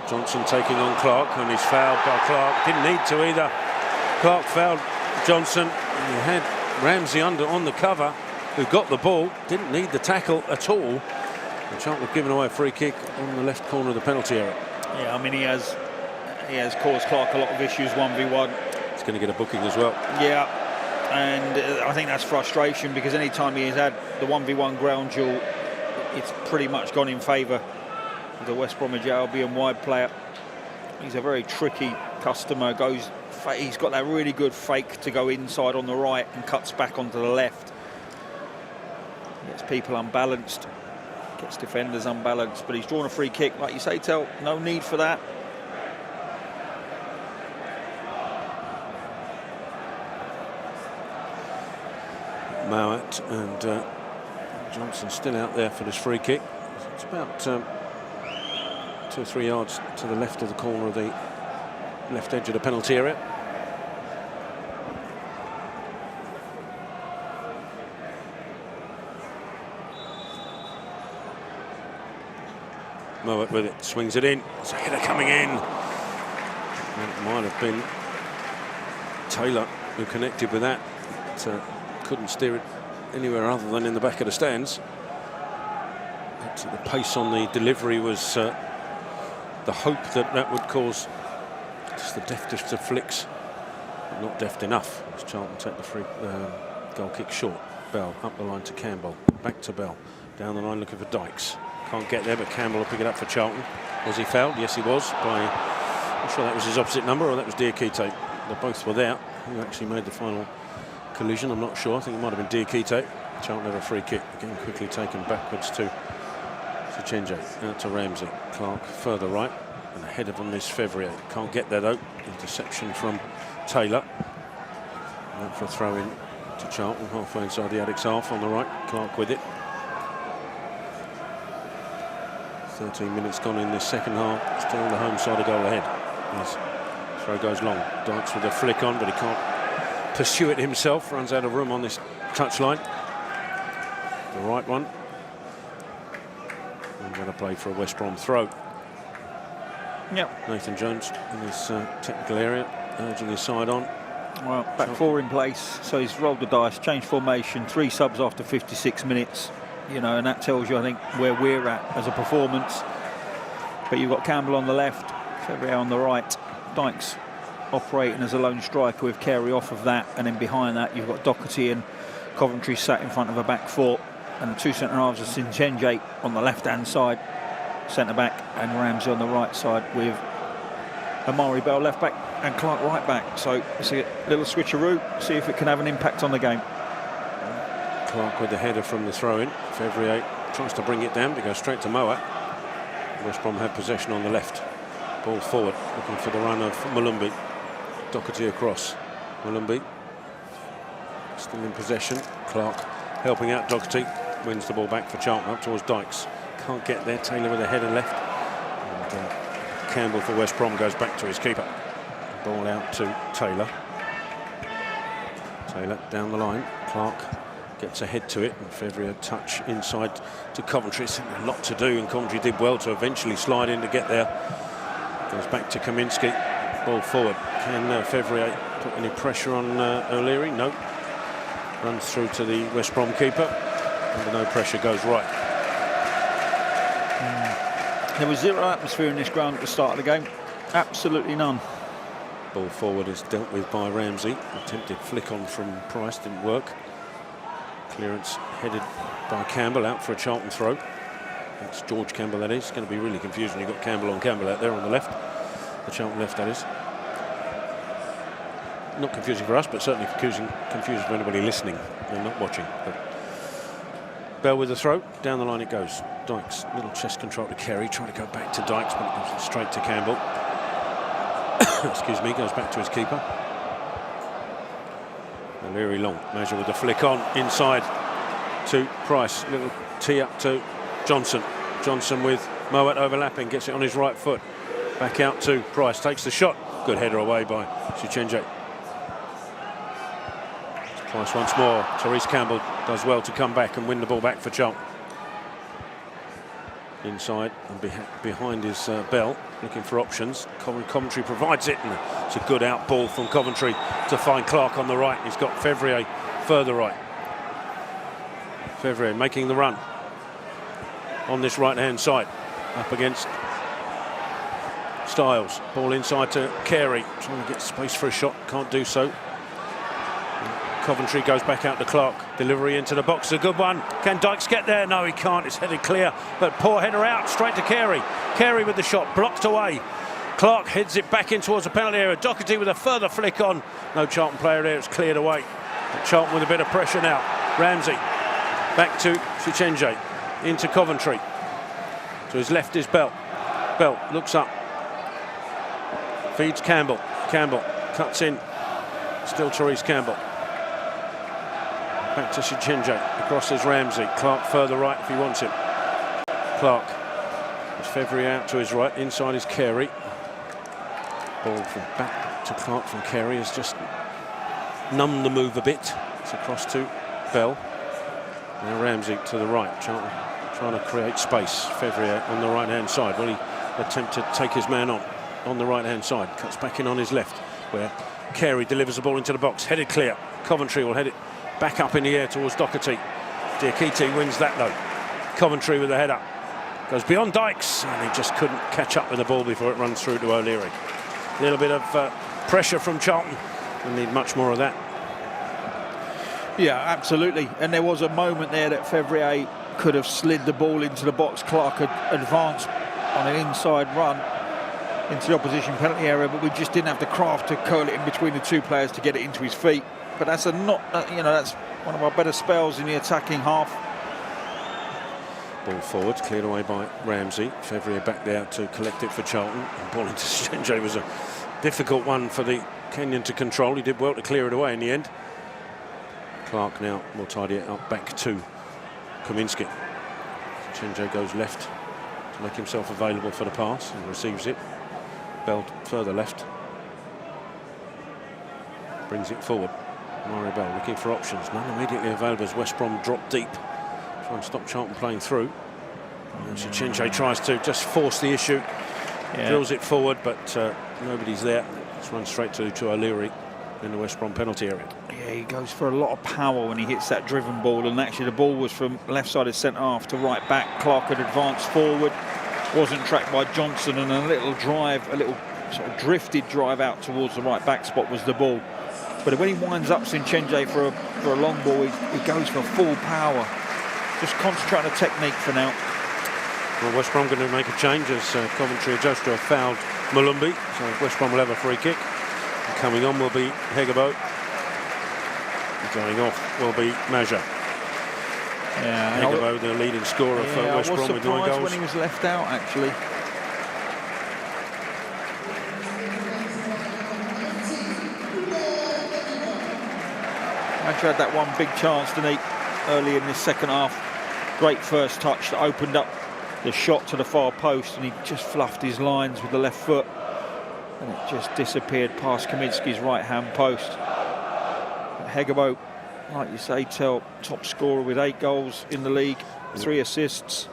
Johnson taking on Clark, and he's fouled by Clark. Didn't need to either. Clark fouled Johnson. And he had Ramsey on the cover, who got the ball. Didn't need the tackle at all. And Charlton have given away a free kick on the left corner of the penalty area. Yeah, I mean, he has caused Clark a lot of issues 1v1. He's going to get a booking as well. Yeah, and I think that's frustration, because any time he has had the 1v1 ground duel, it's pretty much gone in favour of the West Bromwich Albion wide player. He's a very tricky customer. He's got that really good fake to go inside on the right and cuts back onto the left. Gets people unbalanced, gets defenders unbalanced, but he's drawn a free kick. Like you say, Tel, no need for that. Mowat and Johnson still out there for this free kick. It's about 2 or 3 yards to the left of the corner of the left edge of the penalty area. Mowat with it, swings it in. It's a header coming in. And it might have been Taylor who connected with that. Couldn't steer it anywhere other than in the back of the stands. But the pace on the delivery was the hope that would cause just the deftest of flicks, but not deft enough as Charlton take the free goal kick short. Bell up the line to Campbell, back to Bell, down the line looking for Dykes. Can't get there, but Campbell will pick it up for Charlton. Was he fouled? Yes, he was. I'm sure that was his opposite number, or that was Diakite. They both were there. Who actually made the final collision? I'm not sure. I think it might have been Diakite. Charlton have a free kick, again quickly taken backwards to Chenje, out to Ramsey. Clark further right, and ahead of him is Fevrier. Can't get there though. Interception from Taylor. Out for a throw in to Charlton, halfway inside the Addicks half on the right. Clark with it. 13 minutes gone in this second half. Still the home side a goal ahead. His throw goes long. Dykes with a flick on, but he can't pursue it himself. Runs out of room on this touchline. The right one. And going to play for a West Brom throw. Yep. Nathan Jones in his technical area, urging his side on. Well, back four in place, so he's rolled the dice, changed formation, 3 subs after 56 minutes. You know, and that tells you, I think, where we're at as a performance. But you've got Campbell on the left, Fevrier on the right, Dykes operating as a lone striker with Carey off of that, and then behind that you've got Doherty and Coventry sat in front of a back four, and the 2 centre-halves are Chenje on the left-hand side, centre-back, and Ramsey on the right side with Amari Bell left-back. and Clark right back. So it's a little switcheroo, see if it can have an impact on the game. Clark with the header from the throw-in. Fevrier tries to bring it down, to go straight to Moat. West Brom have possession on the left. Ball forward, looking for the run of Malumbi. Doherty across. Malumbi still in possession. Clark helping out Doherty. Wins the ball back for Charlton up towards Dykes. Can't get there. Taylor with a header left. And Campbell for West Brom goes back to his keeper. Ball out to Taylor. Taylor down the line. Clark gets ahead to it, and Fevrier touch inside to Coventry. It's a lot to do, and Coventry did well to eventually slide in to get there. Goes back to Kaminski. Ball forward. Can Fevrier put any pressure on O'Leary? No. Runs through to the West Brom keeper. Under no pressure, goes right. There was zero atmosphere in this ground at the start of the game. Absolutely none. Ball forward is dealt with by Ramsey. Attempted flick on from Price, didn't work. Clearance headed by Campbell out for a Charlton throw. It's George Campbell, that is. It's going to be really confusing. You've got Campbell on Campbell out there on the left. The Charlton left, that is. Not confusing for us, but certainly confusing for anybody listening and not watching. But Bell with the throw. Down the line it goes. Dykes, little chest control to Kerry. Trying to go back to Dykes, but it goes straight to Campbell. Excuse me, goes back to his keeper. O'Leary long. Measure with the flick on. Inside to Price. Little tee up to Johnson. Johnson with Moat overlapping. Gets it on his right foot. Back out to Price. Takes the shot. Good header away by Suchenje. Price once more. Therese Campbell does well to come back and win the ball back for Charlton. Inside and behind is Bell, looking for options. Coventry provides it, and it's a good out ball from Coventry to find Clark on the right. He's got Fevrier further right. Fevrier making the run on this right-hand side, up against Styles. Ball inside to Carey, trying to get space for a shot, can't do so. Coventry goes back out to Clark. Delivery into the box, a good one. Can Dykes get there? No, he can't. It's headed clear, but poor header out, straight to Carey. Carey with the shot, blocked away. Clark heads it back in towards the penalty area. Doherty with a further flick on. No Charlton player there, it's cleared away. But Charlton with a bit of pressure now. Ramsey, back to Suchenje, into Coventry. To his left is Bell. Bell looks up. Feeds Campbell. Campbell cuts in. Still Therese Campbell. Back to Suchenje, across is Ramsey. Clark further right if he wants it. Clark. It's Fevrier out to his right, inside is Carey. Ball from back to Clark from Carey has just numbed the move a bit. It's across to Bell. Now Ramsey to the right, trying to create space. Fevrier on the right-hand side. Will he attempt to take his man on the right-hand side? Cuts back in on his left, where Carey delivers the ball into the box. Headed clear. Coventry will head it back up in the air towards Doherty. Diakite wins that though. Coventry with the header. Goes beyond Dykes, and he just couldn't catch up with the ball before it runs through to O'Leary. A little bit of pressure from Charlton. We need much more of that. Yeah, absolutely. And there was a moment there that Fevrier could have slid the ball into the box. Clark had advanced on an inside run into the opposition penalty area, but we just didn't have the craft to curl it in between the two players to get it into his feet. But that's that's one of our better spells in the attacking half. Ball forward, cleared away by Ramsey. Fevrier back there to collect it for Charlton. And ball into Suchenje was a difficult one for the Kenyan to control. He did well to clear it away in the end. Clark now will tidy it up back to Kaminski. Suchenje goes left to make himself available for the pass and receives it. Bell further left. Brings it forward. Mario Bell looking for options. None immediately available as West Brom drop deep. Try and stop Charlton playing through. And Suchenje tries to just force the issue. Drills it forward, but nobody's there. It's run straight to O'Leary in the West Brom penalty area. Yeah, he goes for a lot of power when he hits that driven ball, and actually the ball was from left-sided centre-half to right back. Clark had advanced forward, wasn't tracked by Johnson, and a little drive, a little sort of drifted drive out towards the right back spot was the ball. But when he winds up Suchenje for a long ball, he goes for full power. Just concentrate on the technique for now. Well, West Brom going to make a change as Coventry adjust to have fouled Malumbi. So West Brom will have a free kick. Coming on will be Hegabo. Going off will be Maja. Yeah, Hegabo, the leading scorer for West Brom with 9 I was surprised goals. when he was left out, actually. Maja had that one big chance, didn't he, early in this second half. Great first touch that opened up the shot to the far post, and he just fluffed his lines with the left foot, and it just disappeared past Kaminski's right-hand post. Hegabo, like you say, top scorer with 8 goals in the league, 3 assists.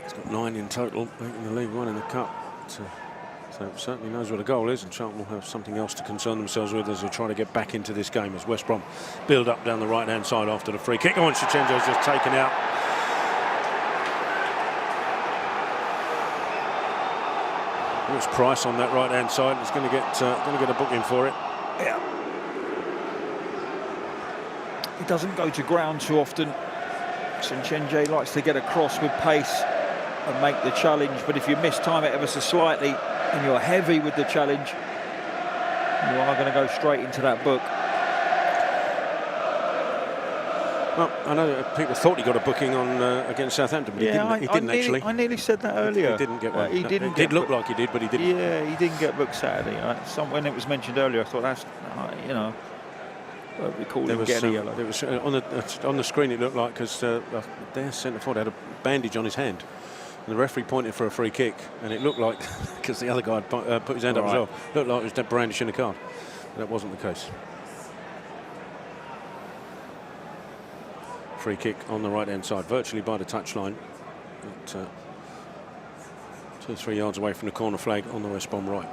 He's got 9 in total, 8 in the league, 1 in the cup. So certainly knows what a goal is, and Charlton will have something else to concern themselves with as they try to get back into this game as West Brom build up down the right-hand side after the free kick. Oh, and Chichenjo's just taken out. It's Price on that right-hand side. He's going to get a booking for it. Yeah. He doesn't go to ground too often. Chichenjo likes to get across with pace and make the challenge, but if you mistime it ever so slightly and you're heavy with the challenge, you are going to go straight into that book. Well, I know that people thought he got a booking on against Southampton, but he didn't actually. I nearly said that earlier. He didn't get one. He didn't. It did look like he did, but he didn't. Yeah, he didn't get booked Saturday. When it was mentioned earlier, I thought that's, you know, we called him getting a yellow. There was on the screen. It looked like because their centre forward had a bandage on his hand, and the referee pointed for a free kick, and it looked like because the other guy had put his hand up as well, looked like it was brandishing a card. But that wasn't the case. Free kick on the right-hand side, virtually by the touchline, 2-3 yards away from the corner flag on the West Brom right.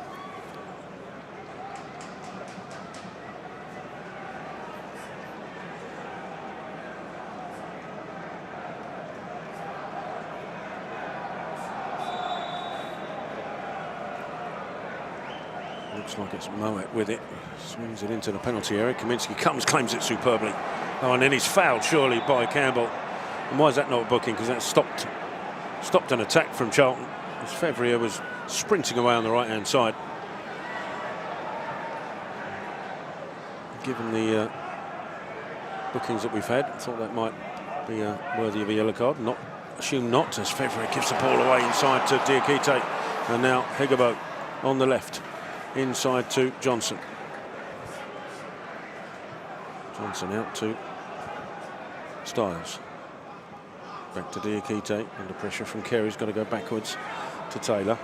Looks like it's Moet with it. Swings it into the penalty area. Kaminski claims it superbly. Oh, and then he's fouled, surely, by Campbell. And why is that not a booking? Because that stopped an attack from Charlton as Fevrier was sprinting away on the right-hand side. Given the bookings that we've had, I thought that might be worthy of a yellow card. Assume not, as Fevrier gives the ball away inside to Diakite. And now Hegabo on the left. Inside to Johnson. Johnson out to Styles. Back to Diakite. Under pressure from Carey's got to go backwards to Taylor.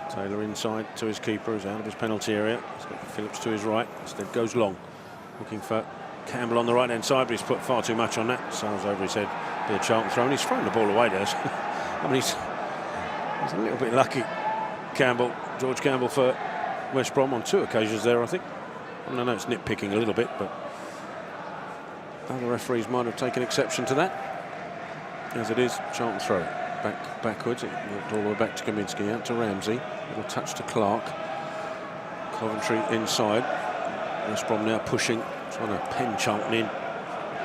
Taylor inside to his keeper, who's out of his penalty area. He's got Phillips to his right. Instead goes long. Looking for Campbell on the right-hand side, but he's put far too much on that. Sails over his head. Be a Charlton throw, and he's thrown the ball away there. I mean, he's a little bit lucky. George Campbell for West Brom on 2 occasions there, I think. I know it's nitpicking a little bit, but other referees might have taken exception to that. As it is, Charlton throw it backwards. It went all the way back to Kaminski, out to Ramsey. Little touch to Clark. Coventry inside. West Brom now pushing, trying to pen Charlton in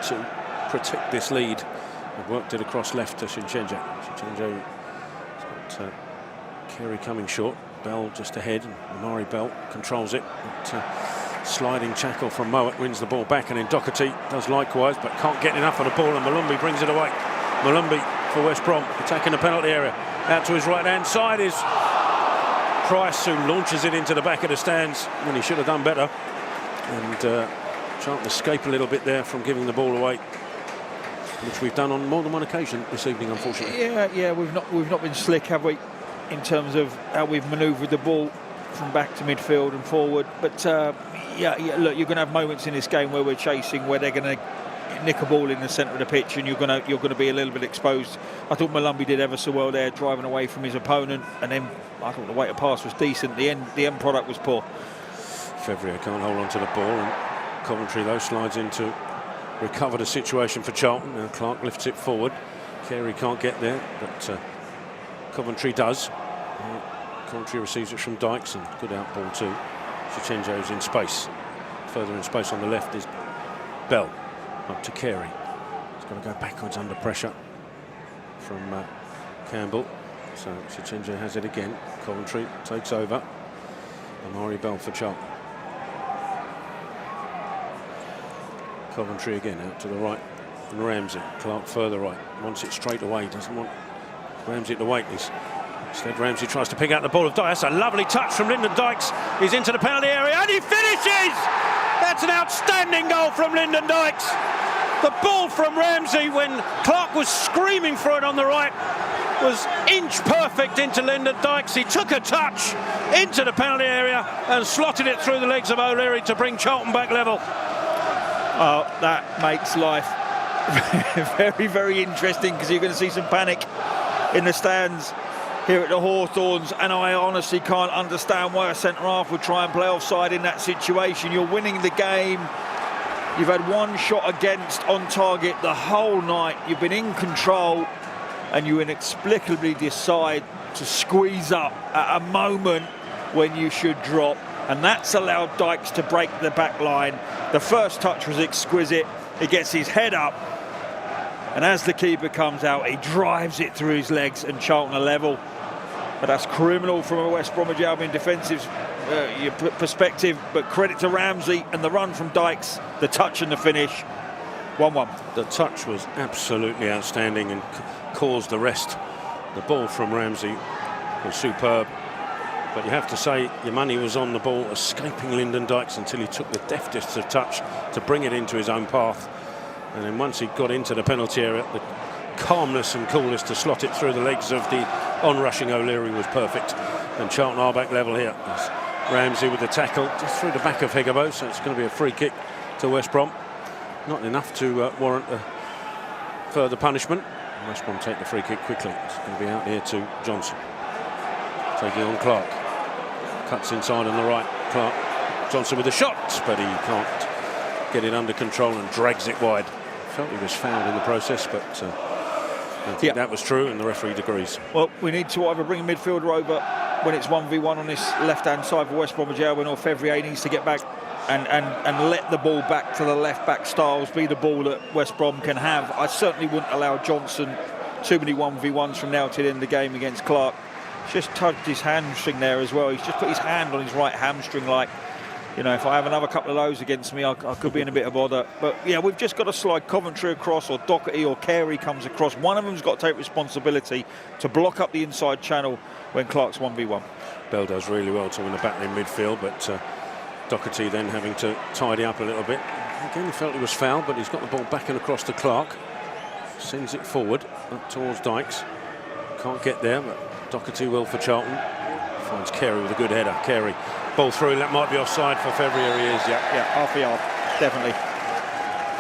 to protect this lead. They've worked it across left to Chichenjo. Chichenjo's got Carey coming short. Bell just ahead, and Amari Bell controls it. But, sliding tackle from Moet wins the ball back, and then Doherty does likewise, but can't get enough of the ball, and Malumbi brings it away. Malumbi for West Brom, attacking the penalty area. Out to his right-hand side is Price, who launches it into the back of the stands when he should have done better. And Charlton escape a little bit there from giving the ball away, which we've done on more than one occasion this evening, unfortunately. Yeah, we've not been slick, have we, in terms of how we've manoeuvred the ball from back to midfield and forward. But yeah, look, you're going to have moments in this game where we're chasing, where they're going to nick a ball in the centre of the pitch, and you're going to be a little bit exposed. I thought Malumbi did ever so well there, driving away from his opponent, and then I thought the weight of pass was decent. The end product was poor. Fevrier can't hold on to the ball, and Coventry though slides in to recover the situation for Charlton. Now Clark lifts it forward. Carey can't get there, but Coventry does. Coventry receives it from Dykes, and good out ball too. Chichenjo's in space. Further in space on the left is Bell. Up to Carey. He's got to go backwards under pressure from Campbell. So Chichenjo has it again. Coventry takes over. Amari Bell for Charlton. Coventry again out to the right. And Ramsey, Clark further right. Wants it straight away, doesn't want Ramsey to wait this. Instead, Ramsey tries to pick out the ball of Dykes. That's a lovely touch from Lyndon Dykes. He's into the penalty area and he finishes! That's an outstanding goal from Lyndon Dykes. The ball from Ramsey, when Clark was screaming for it on the right, was inch perfect into Lyndon Dykes. He took a touch into the penalty area and slotted it through the legs of O'Leary to bring Charlton back level. Oh, that makes life very, very interesting, because you're going to see some panic in the stands here at the Hawthorns, and I honestly can't understand why a centre-half would try and play offside in that situation. You're winning the game. You've had one shot against on target the whole night. You've been in control, and you inexplicably decide to squeeze up at a moment when you should drop, and that's allowed Dykes to break the back line. The first touch was exquisite. He gets his head up, and as the keeper comes out, he drives it through his legs, and Charlton are level. But that's criminal from a West Bromwich Albion defensive perspective. But credit to Ramsey and the run from Dykes, the touch and the finish. 1-1. The touch was absolutely outstanding and caused the rest. The ball from Ramsey was superb. But you have to say your money was on the ball escaping Lyndon Dykes until he took the deftest of touch to bring it into his own path. And then once he got into the penalty area, the calmness and coolness to slot it through the legs of the on-rushing O'Leary was perfect. And Charlton are back level here. There's Ramsey with the tackle just through the back of Higabo, so it's going to be a free kick to West Brom. Not enough to warrant a further punishment. West Brom take the free kick quickly. It's going to be out here to Johnson. Taking on Clark. Cuts inside on the right. Clark. Johnson with a shot, but he can't get it under control and drags it wide. Felt he was fouled in the process, but I don't think that was true, and the referee agrees. Well, we need to either bring a midfielder over when it's 1v1 on this left-hand side for West Bromwich Albion, or Fevrier needs to get back and let the ball back to the left-back Styles be the ball that West Brom can have. I certainly wouldn't allow Johnson too many 1v1s from now to the end of the game against Clark. Just tugged his hamstring there as well. He's just put his hand on his right hamstring, like, you know, if I have another couple of those against me, I could be in a bit of bother. But yeah, we've just got to slide Coventry across, or Doherty or Carey comes across. One of them's got to take responsibility to block up the inside channel when Clark's 1v1. Bell does really well to win the battle in midfield, but Doherty then having to tidy up a little bit. Again, he felt he was fouled, but he's got the ball back and across to Clark. Sends it forward up towards Dykes. Can't get there, but Doherty will for Charlton. Finds Carey with a good header. Carey, ball through, that might be offside for Fevrier. He is, yeah, half a yard, definitely.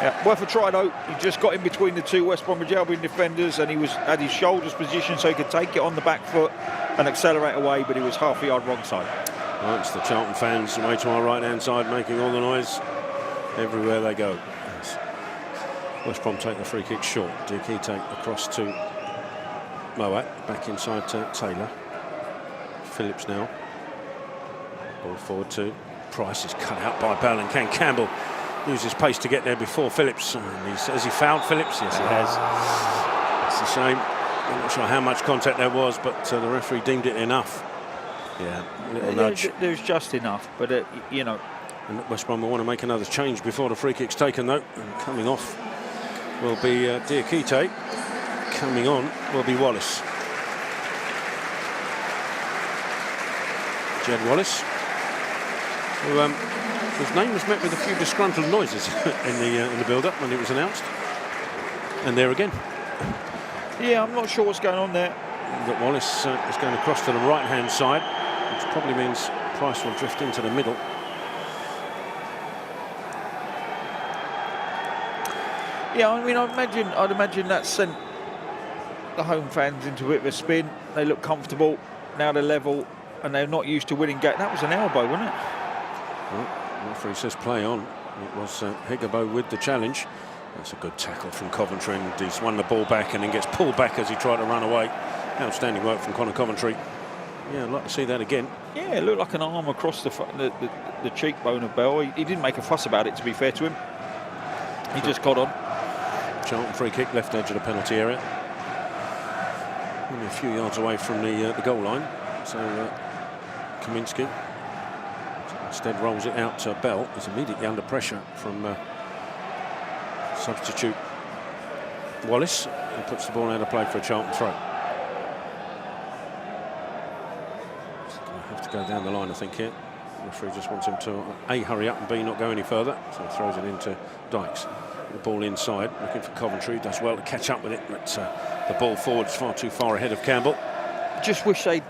Yeah, worth a try though. He just got in between the two West Bromwich Albion defenders, and he had his shoulders positioned so he could take it on the back foot and accelerate away, but he was half a yard wrong side. Right, it's the Charlton fans away to our right-hand side making all the noise everywhere they go. West Brom take the free kick short. Diakite across to Moat, back inside to Taylor. Phillips now. Ball forward to Price. Is cut out by Bell, and can Campbell use his pace to get there before Phillips? Has he fouled Phillips? Yes, he has. It's a shame. I'm not sure how much contact there was, but the referee deemed it enough. Yeah, little nudge. There's just enough, but you know. And West Brom will want to make another change before the free kick's taken, though. And coming off will be Diakite. Coming on will be Wallace. Jed Wallace, who, his name was met with a few disgruntled noises in the build-up when it was announced. And there again. Yeah, I'm not sure what's going on there. But Wallace is going across to the right-hand side, which probably means Price will drift into the middle. Yeah, I mean, I'd imagine that sent the home fans into a bit of a spin. They look comfortable, now they're level, and they're not used to winning games. That was an elbow, wasn't it? Well, the referee says play on. It was Higabo with the challenge. That's a good tackle from Coventry, and he's won the ball back and then gets pulled back as he tried to run away. Outstanding work from Connor Coventry. Yeah, I'd like to see that again. Yeah, it looked like an arm across the cheekbone of Bell. He didn't make a fuss about it, to be fair to him. He just got on. Charlton free kick, left edge of the penalty area. Only a few yards away from the goal line. So Kaminsky instead rolls it out to Bell. He's immediately under pressure from Substitute Wallace, and puts the ball out of play for a Charlton throw. He's going to have to go down the line, I think, here. The referee just wants him to A, hurry up, and B, not go any further. So he throws it into Dykes. The ball inside, looking for Coventry. Does well to catch up with it, but the ball forward is far too far ahead of Campbell. Just wish he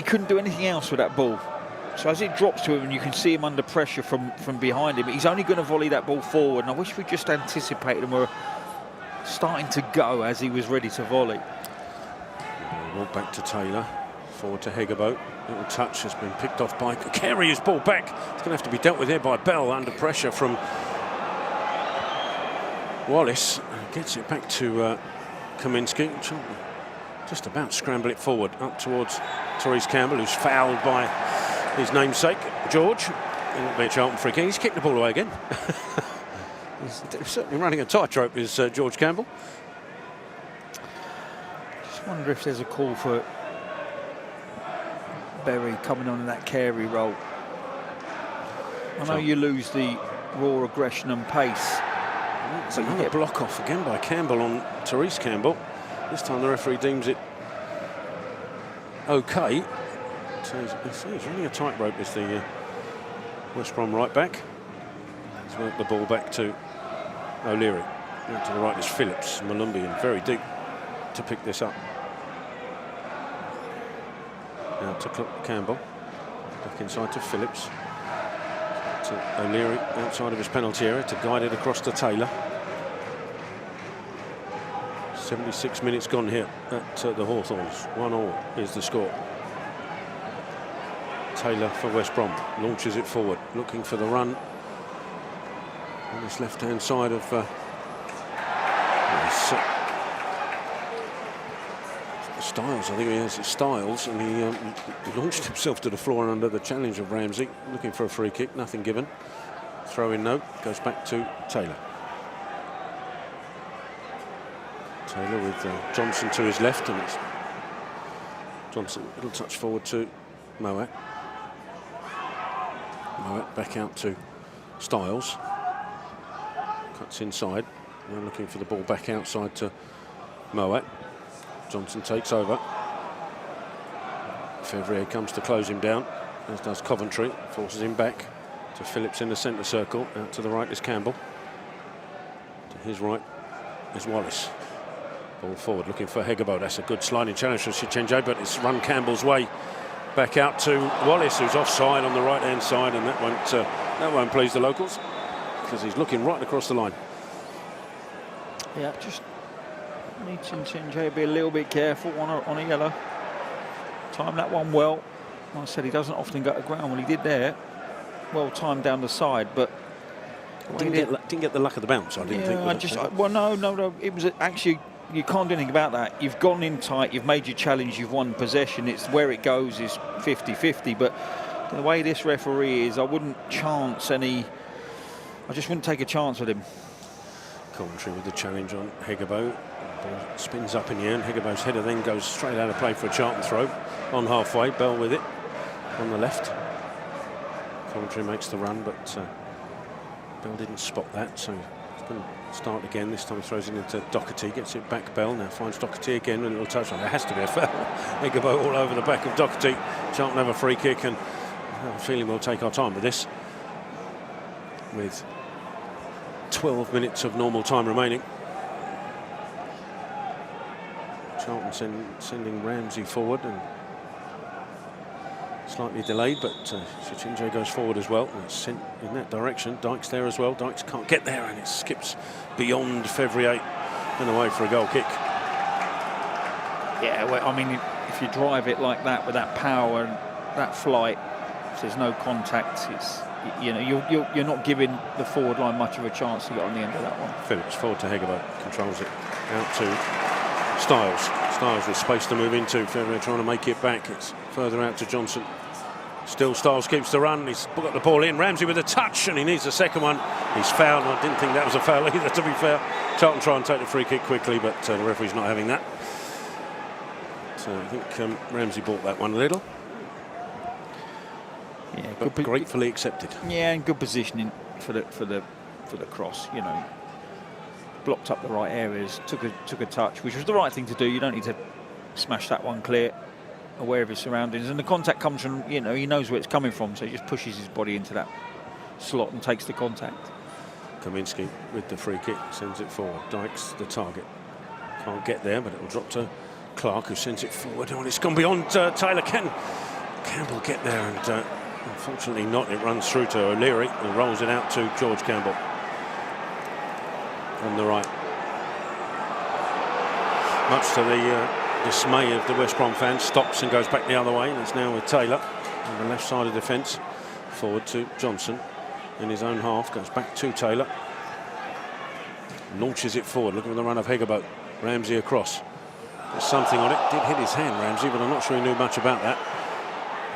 couldn't do anything else with that ball. So as it drops to him, and you can see him under pressure from behind him, he's only going to volley that ball forward. And I wish we just anticipated and were starting to go as he was ready to volley. Walk back to Taylor, forward to Hegeboat. Little touch has been picked off by Carey, who's ball back. It's going to have to be dealt with here by Bell under pressure from Wallace. Gets it back to Kaminsky. Just about scramble it forward up towards Therese Campbell, who's fouled by his namesake, George. It'll be a Charlton free kick. He's kicked the ball away again. He's certainly running a tightrope, is George Campbell. Just wonder if there's a call for Berry coming on in that Carey role. I know you lose the raw aggression and pace. It's another block off again by Campbell on Therese Campbell. This time the referee deems it okay. So he's running a tightrope as the West Brom right back. He's worked the ball back to O'Leary. Out to the right is Phillips. Malumbi very deep to pick this up. Now to Campbell. Back inside to Phillips. To O'Leary outside of his penalty area to guide it across to Taylor. 76 minutes gone here at the Hawthorns. 1-1 is the score. Taylor for West Brom launches it forward, looking for the run on this left-hand side of Styles. I think he has Styles, and he launched himself to the floor under the challenge of Ramsey, looking for a free kick. Nothing given. Throw-in note goes back to Taylor. Taylor with Johnson to his left, and it's Johnson, little touch forward to Moat. Moat back out to Styles. Cuts inside. Now looking for the ball back outside to Moat. Johnson takes over. Fevrier comes to close him down, as does Coventry. Forces him back to Phillips in the centre circle. Out to the right is Campbell. To his right is Wallace. Ball forward, looking for Hegebout. That's a good sliding challenge from Chichenje, but it's run Campbell's way back out to Wallace, who's offside on the right-hand side, and that won't please the locals because he's looking right across the line. Yeah, just needs Chichenje to be a little bit careful on a yellow. Timed that one well. Like I said, he doesn't often go to ground. When he did there, well timed down the side, but didn't get the luck of the bounce. I didn't think. Well, no. It was actually. You can't do anything about that. You've gone in tight, you've made your challenge, you've won possession. It's where it goes is 50-50. But the way this referee is, I wouldn't chance any. I just wouldn't take a chance with him. Coventry with the challenge on Hegebout. Ball spins up in the air, and Hegebout's header then goes straight out of play for a Charlton throw. On halfway, Bell with it on the left. Coventry makes the run, but Bell didn't spot that, so he's going to start again. This time he throws it into Doherty, gets it back. Bell now finds Doherty again with a little touch. There has to be a foul. Hegebout all over the back of Doherty. Charlton have a free kick, and I have a feeling we'll take our time with this. With 12 minutes of normal time remaining. Charlton sending Ramsey forward, and slightly delayed, but Chichenje goes forward as well. And it's sent in that direction. Dykes there as well. Dykes can't get there, and it skips beyond Fevrier and away for a goal kick. Yeah, well, I mean, if you drive it like that with that power and that flight, if there's no contact, it's you're not giving the forward line much of a chance to get on the end of that one. Phillips forward to Hegebout, controls it out to Styles. Styles with space to move into. Fevrier trying to make it back. It's further out to Johnson. Still Styles keeps the run. He's got the ball in. Ramsey with a touch, and he needs a second one. He's fouled. I didn't think that was a foul either, to be fair. Charlton try and take the free kick quickly, but the referee's not having that. So I think Ramsey bought that one a little. Yeah, but gratefully accepted. Yeah, and good positioning for the cross. You know, blocked up the right areas, took a touch, which was the right thing to do. You don't need to smash that one clear, aware of his surroundings, and the contact comes from, he knows where it's coming from, so he just pushes his body into that slot and takes the contact. Kaminski with the free kick, sends it forward. Dykes the target, can't get there, but it will drop to Clark, who sends it forward. Oh, it's gone beyond Taylor. Can Campbell get there? And unfortunately not. It runs through to O'Leary and rolls it out to George Campbell on the right. Much to the dismay of the West Brom fans, stops and goes back the other way, and it's now with Taylor on the left side of defence. Forward to Johnson in his own half, goes back to Taylor, launches it forward, looking for the run of Hegabo. Ramsey across, there's something on it, did hit his hand, Ramsey, but I'm not sure he knew much about that.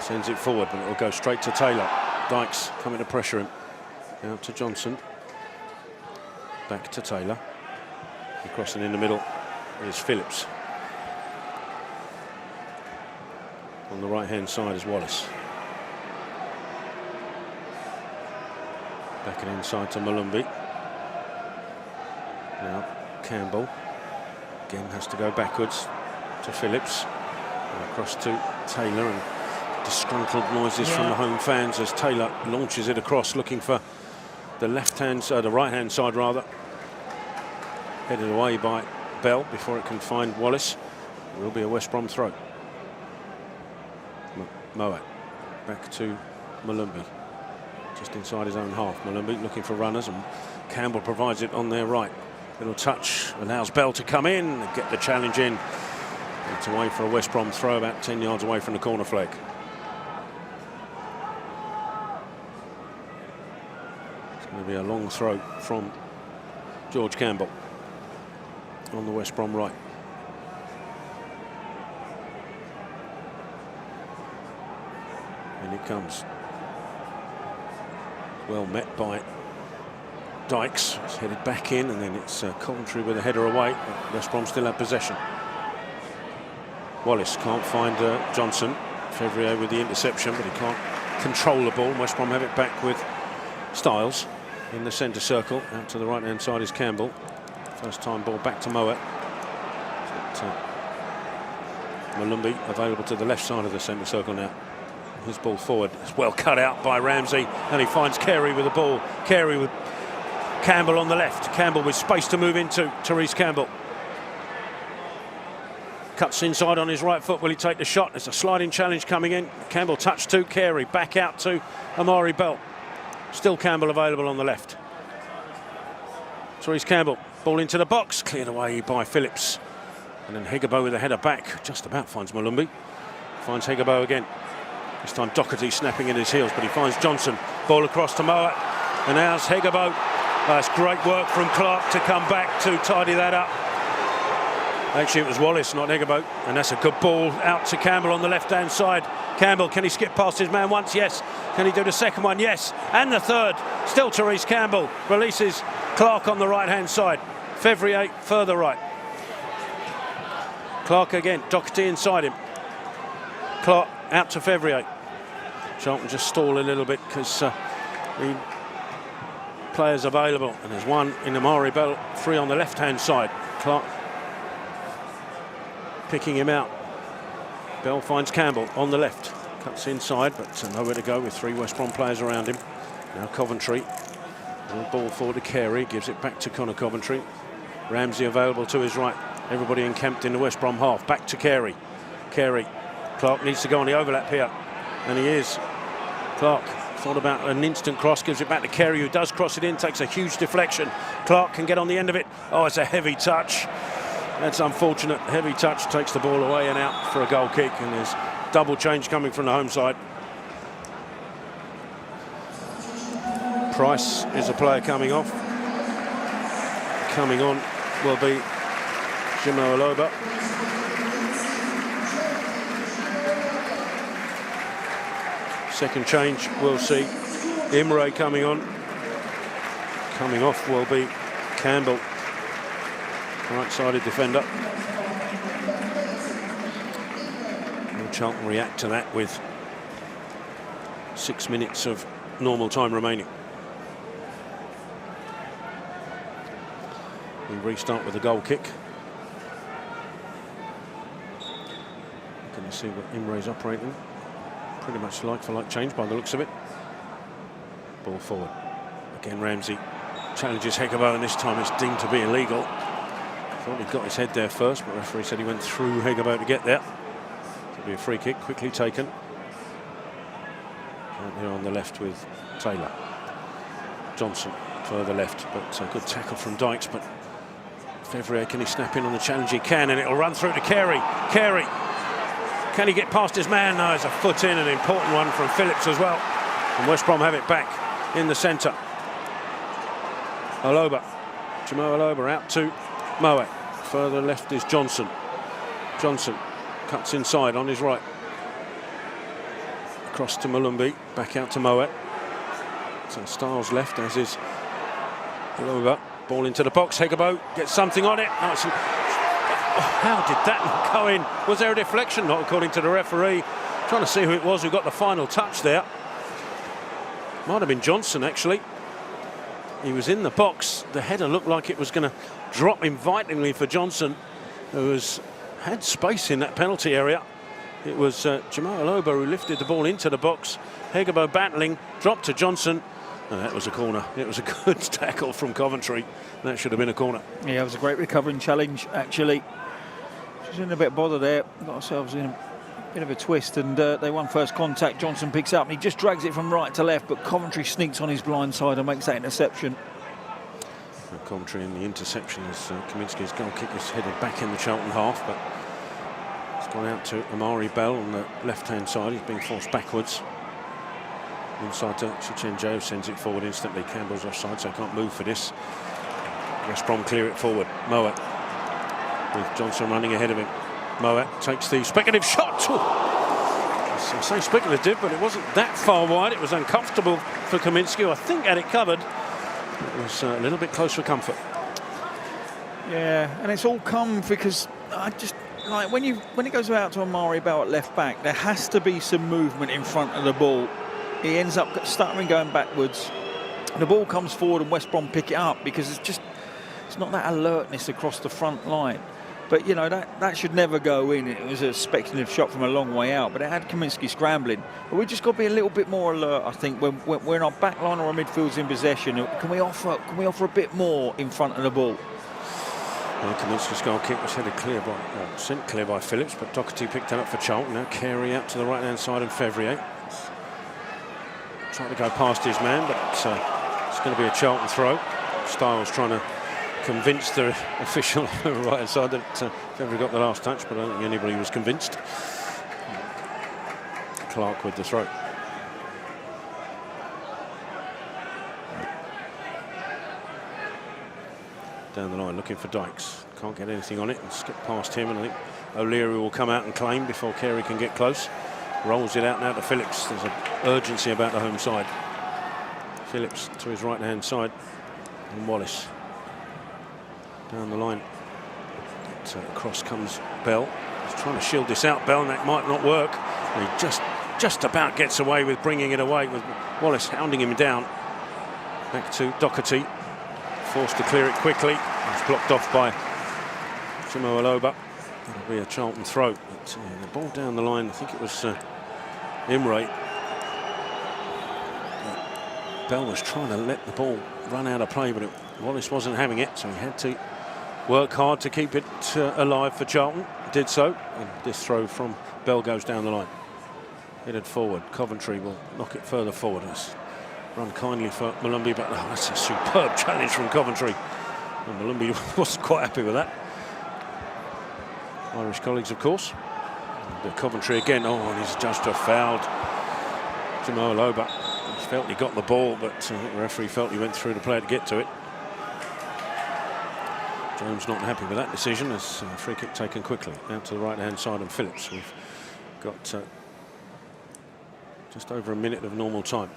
Sends it forward, but it will go straight to Taylor. Dykes coming to pressure him. Out to Johnson, back to Taylor, and crossing in the middle is Phillips. On the right hand side is Wallace. Back and inside to Malumbi. Now Campbell again has to go backwards to Phillips, and across to Taylor, and disgruntled noises from the home fans as Taylor launches it across, looking for the the right hand side rather. Headed away by Bell before it can find Wallace. It will be a West Brom throw. Moat back to Malumbi, just inside his own half. Malumbi looking for runners, and Campbell provides it on their right. Little touch allows Bell to come in and get the challenge in. It's away for a West Brom throw, about 10 yards away from the corner flag. It's going to be a long throw from George Campbell on the West Brom right. And it comes. Well met by Dykes. It's headed back in, and then it's Coventry with a header away. West Brom still have possession. Wallace can't find Johnson. Fevrier with the interception, but he can't control the ball. West Brom have it back with Styles in the centre circle. Out to the right hand side is Campbell. First time ball back to Moet. Malumbi available to the left side of the centre circle now. His ball forward. It's well cut out by Ramsey, and he finds Carey with the ball. Carey with Campbell on the left. Campbell with space to move into. Therese Campbell cuts inside on his right foot. Will he take the shot? There's a sliding challenge coming in. Campbell touch to Carey, back out to Amari Bell. Still Campbell available on the left. Therese Campbell, ball into the box, cleared away by Phillips, and then Hegabo with a header back, just about finds Malumbi. Finds Hegabo again. This time Doherty snapping in his heels, but he finds Johnson. Ball across to Moet, and now's Hegabo. That's great work from Clark to come back to tidy that up. Actually, it was Wallace, not Hegabo, and that's a good ball out to Campbell on the left-hand side. Campbell, can he skip past his man once? Yes. Can he do the second one? Yes. And the third. Still Therese Campbell releases Clark on the right-hand side. Fevrier further right. Clark again, Doherty inside him. Clark out to Fevrier. Charlton just stall a little bit because the players available, and there's one in Amari Bell, free on the left-hand side. Clark picking him out. Bell finds Campbell on the left, cuts inside, but nowhere to go with three West Brom players around him. Now Coventry, ball forward to Carey, gives it back to Connor Coventry. Ramsey available to his right. Everybody encamped in the West Brom half. Back to Carey. Carey, Clark needs to go on the overlap here, and he is. Clark thought about an instant cross, gives it back to Carey, who does cross it in, takes a huge deflection. Clark can get on the end of it. Oh, it's a heavy touch. That's unfortunate. Heavy touch takes the ball away and out for a goal kick, and there's double change coming from the home side. Price is a player coming off. Coming on will be Jimo Aloba. Second change, we'll see Imre coming on. Coming off will be Campbell, right-sided defender. Will Charlton react to that with 6 minutes of normal time remaining? We restart with a goal kick. Can you see what Imre's operating? Pretty much like for like change by the looks of it. Ball forward. Again, Ramsey challenges Hegabo, and this time it's deemed to be illegal. Thought he got his head there first, but the referee said he went through Hegabo to get there. It'll be a free kick, quickly taken. Out here on the left with Taylor. Johnson further left, but a good tackle from Dykes, but Fevrier, can he snap in on the challenge? He can, and it'll run through to Carey. Carey, can he get past his man? No, it's a foot in, an important one from Phillips as well. And West Brom have it back in the centre. Aloba, Jamo Aloba out to Moet. Further left is Johnson. Johnson cuts inside on his right. Across to Malumbi, back out to Moet. So Styles left, as is Aloba. Ball into the box, Hegabo gets something on it. Oh, how did that not go in? Was there a deflection? Not according to the referee. Trying to see who it was who got the final touch there. Might have been Johnson, actually. He was in the box. The header looked like it was going to drop invitingly for Johnson, who had space in that penalty area. It was Jamo Aloba who lifted the ball into the box. Hegabo battling, dropped to Johnson. And that was a corner. It was a good tackle from Coventry. That should have been a corner. Yeah, it was a great recovering challenge, actually. Just in a bit of bother there. Got ourselves in a bit of a twist, and they won first contact. Johnson picks up, and he just drags it from right to left, but Coventry sneaks on his blind side and makes that interception. Coventry in the interception as Kaminski's goal kick is headed back in the Charlton half, but it's gone out to Amari Bell on the left-hand side. He's being forced backwards. Inside to Chichenjo, who sends it forward instantly. Campbell's offside, so he can't move for this. West Brom clear it forward. Moet with Johnson running ahead of him. Moet takes the speculative shot. I say speculative, but it wasn't that far wide. It was uncomfortable for Kaminski, who I think had it covered. It was a little bit close for comfort. Yeah, and it's all come because I just like when it goes out to Amari Bell at left back, there has to be some movement in front of the ball. He ends up stuttering going backwards. The ball comes forward and West Brom pick it up because it's not that alertness across the front line. But, you know, that should never go in. It was a speculative shot from a long way out, but it had Kaminski scrambling. But we've just got to be a little bit more alert, I think, when we're in our back line or our midfield's in possession. Can we offer a bit more in front of the ball? Well, Kaminski's goal kick was headed sent clear by Phillips, but Doherty picked that up for Charlton. Now Carey out to the right-hand side and Fevrier. Trying to go past his man, but it's going to be a Charlton throw. Styles trying to convince the official on the right-hand side that Fevrier got the last touch, but I don't think anybody was convinced. Clark with the throw. Down the line looking for Dykes. Can't get anything on it and skip past him, and I think O'Leary will come out and claim before Carey can get close. Rolls it out now to Phillips. There's an urgency about the home side. Phillips to his right-hand side, and Wallace down the line. Across comes Bell. He's trying to shield this out, Bell, and that might not work. And he just about gets away with bringing it away, with Wallace hounding him down. Back to Doherty, forced to clear it quickly. It's blocked off by Jamo Aloba. It'll be a Charlton throw. But the ball down the line, I think it was Imre. Bell was trying to let the ball run out of play, but Wallace wasn't having it, so he had to work hard to keep it alive for Charlton. Did so, and this throw from Bell goes down the line. Headed forward. Coventry will knock it further forward. It's run kindly for Malumbi, but that's a superb challenge from Coventry. And Malumbi wasn't quite happy with that. Irish colleagues, of course. The Coventry again. Oh, and he's judged to have fouled Jamo Aloba. He felt he got the ball, but the referee felt he went through the player to get to it. Jones not happy with that decision, as a free kick taken quickly out to the right-hand side, and Phillips. We've got just over a minute of normal time.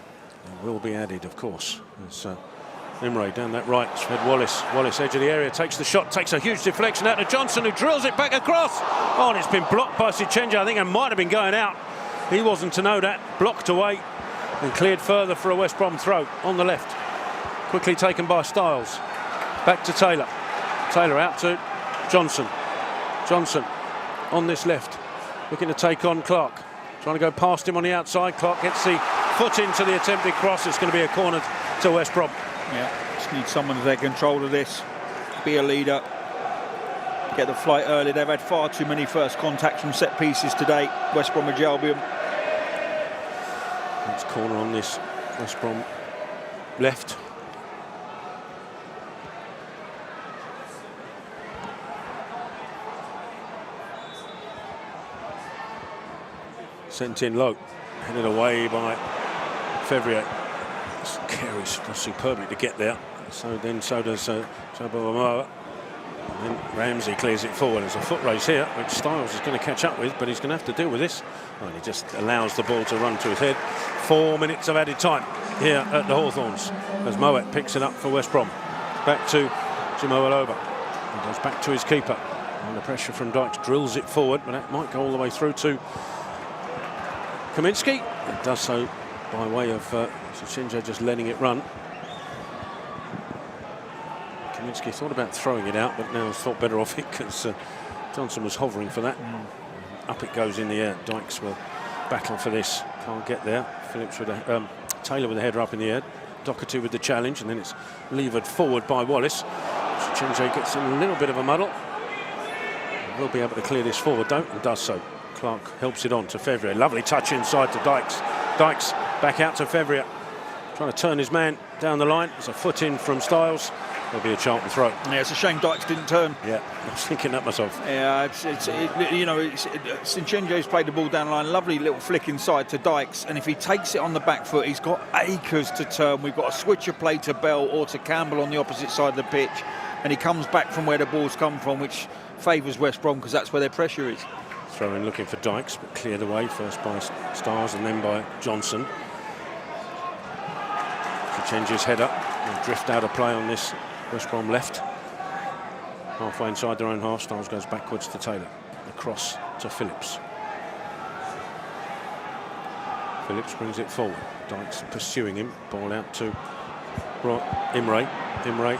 There will be added, of course, as Imre down that right, Fed Wallace. Wallace, edge of the area, takes the shot, takes a huge deflection out to Johnson, who drills it back across. Oh, and it's been blocked by Sichenja. I think it might have been going out. He wasn't to know that. Blocked away and cleared further for a West Brom throw on the left. Quickly taken by Styles. Back to Taylor. Taylor out to Johnson. Johnson on this left, looking to take on Clark. Trying to go past him on the outside. Clark gets the foot into the attempted cross. It's going to be a corner to West Brom. Yeah, just need someone to take control of this, be a leader, get the flight early. They've had far too many first contacts from set pieces today, West Bromwich Albion. It's corner on this West Brom left. Sent in low, headed away by Fevrier. Carries superbly to get there. So does Jobo. And then Ramsey clears it forward. There's a foot race here, which Styles is going to catch up with, but he's going to have to deal with this. And he just allows the ball to run to his head. 4 minutes of added time here at the Hawthorns as Moet picks it up for West Brom. Back to Jimo Aloba. He goes back to his keeper. Under pressure from Dykes, drills it forward, but that might go all the way through to Kaminsky. It does so by way of Shinja just letting it run. Kaminsky thought about throwing it out, but now has thought better of it because Johnson was hovering for that. Up it goes in the air. Dykes will battle for this. Can't get there. Phillips with a Taylor with the header up in the air. Doherty with the challenge, and then it's levered forward by Wallace. Shinja gets in a little bit of a muddle. Will be able to clear this forward, though, and does so. Clark helps it on to Fevrier. Lovely touch inside to Dykes. Dykes back out to Fevrier. Trying to turn his man down the line. There's a foot in from Styles. There'll be a Charlton throw. Yeah, it's a shame Dykes didn't turn. Yeah, I was thinking that myself. Yeah, Sinchenjo's played the ball down the line. Lovely little flick inside to Dykes. And if he takes it on the back foot, he's got acres to turn. We've got a switcher play to Bell or to Campbell on the opposite side of the pitch. And he comes back from where the ball's come from, which favours West Brom because that's where their pressure is. Throw in looking for Dykes, but cleared away first by Stars and then by Johnson. To change his head up and drift out of play on this West Brom left. Halfway inside their own half, Stars goes backwards to Taylor. Across to Phillips. Phillips brings it forward. Dykes pursuing him. Ball out to Imre. Imre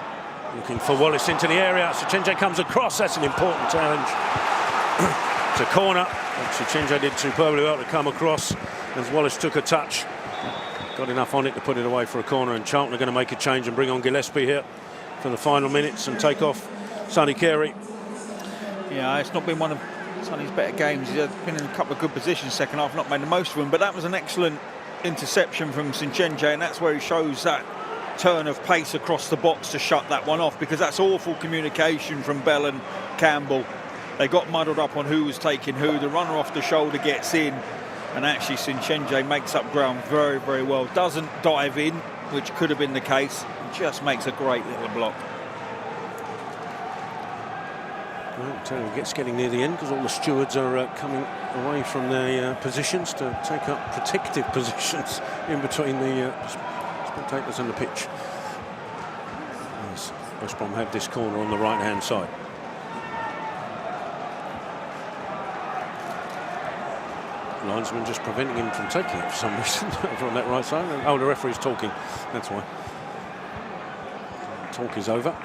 looking for Wallace into the area. Sichenje comes across. That's an important challenge. It's a corner. Sichenje did superbly well to come across as Wallace took a touch. Got enough on it to put it away for a corner, and Charlton are going to make a change and bring on Gillespie here for the final minutes and take off Sonny Carey. Yeah, it's not been one of Sonny's better games. He's been in a couple of good positions second half, not made the most of them, but that was an excellent interception from Sinchenje, and that's where he shows that turn of pace across the box to shut that one off, because that's awful communication from Bell and Campbell. They got muddled up on who was taking who. The runner off the shoulder gets in, and actually Sinchenje makes up ground very, very well. Doesn't dive in, which could have been the case. Just makes a great little block. Well, gets getting near the end because all the stewards are coming away from their positions to take up protective positions in between the spectators and the pitch. Yes, West Brom have this corner on the right-hand side. Linesman just preventing him from taking it for some reason over on that right side. Oh, the referee's talking. That's why. Talk is over.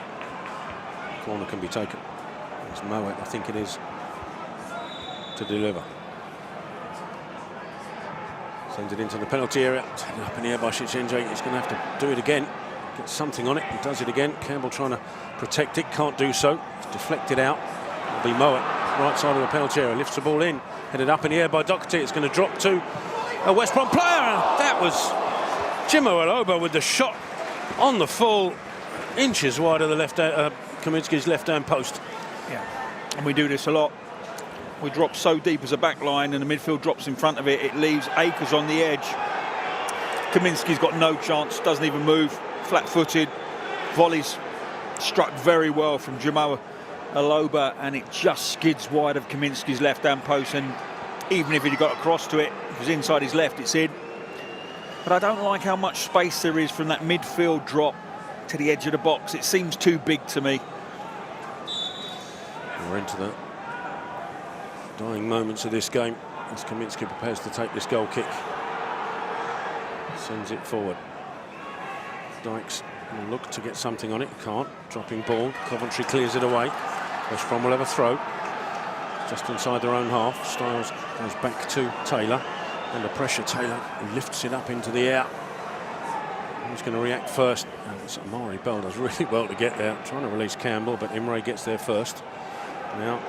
Corner can be taken. It's Moet, I think it is, to deliver. Sends it into the penalty area. Taken up in the air by Sichenje. He's going to have to do it again. Get something on it. He does it again. Campbell trying to protect it. Can't do so. It's deflected out. It'll be Moet. Right side of the penalty area. Lifts the ball in. Headed up in the air by Doherty. It's going to drop to a West Brom player. That was Jimo Aloba with the shot on the full, inches wide of the left Kaminsky's left-hand post. Yeah, and we do this a lot. We drop so deep as a back line and the midfield drops in front of it. It leaves acres on the edge. Kaminsky's got no chance, doesn't even move, flat-footed. Volleys struck very well from Jimo Aloba, and it just skids wide of Kaminsky's left-hand post, and even if he'd got across to it, if it was inside his left, it's in. But I don't like how much space there is from that midfield drop to the edge of the box. It seems too big to me. We're into the dying moments of this game as Kaminsky prepares to take this goal kick. Sends it forward. Dykes Will look to get something on it. Can't. Dropping ball. Coventry clears it away. West Brom will have a throw. Just inside their own half. Styles goes back to Taylor. Under pressure, Taylor lifts it up into the air. Who's going to react first? Amari Bell does really well to get there. Trying to release Campbell, but Imre gets there first. Now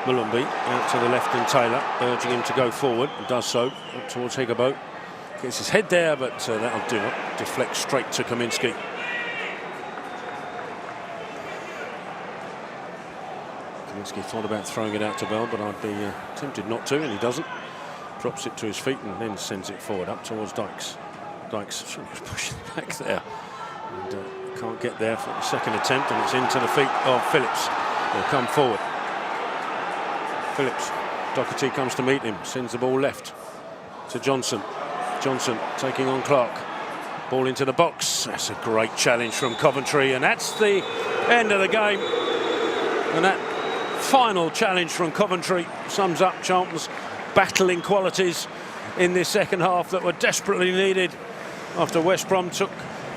Mulumby out to the left and Taylor, urging him to go forward. And does so up towards Higabo. Gets his head there, but that'll do it. Deflect straight to Kaminski. Kaminski thought about throwing it out to Bell, but I'd be tempted not to, and he doesn't. Drops it to his feet and then sends it forward up towards Dykes. Dykes pushing it back there. And can't get there for the second attempt, and it's into the feet of Phillips. He'll come forward. Phillips. Doherty comes to meet him. Sends the ball left to Johnson. Johnson taking on Clark. Ball into the box. That's a great challenge from Coventry, and that's the end of the game. And that final challenge from Coventry sums up Charlton's battling qualities in this second half that were desperately needed after West Brom took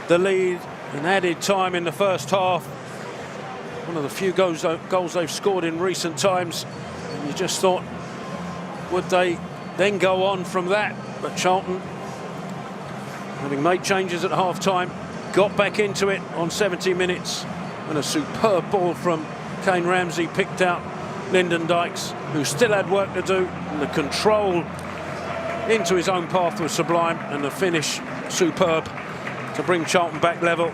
the lead and added time in the first half. One of the few goals they've scored in recent times. And you just thought, would they then go on from that? But Charlton, having made changes at half-time, got back into it on 70 minutes, and a superb ball from Kane Ramsey picked out Lyndon Dykes, who still had work to do, and the control into his own path was sublime, and the finish superb to bring Charlton back level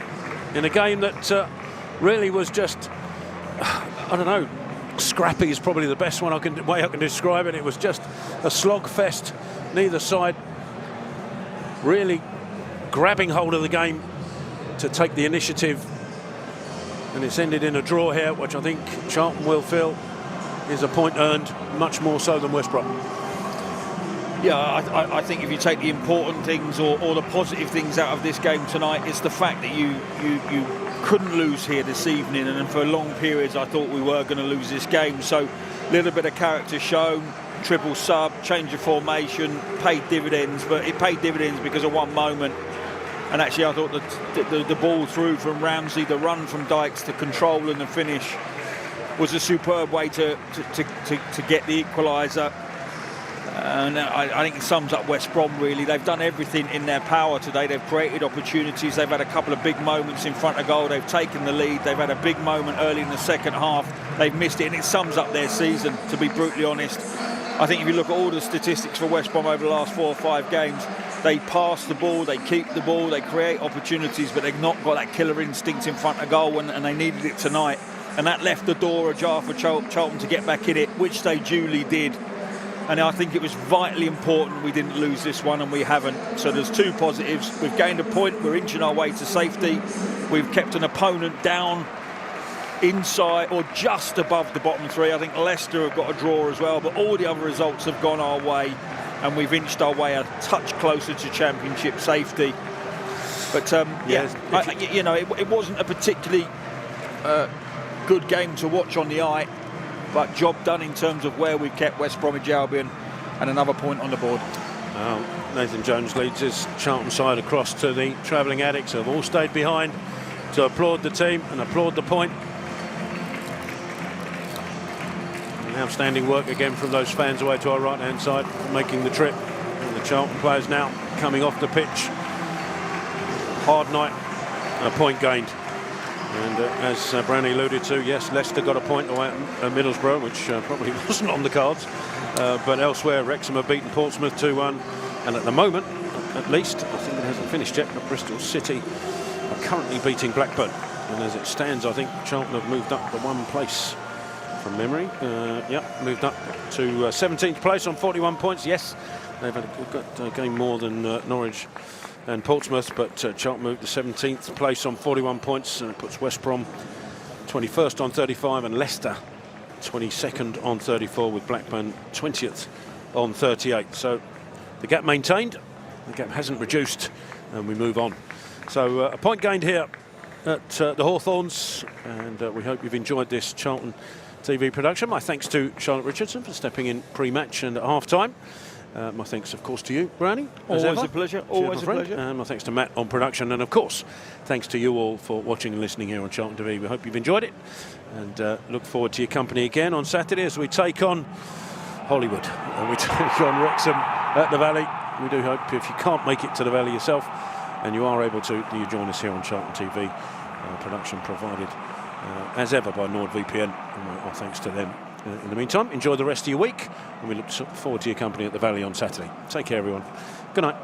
in a game that really was just, I don't know, scrappy is probably the best way I can describe it. It was just a slogfest. Neither side really grabbing hold of the game to take the initiative, and it's ended in a draw here, which I think Charlton will feel is a point earned, much more so than West Brom. Yeah, I think if you take the important things or the positive things out of this game tonight, it's the fact that you couldn't lose here this evening, and for long periods I thought we were going to lose this game. So a little bit of character shown, triple sub, change of formation, paid dividends, but it paid dividends because of one moment. And actually I thought that the ball through from Ramsey, the run from Dykes, the control and the finish was a superb way to get the equaliser. And I think it sums up West Brom really. They've done everything in their power today. They've created opportunities. They've had a couple of big moments in front of goal. They've taken the lead. They've had a big moment early in the second half. They've missed it, and it sums up their season, to be brutally honest. I think if you look at all the statistics for West Brom over the last 4 or 5 games, they pass the ball, they keep the ball, they create opportunities, but they've not got that killer instinct in front of goal, and they needed it tonight. And that left the door ajar for Charlton to get back in it, which they duly did. And I think it was vitally important we didn't lose this one, and we haven't. So there's 2 positives. We've gained a point. We're inching our way to safety. We've kept an opponent down inside or just above the bottom 3. I think Leicester have got a draw as well, but all the other results have gone our way, and we've inched our way a touch closer to championship safety. But it wasn't a particularly good game to watch on the eye, but job done in terms of where we've kept West Bromwich Albion, and another point on the board. Nathan Jones leads his Charlton side across to the travelling Addicts, who have all stayed behind to applaud the team and applaud the point. And outstanding work again from those fans away to our right hand side, making the trip. And the Charlton players now coming off the pitch. Hard night, a point gained. And as Brownie alluded to, yes, Leicester got a point away at Middlesbrough, which probably wasn't on the cards. But elsewhere, Wrexham have beaten Portsmouth 2-1. And at the moment, at least, I think it hasn't finished yet, but Bristol City are currently beating Blackburn. And as it stands, I think Charlton have moved up to 1 place from memory. Moved up to 17th place on 41 points. Yes, they've got a game more than Norwich and Portsmouth, but Charlton moved to 17th place on 41 points, and it puts West Brom 21st on 35 and Leicester 22nd on 34, with Blackburn 20th on 38. So the gap maintained, the gap hasn't reduced, and we move on. So a point gained here at the Hawthorns, and we hope you've enjoyed this Charlton TV production. My thanks to Charlotte Richardson for stepping in pre-match and at half-time. My thanks, of course, to you, Brownie. Always ever. a pleasure. Cheers, Always my a friend. pleasure. And my thanks to Matt on production. And, of course, thanks to you all for watching and listening here on Charlton TV. We hope you've enjoyed it. And look forward to your company again on Saturday as we take on Hollywood. And we take on Wrexham at the Valley. We do hope if you can't make it to the Valley yourself, and you are able to, you join us here on Charlton TV. Production provided, as ever, by NordVPN. And our thanks to them. In the meantime, enjoy the rest of your week, and we look forward to your company at the Valley on Saturday. Take care, everyone. Good night.